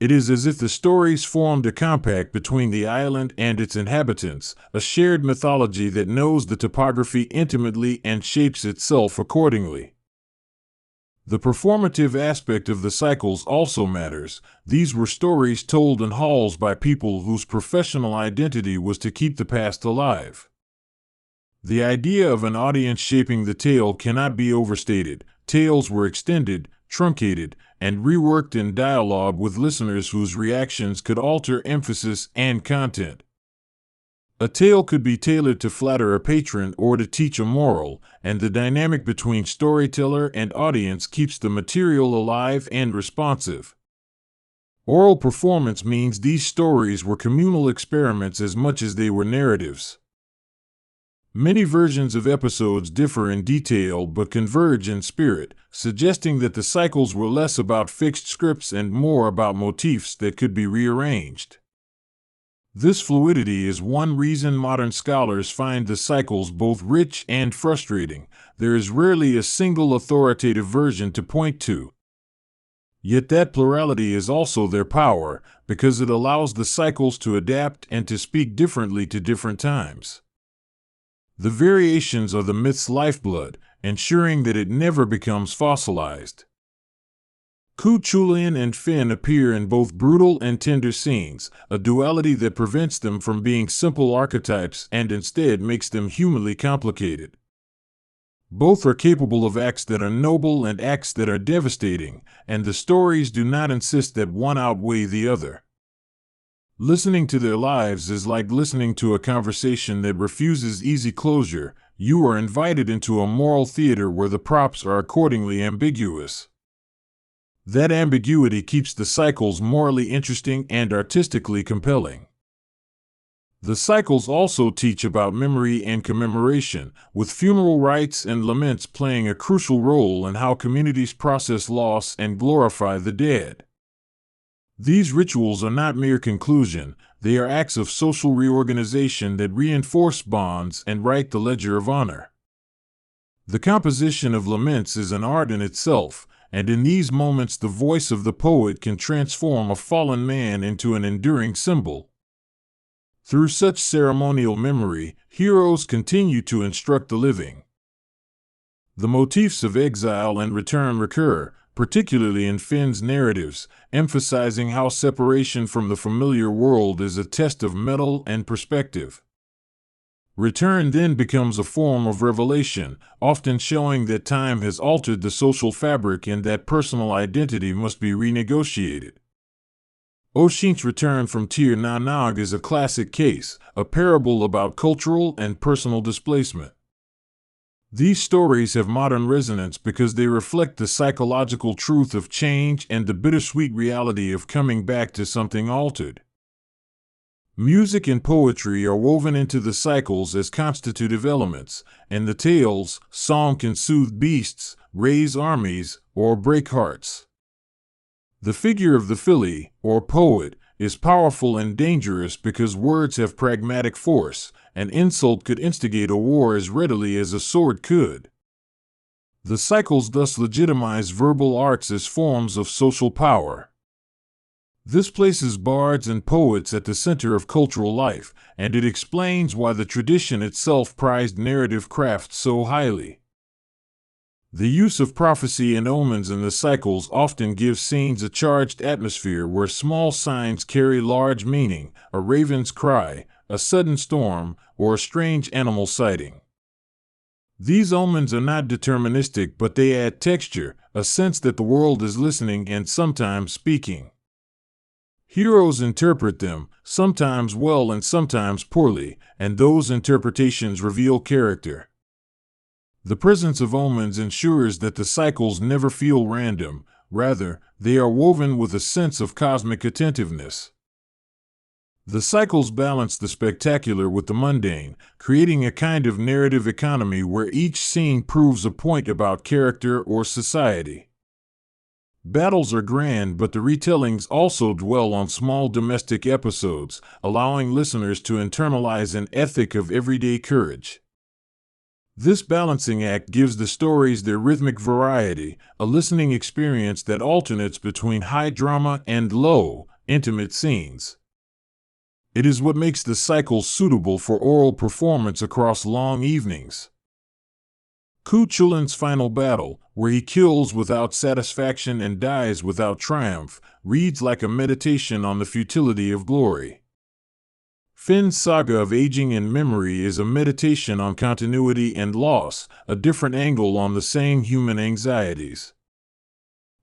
It is as if the stories formed a compact between the island and its inhabitants, a shared mythology that knows the topography intimately and shapes itself accordingly. The performative aspect of the cycles also matters. These were stories told in halls by people whose professional identity was to keep the past alive. The idea of an audience shaping the tale cannot be overstated. Tales were extended, truncated, and reworked in dialogue with listeners whose reactions could alter emphasis and content. A tale could be tailored to flatter a patron or to teach a moral, and the dynamic between storyteller and audience keeps the material alive and responsive. Oral performance means these stories were communal experiments as much as they were narratives. Many versions of episodes differ in detail but converge in spirit, suggesting that the cycles were less about fixed scripts and more about motifs that could be rearranged. This fluidity is one reason modern scholars find the cycles both rich and frustrating. There is rarely a single authoritative version to point to. Yet that plurality is also their power, because it allows the cycles to adapt and to speak differently to different times. The variations are the myth's lifeblood, ensuring that it never becomes fossilized. Cuchulainn and Finn appear in both brutal and tender scenes, a duality that prevents them from being simple archetypes and instead makes them humanly complicated. Both are capable of acts that are noble and acts that are devastating, and the stories do not insist that one outweigh the other. Listening to their lives is like listening to a conversation that refuses easy closure. You are invited into a moral theater where the props are accordingly ambiguous. That ambiguity keeps the cycles morally interesting and artistically compelling. The cycles also teach about memory and commemoration, with funeral rites and laments playing a crucial role in how communities process loss and glorify the dead. These rituals are not mere conclusion, they are acts of social reorganization that reinforce bonds and write the ledger of honor. The composition of laments is an art in itself, and in these moments the voice of the poet can transform a fallen man into an enduring symbol. Through such ceremonial memory, heroes continue to instruct the living. The motifs of exile and return recur, particularly in Finn's narratives, emphasizing how separation from the familiar world is a test of mettle and perspective. Return then becomes a form of revelation, often showing that time has altered the social fabric and that personal identity must be renegotiated. Oisin's return from Tir na Nog is a classic case, a parable about cultural and personal displacement. These stories have modern resonance because they reflect the psychological truth of change and the bittersweet reality of coming back to something altered. Music and poetry are woven into the cycles as constitutive elements, and the tales, song can soothe beasts, raise armies, or break hearts. The figure of the filly, or poet, is powerful and dangerous because words have pragmatic force. An insult could instigate a war as readily as a sword could. The cycles thus legitimize verbal arts as forms of social power. This places bards and poets at the center of cultural life, and it explains why the tradition itself prized narrative craft so highly. The use of prophecy and omens in the cycles often gives scenes a charged atmosphere where small signs carry large meaning: a raven's cry, a sudden storm, or a strange animal sighting. These omens are not deterministic, but they add texture, a sense that the world is listening and sometimes speaking. Heroes interpret them, sometimes well and sometimes poorly, and those interpretations reveal character. The presence of omens ensures that the cycles never feel random; rather, they are woven with a sense of cosmic attentiveness. The cycles balance the spectacular with the mundane, creating a kind of narrative economy where each scene proves a point about character or society. Battles are grand, but the retellings also dwell on small domestic episodes, allowing listeners to internalize an ethic of everyday courage. This balancing act gives the stories their rhythmic variety, a listening experience that alternates between high drama and low, intimate scenes. It is what makes the cycles suitable for oral performance across long evenings. Cuchulain's final battle, where he kills without satisfaction and dies without triumph, reads like a meditation on the futility of glory. Finn's saga of aging and memory is a meditation on continuity and loss, a different angle on the same human anxieties.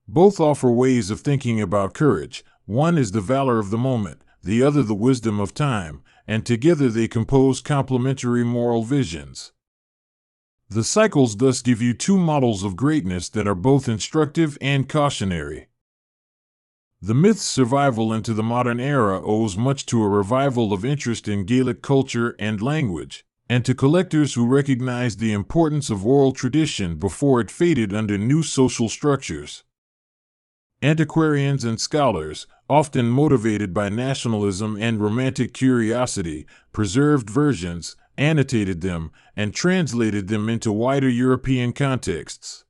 Both offer ways of thinking about courage. One is the valor of the moment, the other the wisdom of time, and together they compose complementary moral visions. The cycles thus give you two models of greatness that are both instructive and cautionary. The myth's survival into the modern era owes much to a revival of interest in Gaelic culture and language, and to collectors who recognized the importance of oral tradition before it faded under new social structures. Antiquarians and scholars, often motivated by nationalism and romantic curiosity, preserved versions, annotated them, and translated them into wider European contexts.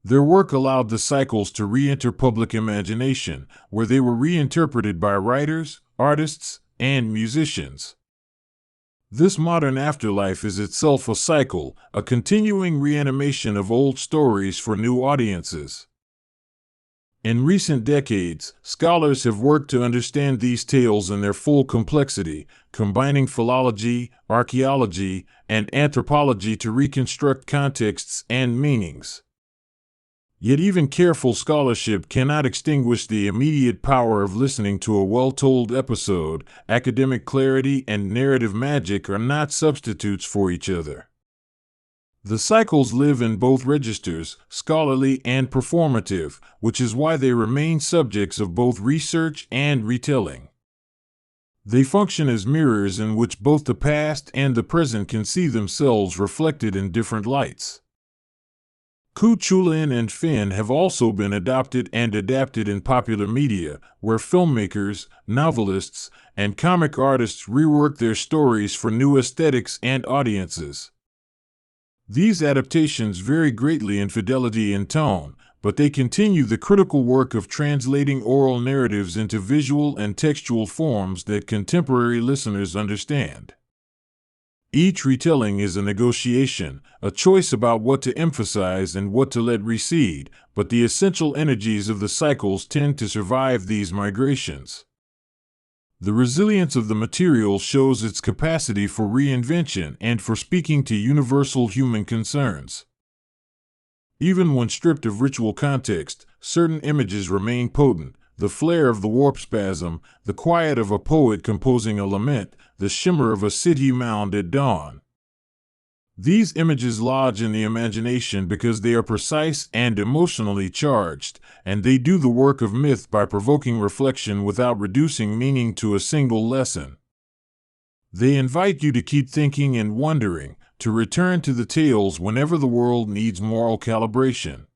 Their work allowed the cycles to re-enter public imagination, where they were reinterpreted by writers, artists, and musicians. This modern afterlife is itself a cycle, a continuing reanimation of old stories for new audiences. In recent decades, scholars have worked to understand these tales in their full complexity, combining philology, archaeology, and anthropology to reconstruct contexts and meanings. Yet even careful scholarship cannot extinguish the immediate power of listening to a well-told episode. Academic clarity and narrative magic are not substitutes for each other. The cycles live in both registers, scholarly and performative, which is why they remain subjects of both research and retelling. They function as mirrors in which both the past and the present can see themselves reflected in different lights. Cuchulainn and Finn have also been adopted and adapted in popular media, where filmmakers, novelists, and comic artists rework their stories for new aesthetics and audiences. These adaptations vary greatly in fidelity and tone, but they continue the critical work of translating oral narratives into visual and textual forms that contemporary listeners understand. Each retelling is a negotiation, a choice about what to emphasize and what to let recede, but the essential energies of the cycles tend to survive these migrations. The resilience of the material shows its capacity for reinvention and for speaking to universal human concerns. Even when stripped of ritual context, certain images remain potent: the flare of the warp spasm, the quiet of a poet composing a lament, the shimmer of a city mound at dawn. These images lodge in the imagination because they are precise and emotionally charged, and they do the work of myth by provoking reflection without reducing meaning to a single lesson. They invite you to keep thinking and wondering, to return to the tales whenever the world needs moral calibration.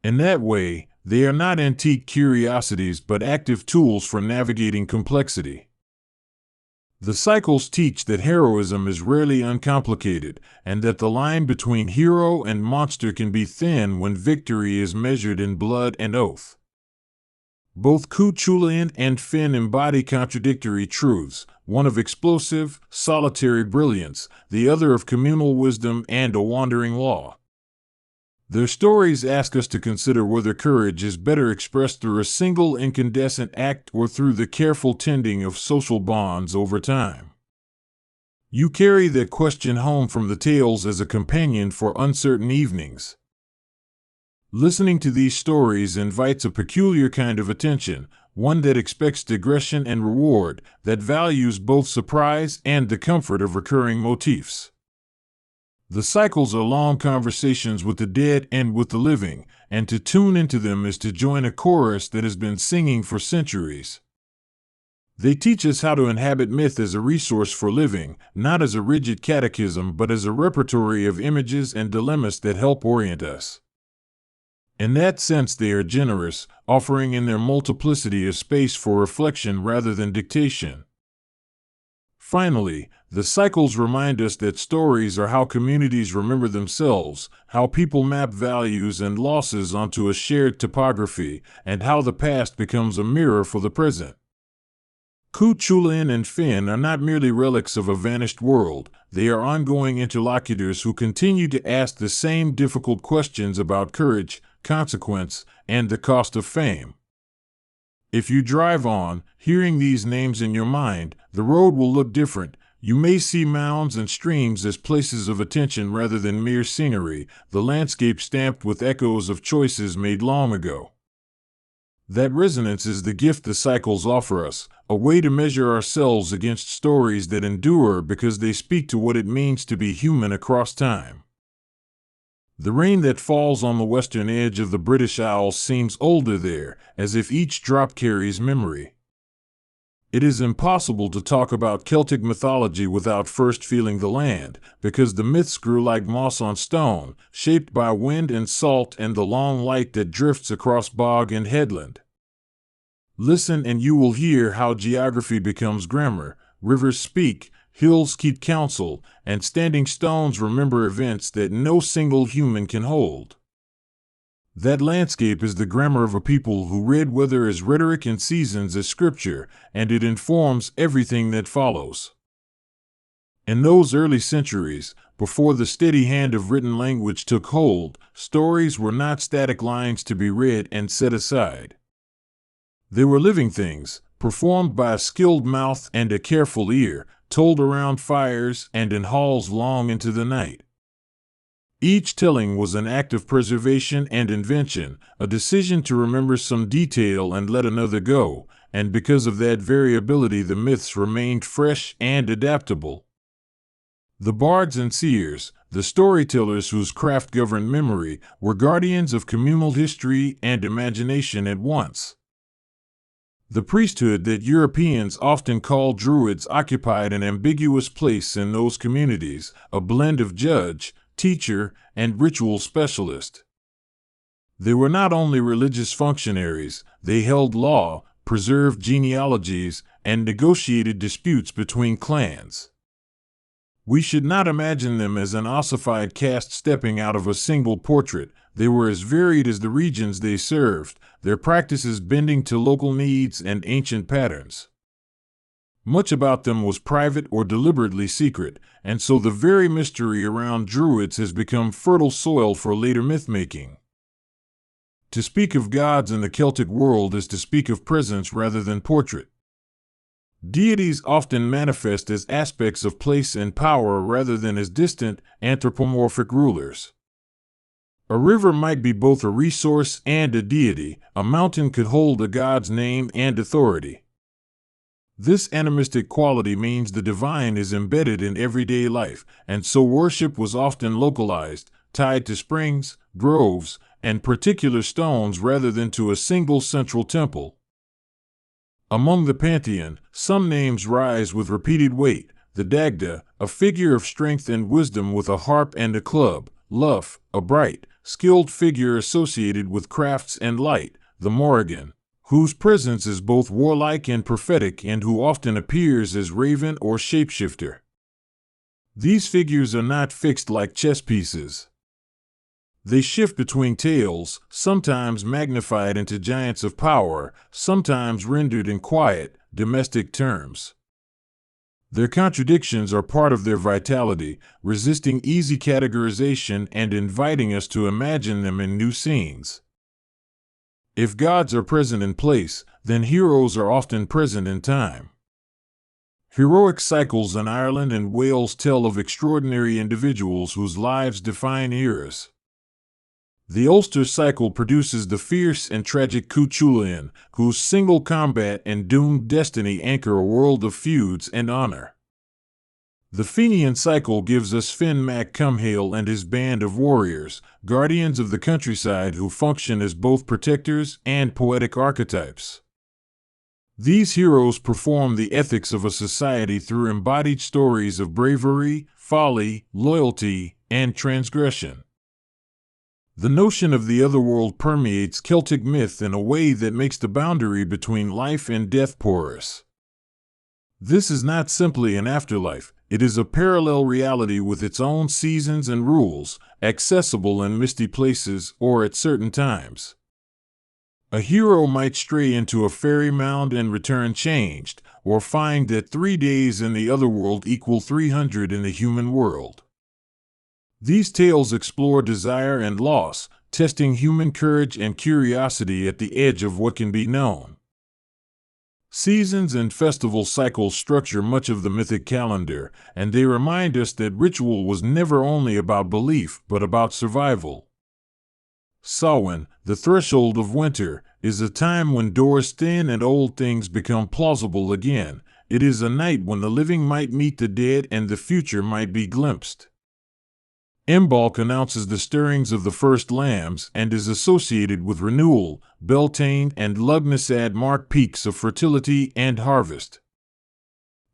In that way, They are not antique curiosities but active tools for navigating complexity. The cycles teach that heroism is rarely uncomplicated, and that the line between hero and monster can be thin when victory is measured in blood and oath. Both Cuchulainn and Finn embody contradictory truths, one of explosive, solitary brilliance, the other of communal wisdom and a wandering law. Their stories ask us to consider whether courage is better expressed through a single incandescent act or through the careful tending of social bonds over time. You carry that question home from the tales as a companion for uncertain evenings. Listening to these stories invites a peculiar kind of attention, one that expects digression and reward, that values both surprise and the comfort of recurring motifs. The cycles are long conversations with the dead and with the living, and to tune into them is to join a chorus that has been singing for centuries. They teach us how to inhabit myth as a resource for living, not as a rigid catechism but as a repertory of images and dilemmas that help orient us. In that sense, they are generous, offering in their multiplicity a space for reflection rather than dictation. Finally, the cycles remind us that stories are how communities remember themselves, how people map values and losses onto a shared topography, and how the past becomes a mirror for the present. Cuchulainn and Finn are not merely relics of a vanished world, they are ongoing interlocutors who continue to ask the same difficult questions about courage, consequence, and the cost of fame. If you drive on, hearing these names in your mind, the road will look different. You may see mounds and streams as places of attention rather than mere scenery, the landscape stamped with echoes of choices made long ago. That resonance is the gift the cycles offer us, a way to measure ourselves against stories that endure because they speak to what it means to be human across time. The rain that falls on the western edge of the British Isles seems older there, as if each drop carries memory. It is impossible to talk about Celtic mythology without first feeling the land, because the myths grew like moss on stone, shaped by wind and salt and the long light that drifts across bog and headland. Listen and you will hear how geography becomes grammar, rivers speak, hills keep counsel, and standing stones remember events that no single human can hold. That landscape is the grammar of a people who read weather as rhetoric and seasons as scripture, and it informs everything that follows. In those early centuries, before the steady hand of written language took hold, stories were not static lines to be read and set aside. They were living things, performed by a skilled mouth and a careful ear, told around fires and in halls long into the night. Each telling was an act of preservation and invention, a decision to remember some detail and let another go, and because of that variability the myths remained fresh and adaptable. The bards and seers, the storytellers whose craft governed memory, were guardians of communal history and imagination at once. The priesthood that Europeans often call Druids occupied an ambiguous place in those communities, a blend of judge, teacher, and ritual specialist. They were not only religious functionaries, they held law, preserved genealogies, and negotiated disputes between clans. We should not imagine them as an ossified cast stepping out of a single portrait. They were as varied as the regions they served, their practices bending to local needs and ancient patterns. Much about them was private or deliberately secret, and so the very mystery around Druids has become fertile soil for later myth-making. To speak of gods in the Celtic world is to speak of presence rather than portrait. Deities often manifest as aspects of place and power rather than as distant, anthropomorphic rulers. A river might be both a resource and a deity, a mountain could hold a god's name and authority. This animistic quality means the divine is embedded in everyday life, and so worship was often localized, tied to springs, groves, and particular stones rather than to a single central temple. Among the pantheon, some names rise with repeated weight: the Dagda, a figure of strength and wisdom with a harp and a club; Lugh, a bright, skilled figure associated with crafts and light, the Morrigan, whose presence is both warlike and prophetic and who often appears as raven or shapeshifter. These figures are not fixed like chess pieces. They shift between tales, sometimes magnified into giants of power, sometimes rendered in quiet, domestic terms. Their contradictions are part of their vitality, resisting easy categorization and inviting us to imagine them in new scenes. If gods are present in place, then heroes are often present in time. Heroic cycles in Ireland and Wales tell of extraordinary individuals whose lives define eras. The Ulster cycle produces the fierce and tragic Cuchulainn, whose single combat and doomed destiny anchor a world of feuds and honor. The Fenian cycle gives us Finn Mac Cumhale and his band of warriors, guardians of the countryside who function as both protectors and poetic archetypes. These heroes perform the ethics of a society through embodied stories of bravery, folly, loyalty, and transgression. The notion of the otherworld permeates Celtic myth in a way that makes the boundary between life and death porous. This is not simply an afterlife, it is a parallel reality with its own seasons and rules, accessible in misty places or at certain times. A hero might stray into a fairy mound and return changed, or find that 3 days in the otherworld equal 300 in the human world. These tales explore desire and loss, testing human courage and curiosity at the edge of what can be known. Seasons and festival cycles structure much of the mythic calendar, and they remind us that ritual was never only about belief but about survival. Samhain, the threshold of winter, is a time when doors thin and old things become plausible again. It is a night when the living might meet the dead and the future might be glimpsed. Imbolc announces the stirrings of the first lambs and is associated with renewal. Beltane and Lugnasad mark peaks of fertility and harvest.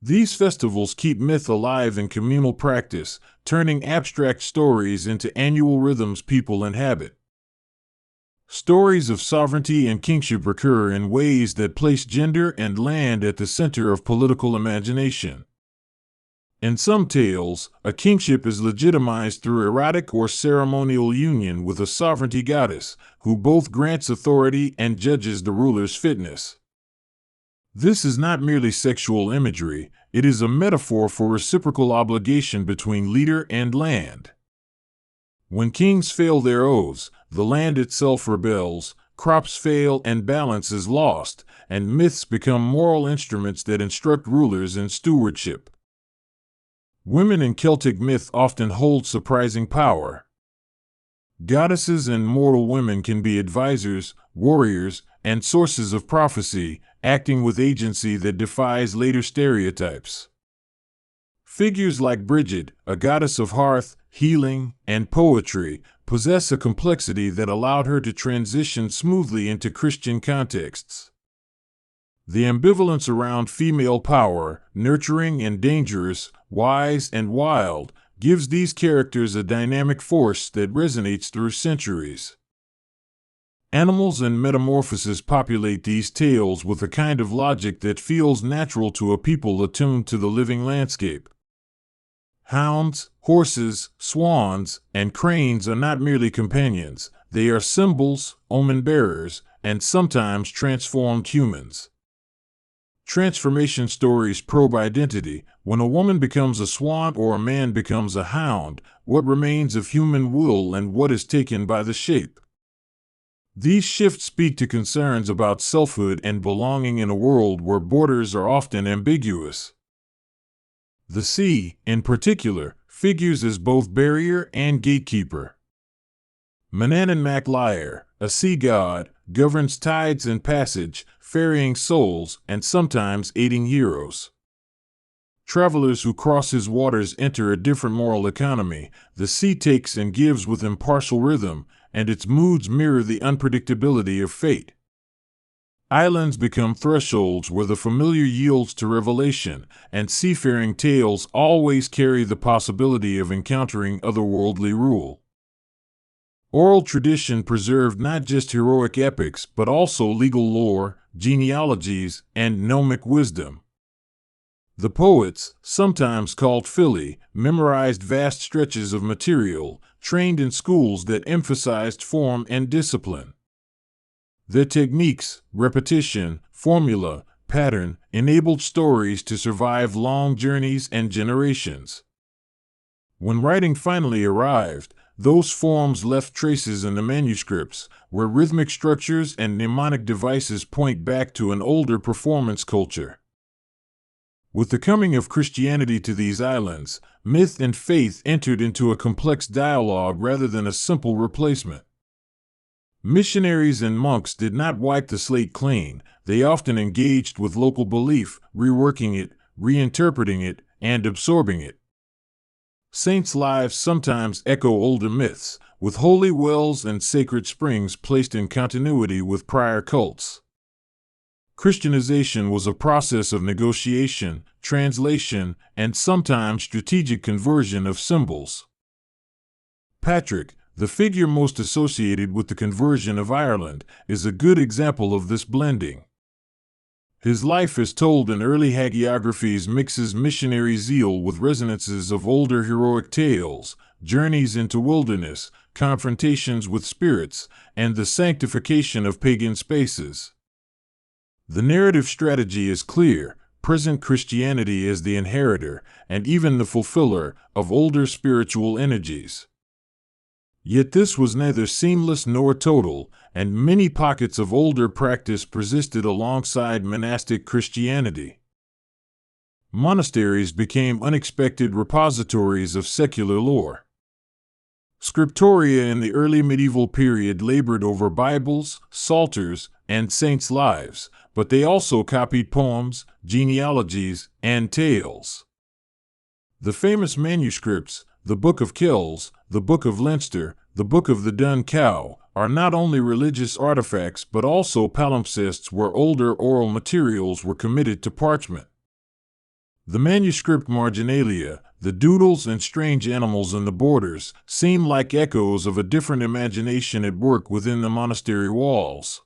These festivals keep myth alive in communal practice, turning abstract stories into annual rhythms people inhabit. Stories of sovereignty and kingship recur in ways that place gender and land at the center of political imagination. In some tales, a kingship is legitimized through erotic or ceremonial union with a sovereignty goddess, who both grants authority and judges the ruler's fitness. This is not merely sexual imagery, it is a metaphor for reciprocal obligation between leader and land. When kings fail their oaths, the land itself rebels, crops fail and balance is lost, and myths become moral instruments that instruct rulers in stewardship. Women in Celtic myth often hold surprising power. Goddesses and mortal women can be advisors, warriors, and sources of prophecy, acting with agency that defies later stereotypes. Figures like Bridget, a goddess of hearth, healing, and poetry, possess a complexity that allowed her to transition smoothly into Christian contexts. The ambivalence around female power, nurturing and dangerous, wise and wild, gives these characters a dynamic force that resonates through centuries. Animals and metamorphosis populate these tales with a kind of logic that feels natural to a people attuned to the living landscape. Hounds, horses, swans, and cranes are not merely companions, they are symbols, omen-bearers, and sometimes transformed humans. Transformation stories probe identity. When a woman becomes a swan or a man becomes a hound, what remains of human will and what is taken by the shape? These shifts speak to concerns about selfhood and belonging in a world where borders are often ambiguous. The sea, in particular, figures as both barrier and gatekeeper. Manannán mac Lir, a sea god, governs tides and passage, ferrying souls and sometimes aiding heroes. Travelers who cross his waters enter a different moral economy. The sea takes and gives with impartial rhythm, and its moods mirror the unpredictability of fate. Islands become thresholds where the familiar yields to revelation, and seafaring tales always carry the possibility of encountering otherworldly rule. Oral tradition preserved not just heroic epics, but also legal lore, genealogies, and gnomic wisdom. The poets, sometimes called fili, memorized vast stretches of material, trained in schools that emphasized form and discipline. Their techniques, repetition, formula, pattern, enabled stories to survive long journeys and generations. When writing finally arrived, those forms left traces in the manuscripts, where rhythmic structures and mnemonic devices point back to an older performance culture. With the coming of Christianity to these islands, myth and faith entered into a complex dialogue rather than a simple replacement. Missionaries and monks did not wipe the slate clean. They often engaged with local belief, reworking it, reinterpreting it, and absorbing it. Saints' lives sometimes echo older myths, with holy wells and sacred springs placed in continuity with prior cults. Christianization was a process of negotiation, translation, and sometimes strategic conversion of symbols. Patrick, the figure most associated with the conversion of Ireland, is a good example of this blending. His life as told in early hagiographies mixes missionary zeal with resonances of older heroic tales, journeys into wilderness, confrontations with spirits, and the sanctification of pagan spaces. The narrative strategy is clear: present Christianity as the inheritor, and even the fulfiller, of older spiritual energies. Yet this was neither seamless nor total, and many pockets of older practice persisted alongside monastic Christianity. Monasteries became unexpected repositories of secular lore. Scriptoria in the early medieval period labored over Bibles, psalters, and saints' lives, but they also copied poems, genealogies, and tales. The famous manuscripts, the Book of Kells, the Book of Leinster, the Book of the Dun Cow, are not only religious artifacts but also palimpsests where older oral materials were committed to parchment. The manuscript marginalia, the doodles and strange animals in the borders, seem like echoes of a different imagination at work within the monastery walls.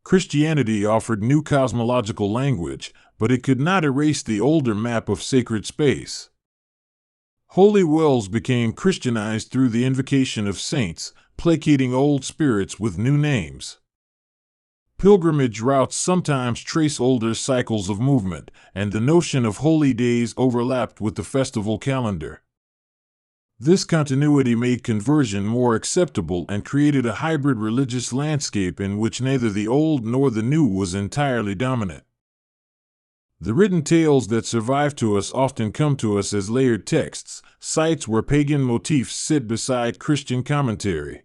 Christianity offered new cosmological language, but it could not erase the older map of sacred space. Holy wells became Christianized through the invocation of saints, placating old spirits with new names. Pilgrimage routes sometimes trace older cycles of movement, and the notion of holy days overlapped with the festival calendar. This continuity made conversion more acceptable and created a hybrid religious landscape in which neither the old nor the new was entirely dominant. The written tales that survive to us often come to us as layered texts, sites where pagan motifs sit beside Christian commentary.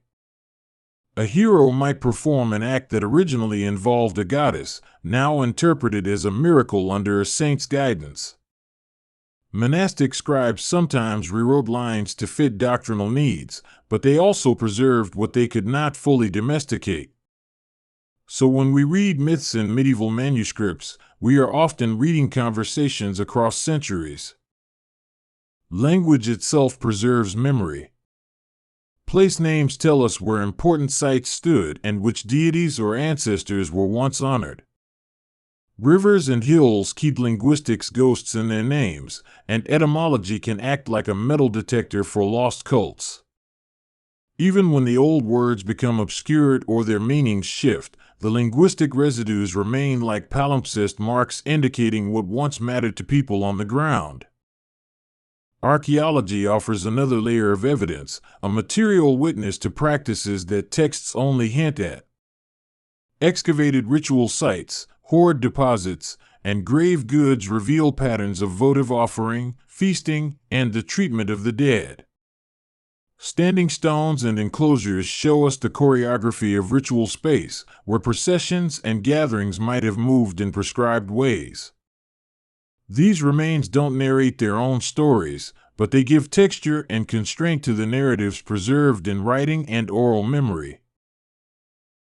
A hero might perform an act that originally involved a goddess, now interpreted as a miracle under a saint's guidance. Monastic scribes sometimes rewrote lines to fit doctrinal needs, but they also preserved what they could not fully domesticate. So when we read myths in medieval manuscripts, we are often reading conversations across centuries. Language itself preserves memory. Place names tell us where important sites stood and which deities or ancestors were once honored. Rivers and hills keep linguistics ghosts in their names, and etymology can act like a metal detector for lost cults. Even when the old words become obscured or their meanings shift, the linguistic residues remain like palimpsest marks indicating what once mattered to people on the ground. Archaeology offers another layer of evidence, a material witness to practices that texts only hint at. Excavated ritual sites, hoard deposits, and grave goods reveal patterns of votive offering, feasting, and the treatment of the dead. Standing stones and enclosures show us the choreography of ritual space, where processions and gatherings might have moved in prescribed ways. These remains don't narrate their own stories, but they give texture and constraint to the narratives preserved in writing and oral memory.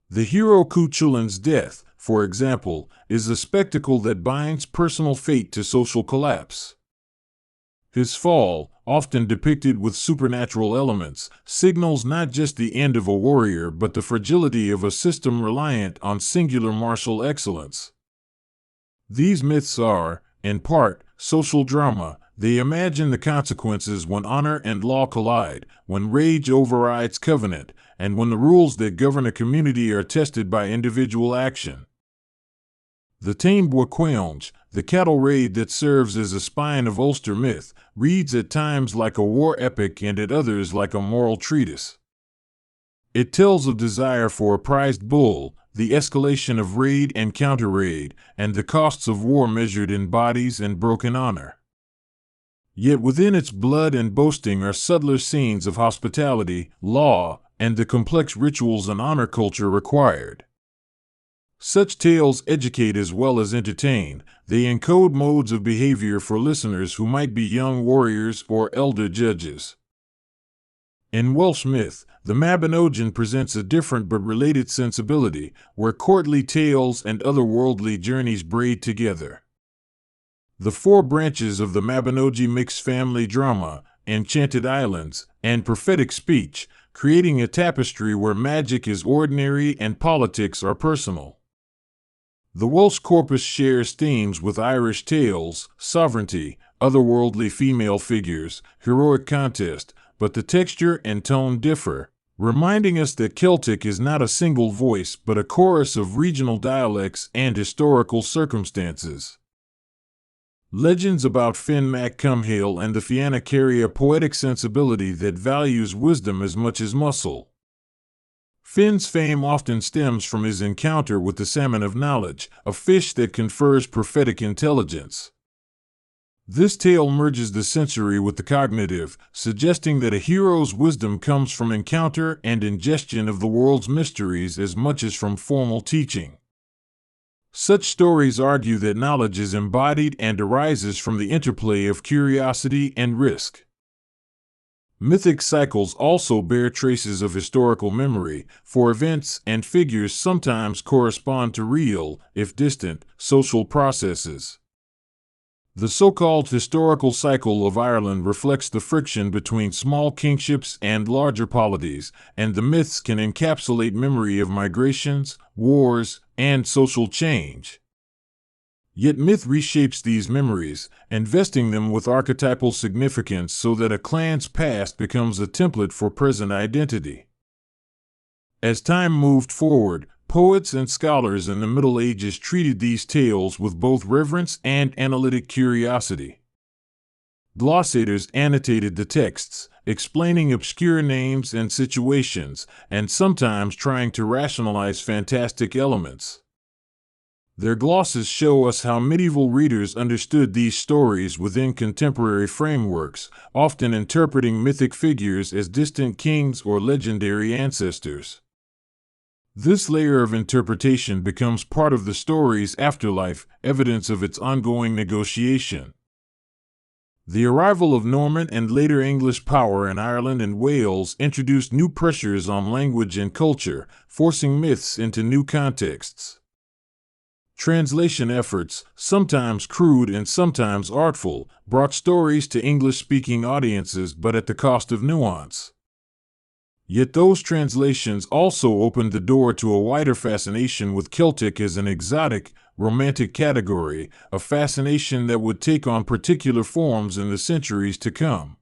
The hero Cuchulain's death, for example, is a spectacle that binds personal fate to social collapse. His fall, often depicted with supernatural elements, signals not just the end of a warrior but the fragility of a system reliant on singular martial excellence. These myths are, in part, social drama. They imagine the consequences when honor and law collide, when rage overrides covenant, and when the rules that govern a community are tested by individual action. The Tame Bois-Quange, the cattle raid that serves as a spine of Ulster myth, reads at times like a war epic and at others like a moral treatise. It tells of desire for a prized bull, the escalation of raid and counter-raid, and the costs of war measured in bodies and broken honor. Yet within its blood and boasting are subtler scenes of hospitality, law, and the complex rituals and honor culture required. Such tales educate as well as entertain. They encode modes of behavior for listeners who might be young warriors or elder judges. In Welsh myth, the Mabinogion presents a different but related sensibility, where courtly tales and otherworldly journeys braid together. The four branches of the Mabinogi mix family drama, enchanted islands, and prophetic speech, creating a tapestry where magic is ordinary and politics are personal. The Welsh corpus shares themes with Irish tales, sovereignty, otherworldly female figures, heroic contest, but the texture and tone differ, reminding us that Celtic is not a single voice but a chorus of regional dialects and historical circumstances. Legends about Finn Mac Cumhale and the Fianna carry a poetic sensibility that values wisdom as much as muscle. Finn's fame often stems from his encounter with the salmon of knowledge, a fish that confers prophetic intelligence. This tale merges the sensory with the cognitive, suggesting that a hero's wisdom comes from encounter and ingestion of the world's mysteries as much as from formal teaching. Such stories argue that knowledge is embodied and arises from the interplay of curiosity and risk. Mythic cycles also bear traces of historical memory, for events and figures sometimes correspond to real, if distant, social processes. The so-called historical cycle of Ireland reflects the friction between small kingships and larger polities, and the myths can encapsulate memory of migrations, wars, and social change. Yet myth reshapes these memories, investing them with archetypal significance so that a clan's past becomes a template for present identity. As time moved forward, poets and scholars in the Middle Ages treated these tales with both reverence and analytic curiosity. Glossators annotated the texts, explaining obscure names and situations, and sometimes trying to rationalize fantastic elements. Their glosses show us how medieval readers understood these stories within contemporary frameworks, often interpreting mythic figures as distant kings or legendary ancestors. This layer of interpretation becomes part of the story's afterlife, evidence of its ongoing negotiation. The arrival of Norman and later English power in Ireland and Wales introduced new pressures on language and culture, forcing myths into new contexts. Translation efforts, sometimes crude and sometimes artful, brought stories to English-speaking audiences but at the cost of nuance. Yet those translations also opened the door to a wider fascination with Celtic as an exotic, romantic category, a fascination that would take on particular forms in the centuries to come.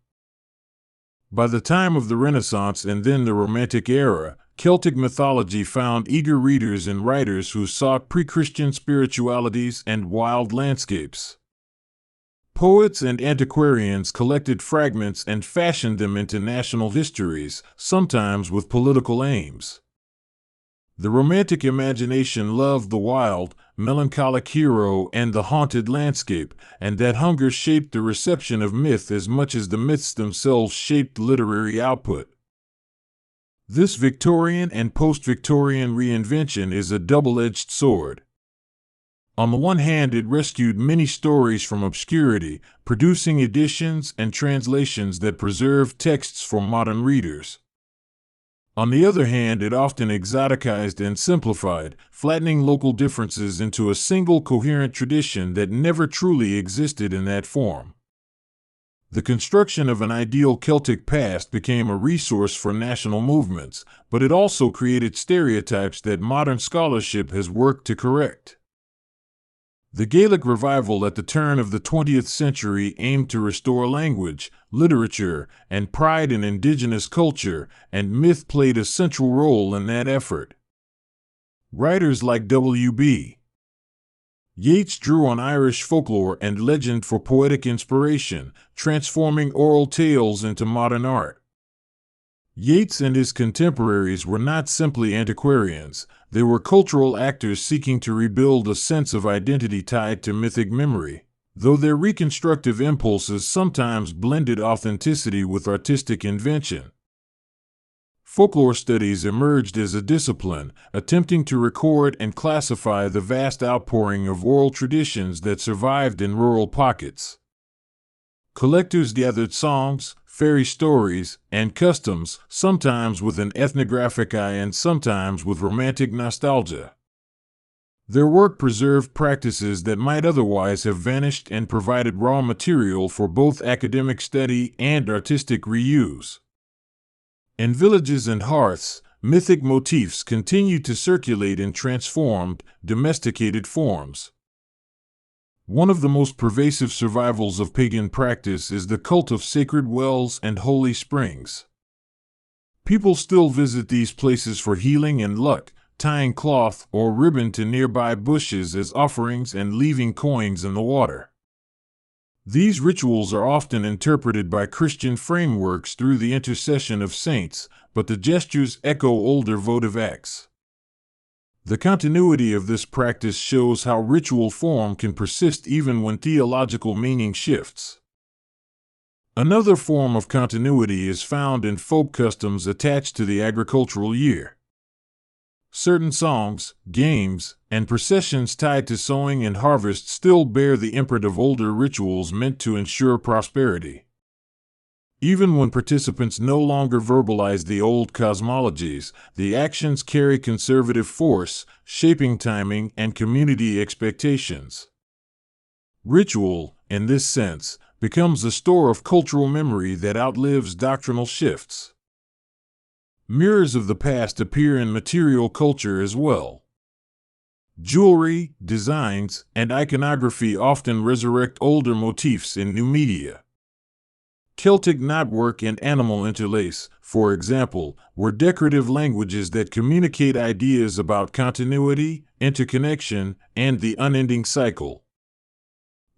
By the time of the Renaissance and then the Romantic era, Celtic mythology found eager readers and writers who sought pre-Christian spiritualities and wild landscapes. Poets and antiquarians collected fragments and fashioned them into national histories, sometimes with political aims. The Romantic imagination loved the wild, melancholic hero and the haunted landscape, and that hunger shaped the reception of myth as much as the myths themselves shaped literary output. This Victorian and post-Victorian reinvention is a double-edged sword. On the one hand, it rescued many stories from obscurity, producing editions and translations that preserved texts for modern readers. On the other hand, it often exoticized and simplified, flattening local differences into a single coherent tradition that never truly existed in that form. The construction of an ideal Celtic past became a resource for national movements, but it also created stereotypes that modern scholarship has worked to correct. The Gaelic revival at the turn of the 20th century aimed to restore language, literature, and pride in indigenous culture, and myth played a central role in that effort. Writers like W.B. Yeats drew on Irish folklore and legend for poetic inspiration, transforming oral tales into modern art. Yeats and his contemporaries were not simply antiquarians, they were cultural actors seeking to rebuild a sense of identity tied to mythic memory, though their reconstructive impulses sometimes blended authenticity with artistic invention. Folklore studies emerged as a discipline, attempting to record and classify the vast outpouring of oral traditions that survived in rural pockets. Collectors gathered songs, fairy stories, and customs, sometimes with an ethnographic eye and sometimes with romantic nostalgia. Their work preserved practices that might otherwise have vanished and provided raw material for both academic study and artistic reuse. In villages and hearths, mythic motifs continued to circulate in transformed, domesticated forms. One of the most pervasive survivals of pagan practice is the cult of sacred wells and holy springs. People still visit these places for healing and luck, tying cloth or ribbon to nearby bushes as offerings and leaving coins in the water. These rituals are often interpreted by Christian frameworks through the intercession of saints, but the gestures echo older votive acts. The continuity of this practice shows how ritual form can persist even when theological meaning shifts. Another form of continuity is found in folk customs attached to the agricultural year. Certain songs, games, and processions tied to sowing and harvest still bear the imprint of older rituals meant to ensure prosperity. Even when participants no longer verbalize the old cosmologies, the actions carry conservative force, shaping timing and community expectations. Ritual, in this sense, becomes a store of cultural memory that outlives doctrinal shifts. Mirrors of the past appear in material culture as well. Jewelry, designs, and iconography often resurrect older motifs in new media. Celtic knotwork and animal interlace, for example, were decorative languages that communicate ideas about continuity, interconnection, and the unending cycle.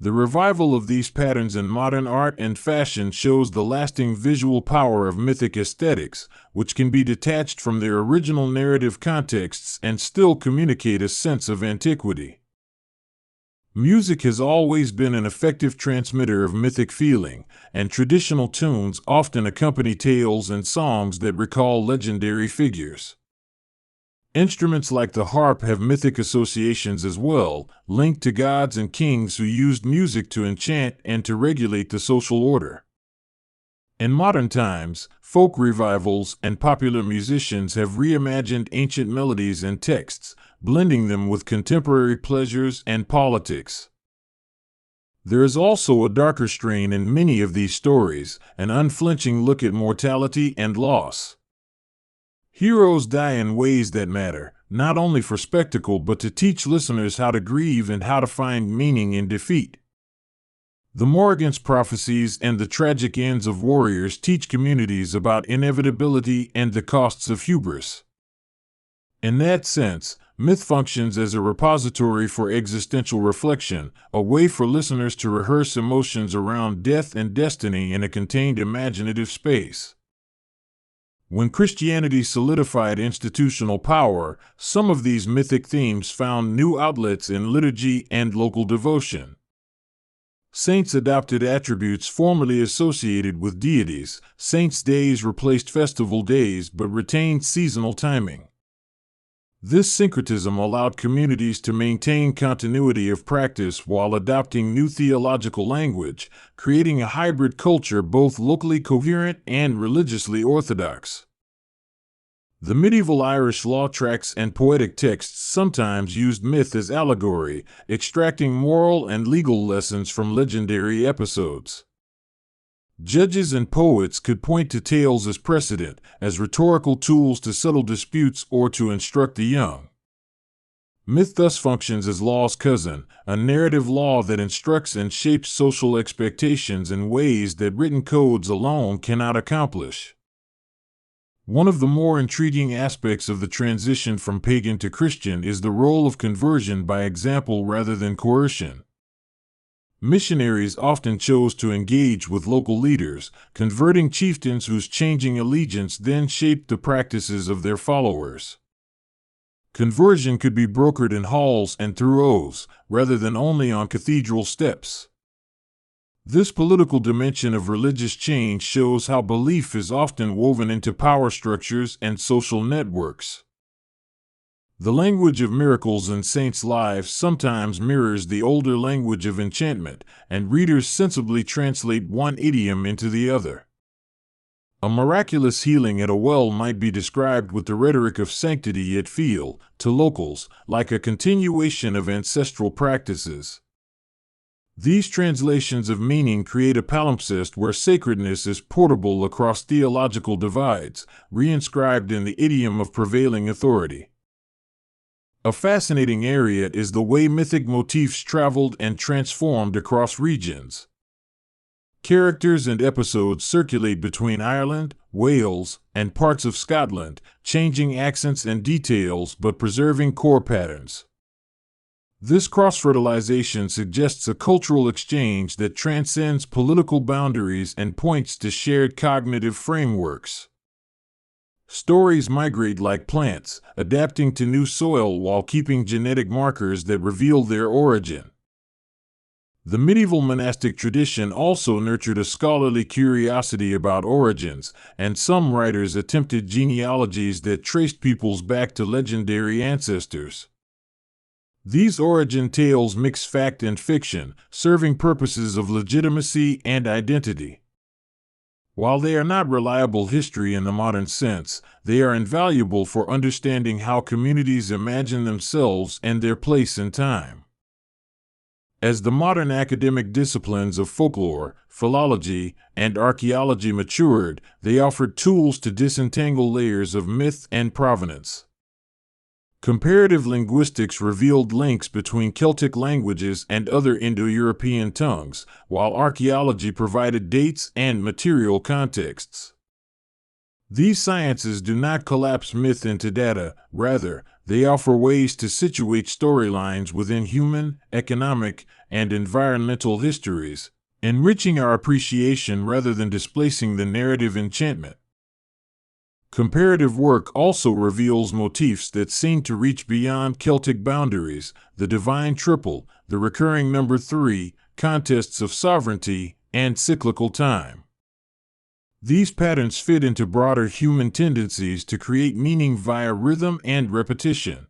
The revival of these patterns in modern art and fashion shows the lasting visual power of mythic aesthetics, which can be detached from their original narrative contexts and still communicate a sense of antiquity. Music has always been an effective transmitter of mythic feeling, and traditional tunes often accompany tales and songs that recall legendary figures. Instruments like the harp have mythic associations as well, linked to gods and kings who used music to enchant and to regulate the social order. In modern times, folk revivals and popular musicians have reimagined ancient melodies and texts, blending them with contemporary pleasures and politics. There is also a darker strain in many of these stories, an unflinching look at mortality and loss. Heroes die in ways that matter, not only for spectacle but to teach listeners how to grieve and how to find meaning in defeat. The Morrigan's prophecies and the tragic ends of warriors teach communities about inevitability and the costs of hubris. In that sense, myth functions as a repository for existential reflection, a way for listeners to rehearse emotions around death and destiny in a contained imaginative space. When Christianity solidified institutional power, some of these mythic themes found new outlets in liturgy and local devotion. Saints adopted attributes formerly associated with deities. Saints' days replaced festival days but retained seasonal timing. This syncretism allowed communities to maintain continuity of practice while adopting new theological language, creating a hybrid culture both locally coherent and religiously orthodox. The medieval Irish law tracts and poetic texts sometimes used myth as allegory, extracting moral and legal lessons from legendary episodes. Judges and poets could point to tales as precedent, as rhetorical tools to settle disputes or to instruct the young. Myth thus functions as law's cousin, a narrative law that instructs and shapes social expectations in ways that written codes alone cannot accomplish. One of the more intriguing aspects of the transition from pagan to Christian is the role of conversion by example rather than coercion. Missionaries often chose to engage with local leaders, converting chieftains whose changing allegiance then shaped the practices of their followers. Conversion could be brokered in halls and through oaths, rather than only on cathedral steps. This political dimension of religious change shows how belief is often woven into power structures and social networks. The language of miracles and saints' lives sometimes mirrors the older language of enchantment, and readers sensibly translate one idiom into the other. A miraculous healing at a well might be described with the rhetoric of sanctity yet feel, to locals, like a continuation of ancestral practices. These translations of meaning create a palimpsest where sacredness is portable across theological divides, reinscribed in the idiom of prevailing authority. A fascinating area is the way mythic motifs traveled and transformed across regions. Characters and episodes circulate between Ireland, Wales, and parts of Scotland, changing accents and details but preserving core patterns. This cross-fertilization suggests a cultural exchange that transcends political boundaries and points to shared cognitive frameworks. Stories migrate like plants, adapting to new soil while keeping genetic markers that reveal their origin. The medieval monastic tradition also nurtured a scholarly curiosity about origins, and some writers attempted genealogies that traced peoples back to legendary ancestors. These origin tales mix fact and fiction, serving purposes of legitimacy and identity. While they are not reliable history in the modern sense, they are invaluable for understanding how communities imagine themselves and their place in time. As the modern academic disciplines of folklore, philology, and archaeology matured, they offered tools to disentangle layers of myth and provenance. Comparative linguistics revealed links between Celtic languages and other Indo-European tongues, while archaeology provided dates and material contexts. These sciences do not collapse myth into data, rather, they offer ways to situate storylines within human, economic, and environmental histories, enriching our appreciation rather than displacing the narrative enchantment. Comparative work also reveals motifs that seem to reach beyond Celtic boundaries: the divine triple, the recurring number 3, contests of sovereignty, and cyclical time. These patterns fit into broader human tendencies to create meaning via rhythm and repetition.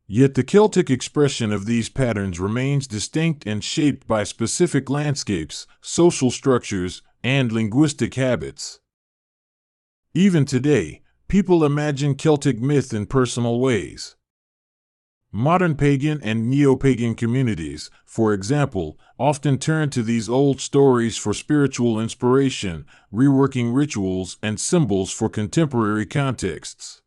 Yet the Celtic expression of these patterns remains distinct and shaped by specific landscapes, social structures, and linguistic habits. Even today, people imagine Celtic myth in personal ways. Modern pagan and neo-pagan communities, for example, often turn to these old stories for spiritual inspiration, reworking rituals and symbols for contemporary contexts.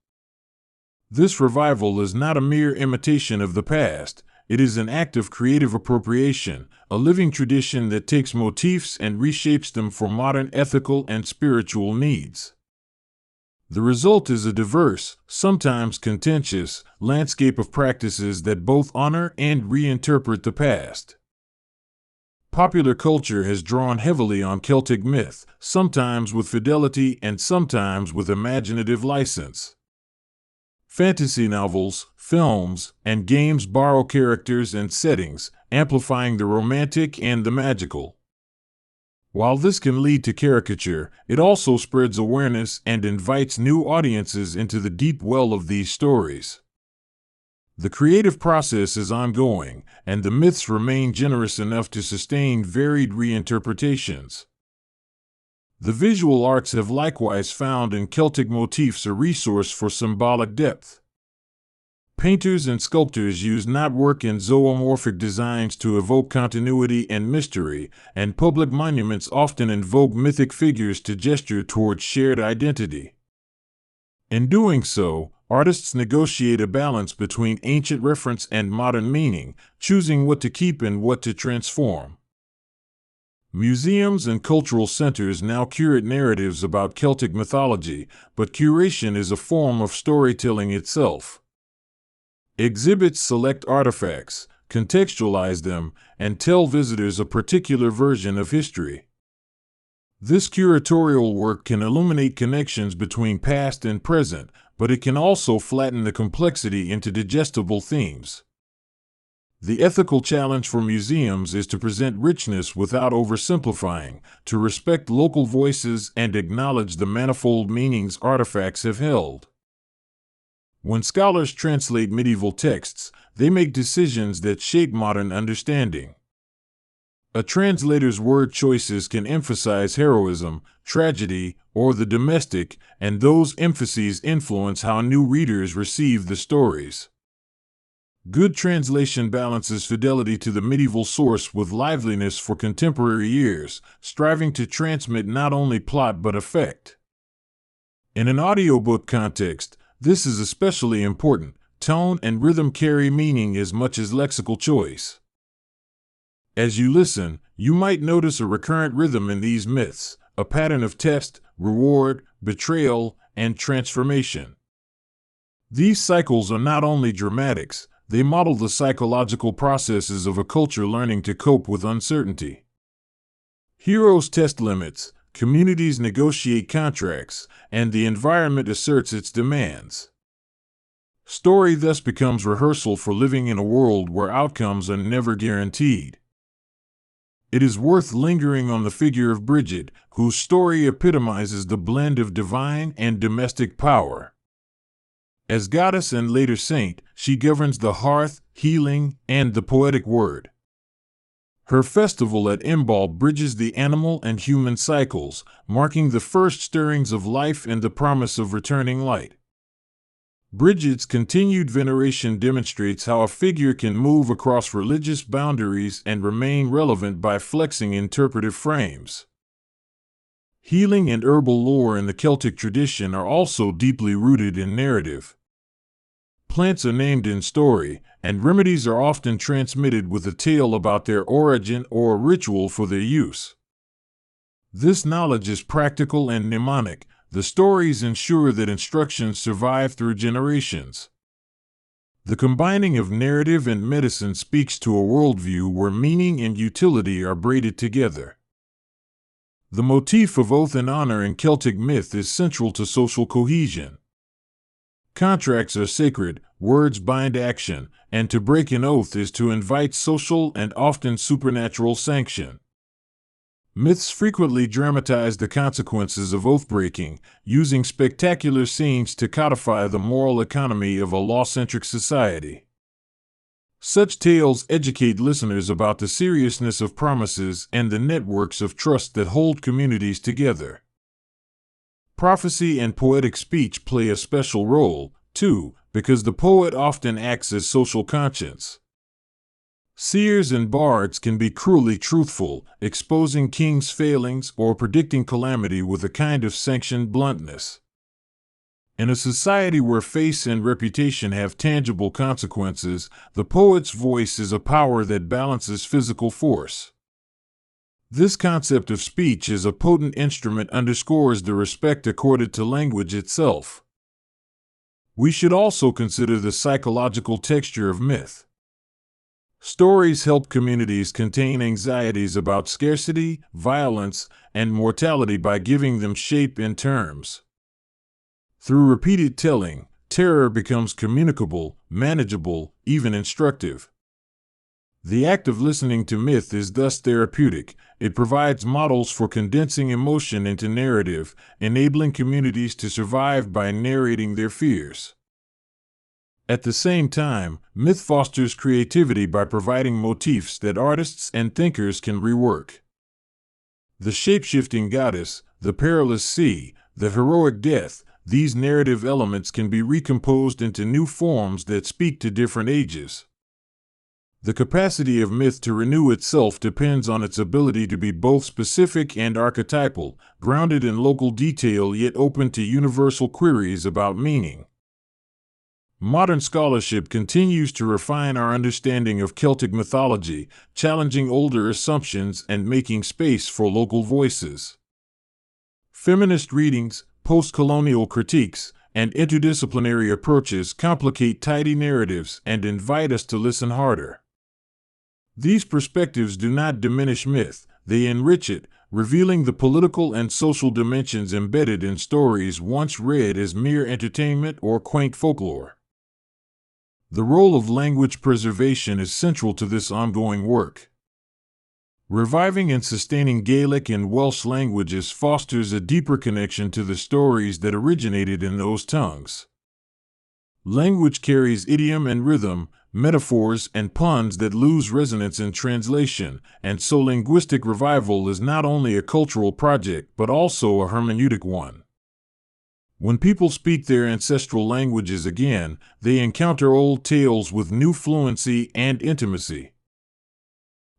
This revival is not a mere imitation of the past, it is an act of creative appropriation, a living tradition that takes motifs and reshapes them for modern ethical and spiritual needs. The result is a diverse, sometimes contentious, landscape of practices that both honor and reinterpret the past. Popular culture has drawn heavily on Celtic myth, sometimes with fidelity and sometimes with imaginative license. Fantasy novels, films, and games borrow characters and settings, amplifying the romantic and the magical. While this can lead to caricature, it also spreads awareness and invites new audiences into the deep well of these stories. The creative process is ongoing, and the myths remain generous enough to sustain varied reinterpretations. The visual arts have likewise found in Celtic motifs a resource for symbolic depth. Painters and sculptors use knotwork and zoomorphic designs to evoke continuity and mystery, and public monuments often invoke mythic figures to gesture towards shared identity. In doing so, artists negotiate a balance between ancient reference and modern meaning, choosing what to keep and what to transform. Museums and cultural centers now curate narratives about Celtic mythology, but curation is a form of storytelling itself. Exhibits select artifacts, contextualize them, and tell visitors a particular version of history. This curatorial work can illuminate connections between past and present, but it can also flatten the complexity into digestible themes. The ethical challenge for museums is to present richness without oversimplifying, to respect local voices and acknowledge the manifold meanings artifacts have held. When scholars translate medieval texts, they make decisions that shape modern understanding. A translator's word choices can emphasize heroism, tragedy, or the domestic, and those emphases influence how new readers receive the stories. Good translation balances fidelity to the medieval source with liveliness for contemporary ears, striving to transmit not only plot but effect. In an audiobook context, this is especially important. Tone and rhythm carry meaning as much as lexical choice. As you listen, you might notice a recurrent rhythm in these myths, a pattern of test, reward, betrayal, and transformation. These cycles are not only dramatics, they model the psychological processes of a culture learning to cope with uncertainty. Heroes test limits, communities negotiate contracts, and the environment asserts its demands. Story thus becomes rehearsal for living in a world where outcomes are never guaranteed. It is worth lingering on the figure of Bridget, whose story epitomizes the blend of divine and domestic power. As goddess and later saint, she governs the hearth, healing, and the poetic word. Her festival at Imbolc bridges the animal and human cycles, marking the first stirrings of life and the promise of returning light. Bridget's continued veneration demonstrates how a figure can move across religious boundaries and remain relevant by flexing interpretive frames. Healing and herbal lore in the Celtic tradition are also deeply rooted in narrative. Plants are named in story, and remedies are often transmitted with a tale about their origin or a ritual for their use. This knowledge is practical and mnemonic. The stories ensure that instructions survive through generations. The combining of narrative and medicine speaks to a worldview where meaning and utility are braided together. The motif of oath and honor in Celtic myth is central to social cohesion. Contracts are sacred, words bind action, and to break an oath is to invite social and often supernatural sanction. Myths frequently dramatize the consequences of oath-breaking, using spectacular scenes to codify the moral economy of a law-centric society. Such tales educate listeners about the seriousness of promises and the networks of trust that hold communities together. Prophecy and poetic speech play a special role, too, because the poet often acts as social conscience. Seers and bards can be cruelly truthful, exposing kings' failings or predicting calamity with a kind of sanctioned bluntness. In a society where face and reputation have tangible consequences, the poet's voice is a power that balances physical force. This concept of speech as a potent instrument underscores the respect accorded to language itself. We should also consider the psychological texture of myth. Stories help communities contain anxieties about scarcity, violence, and mortality by giving them shape and terms. Through repeated telling, terror becomes communicable, manageable, even instructive. The act of listening to myth is thus therapeutic. It provides models for condensing emotion into narrative, enabling communities to survive by narrating their fears. At the same time, myth fosters creativity by providing motifs that artists and thinkers can rework. The shape-shifting goddess, the perilous sea, the heroic death, these narrative elements can be recomposed into new forms that speak to different ages. The capacity of myth to renew itself depends on its ability to be both specific and archetypal, grounded in local detail yet open to universal queries about meaning. Modern scholarship continues to refine our understanding of Celtic mythology, challenging older assumptions and making space for local voices. Feminist readings, post-colonial critiques, and interdisciplinary approaches complicate tidy narratives and invite us to listen harder. These perspectives do not diminish myth, they enrich it, revealing the political and social dimensions embedded in stories once read as mere entertainment or quaint folklore. The role of language preservation is central to this ongoing work. Reviving and sustaining Gaelic and Welsh languages fosters a deeper connection to the stories that originated in those tongues. Language carries idiom and rhythm, metaphors and puns that lose resonance in translation, and so linguistic revival is not only a cultural project but also a hermeneutic one. When people speak their ancestral languages again, they encounter old tales with new fluency and intimacy.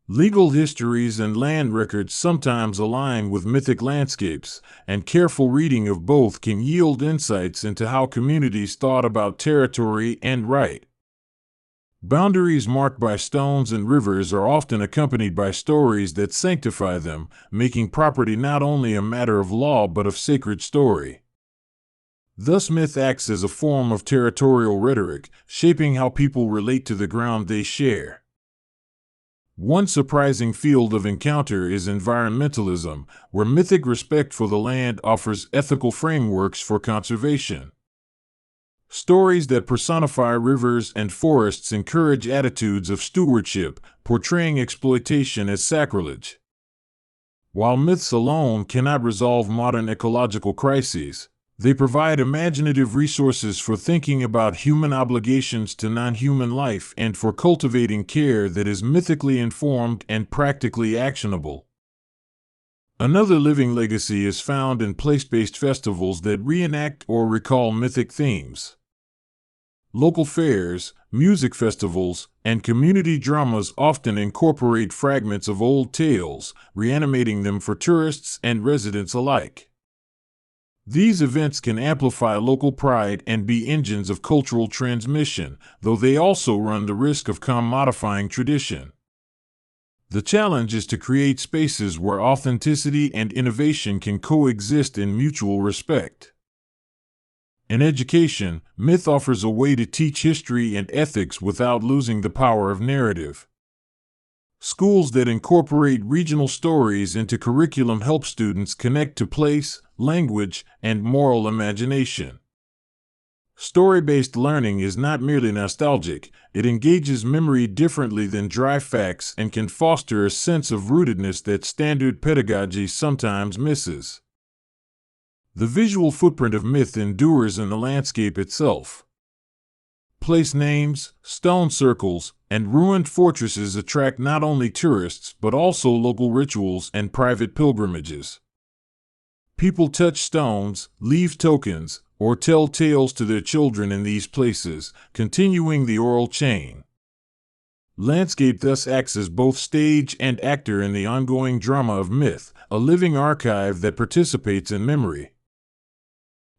Legal histories and land records sometimes align with mythic landscapes, and careful reading of both can yield insights into how communities thought about territory and right. Boundaries marked by stones and rivers are often accompanied by stories that sanctify them, making property not only a matter of law but of sacred story. Thus, myth acts as a form of territorial rhetoric, shaping how people relate to the ground they share. One surprising field of encounter is environmentalism, where mythic respect for the land offers ethical frameworks for conservation. Stories that personify rivers and forests encourage attitudes of stewardship, portraying exploitation as sacrilege. While myths alone cannot resolve modern ecological crises, they provide imaginative resources for thinking about human obligations to non-human life and for cultivating care that is mythically informed and practically actionable. Another living legacy is found in place-based festivals that reenact or recall mythic themes. Local fairs, music festivals, and community dramas often incorporate fragments of old tales, reanimating them for tourists and residents alike. These events can amplify local pride and be engines of cultural transmission, though they also run the risk of commodifying tradition. The challenge is to create spaces where authenticity and innovation can coexist in mutual respect. In education, myth offers a way to teach history and ethics without losing the power of narrative. Schools that incorporate regional stories into curriculum help students connect to place, language, and moral imagination. Story-based learning is not merely nostalgic, it engages memory differently than dry facts and can foster a sense of rootedness that standard pedagogy sometimes misses. The visual footprint of myth endures in the landscape itself. Place names, stone circles, and ruined fortresses attract not only tourists but also local rituals and private pilgrimages. People touch stones, leave tokens, or tell tales to their children in these places, continuing the oral chain. Landscape thus acts as both stage and actor in the ongoing drama of myth, a living archive that participates in memory.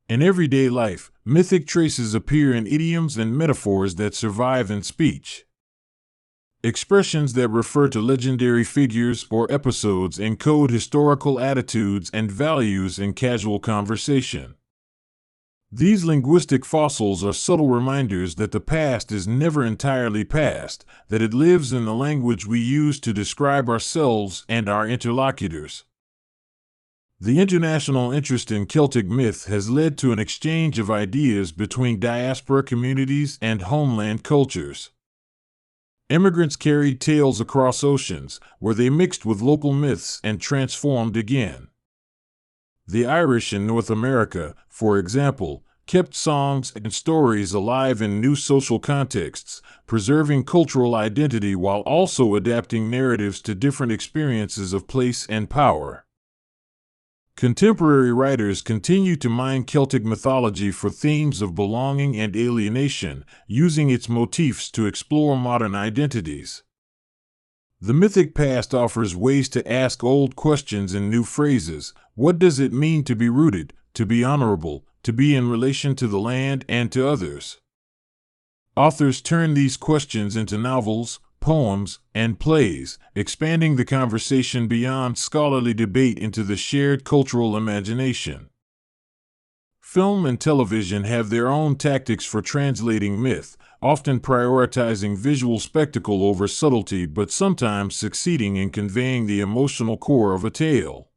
In everyday life, mythic traces appear in idioms and metaphors that survive in speech. Expressions that refer to legendary figures or episodes encode historical attitudes and values in casual conversation. These linguistic fossils are subtle reminders that the past is never entirely past, that it lives in the language we use to describe ourselves and our interlocutors. The international interest in Celtic myth has led to an exchange of ideas between diaspora communities and homeland cultures. Immigrants carried tales across oceans, where they mixed with local myths and transformed again. The Irish in North America, for example, kept songs and stories alive in new social contexts, preserving cultural identity while also adapting narratives to different experiences of place and power. Contemporary writers continue to mine Celtic mythology for themes of belonging and alienation, using its motifs to explore modern identities. The mythic past offers ways to ask old questions in new phrases. What does it mean to be rooted, to be honorable, to be in relation to the land and to others? Authors turn these questions into novels, poems, and plays, expanding the conversation beyond scholarly debate into the shared cultural imagination. Film and television have their own tactics for translating myth, often prioritizing visual spectacle over subtlety but sometimes succeeding in conveying the emotional core of a tale.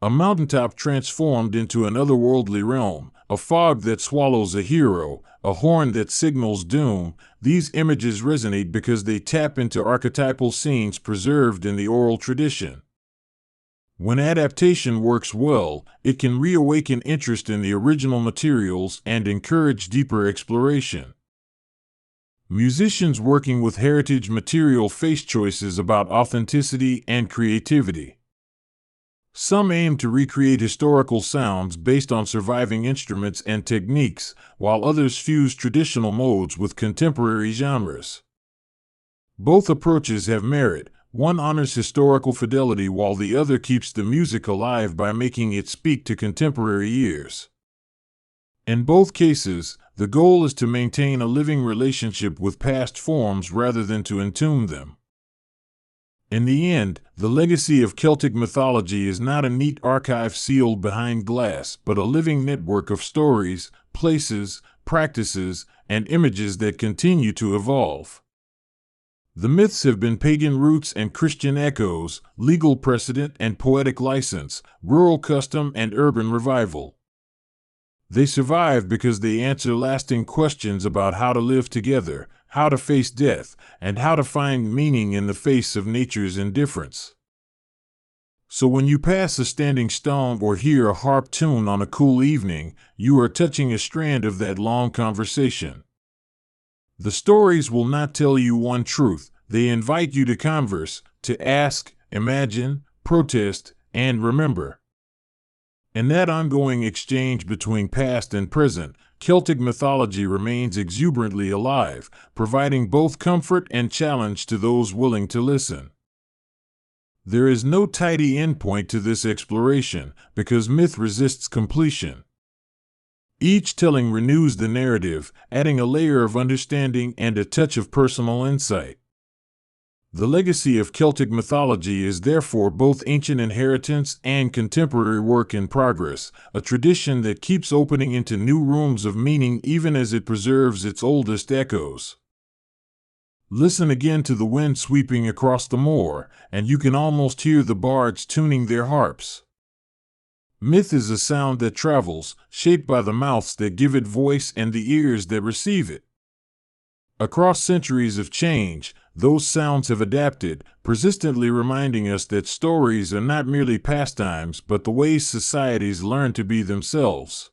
A mountaintop transformed into an otherworldly realm, a fog that swallows a hero, a horn that signals doom, these images resonate because they tap into archetypal scenes preserved in the oral tradition. When adaptation works well, it can reawaken interest in the original materials and encourage deeper exploration. Musicians working with heritage material face choices about authenticity and creativity. Some aim to recreate historical sounds based on surviving instruments and techniques, while others fuse traditional modes with contemporary genres. Both approaches have merit. One honors historical fidelity while the other keeps the music alive by making it speak to contemporary ears. In both cases, the goal is to maintain a living relationship with past forms rather than to entomb them. In the end, the legacy of Celtic mythology is not a neat archive sealed behind glass, but a living network of stories, places, practices, and images that continue to evolve. The myths have been pagan roots and Christian echoes, legal precedent and poetic license, rural custom and urban revival. They survive because they answer lasting questions about how to live together, how to face death, and how to find meaning in the face of nature's indifference. So when you pass a standing stone or hear a harp tune on a cool evening, you are touching a strand of that long conversation. The stories will not tell you one truth. They invite you to converse, to ask, imagine, protest, and remember. In that ongoing exchange between past and present, Celtic mythology remains exuberantly alive, providing both comfort and challenge to those willing to listen. There is no tidy endpoint to this exploration, because myth resists completion. Each telling renews the narrative, adding a layer of understanding and a touch of personal insight. The legacy of Celtic mythology is therefore both ancient inheritance and contemporary work in progress, a tradition that keeps opening into new rooms of meaning even as it preserves its oldest echoes. Listen again to the wind sweeping across the moor, and you can almost hear the bards tuning their harps. Myth is a sound that travels, shaped by the mouths that give it voice and the ears that receive it. Across centuries of change, those sounds have adapted, persistently reminding us that stories are not merely pastimes but the ways societies learn to be themselves.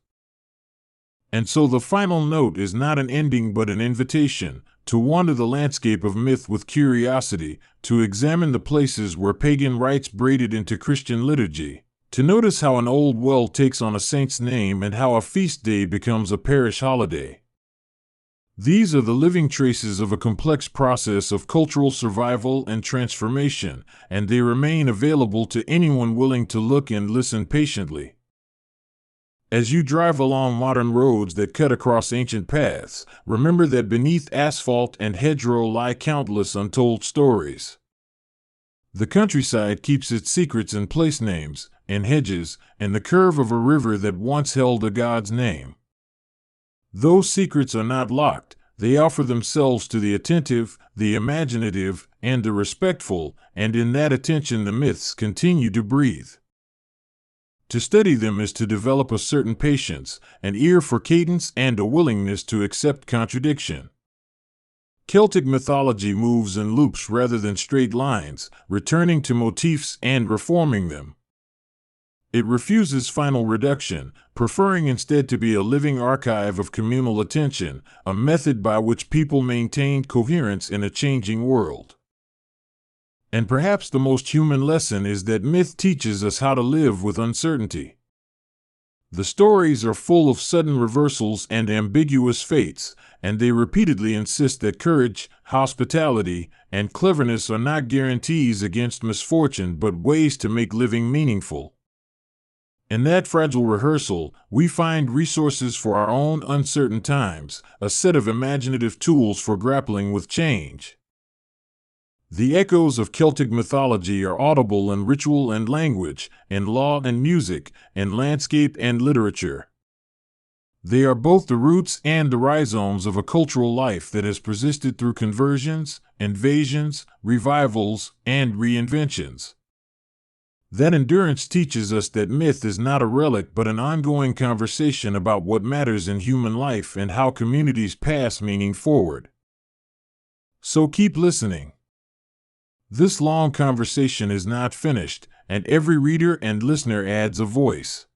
And so the final note is not an ending but an invitation, to wander the landscape of myth with curiosity, to examine the places where pagan rites braided into Christian liturgy, to notice how an old well takes on a saint's name and how a feast day becomes a parish holiday. These are the living traces of a complex process of cultural survival and transformation, and they remain available to anyone willing to look and listen patiently. As you drive along modern roads that cut across ancient paths, remember that beneath asphalt and hedgerow lie countless untold stories. The countryside keeps its secrets in place names, in hedges, and the curve of a river that once held a god's name. Those secrets are not locked. They offer themselves to the attentive, the imaginative, and the respectful, and in that attention the myths continue to breathe. To study them is to develop a certain patience, an ear for cadence, and a willingness to accept contradiction. Celtic mythology moves in loops rather than straight lines, returning to motifs and reforming them. It refuses final reduction, preferring instead to be a living archive of communal attention, a method by which people maintain coherence in a changing world. And perhaps the most human lesson is that myth teaches us how to live with uncertainty. The stories are full of sudden reversals and ambiguous fates, and they repeatedly insist that courage, hospitality, and cleverness are not guarantees against misfortune but ways to make living meaningful. In that fragile rehearsal, we find resources for our own uncertain times, a set of imaginative tools for grappling with change. The echoes of Celtic mythology are audible in ritual and language, in law and music, in landscape and literature. They are both the roots and the rhizomes of a cultural life that has persisted through conversions, invasions, revivals, and reinventions. That endurance teaches us that myth is not a relic but an ongoing conversation about what matters in human life and how communities pass meaning forward. So keep listening. This long conversation is not finished, and every reader and listener adds a voice.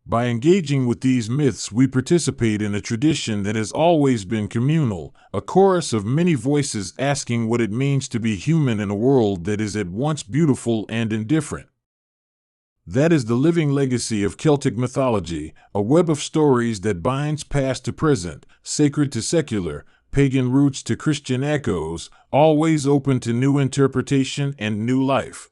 By engaging with these myths, we participate in a tradition that has always been communal, a chorus of many voices asking what it means to be human in a world that is at once beautiful and indifferent. That is the living legacy of Celtic mythology, a web of stories that binds past to present, sacred to secular, pagan roots to Christian echoes, always open to new interpretation and new life.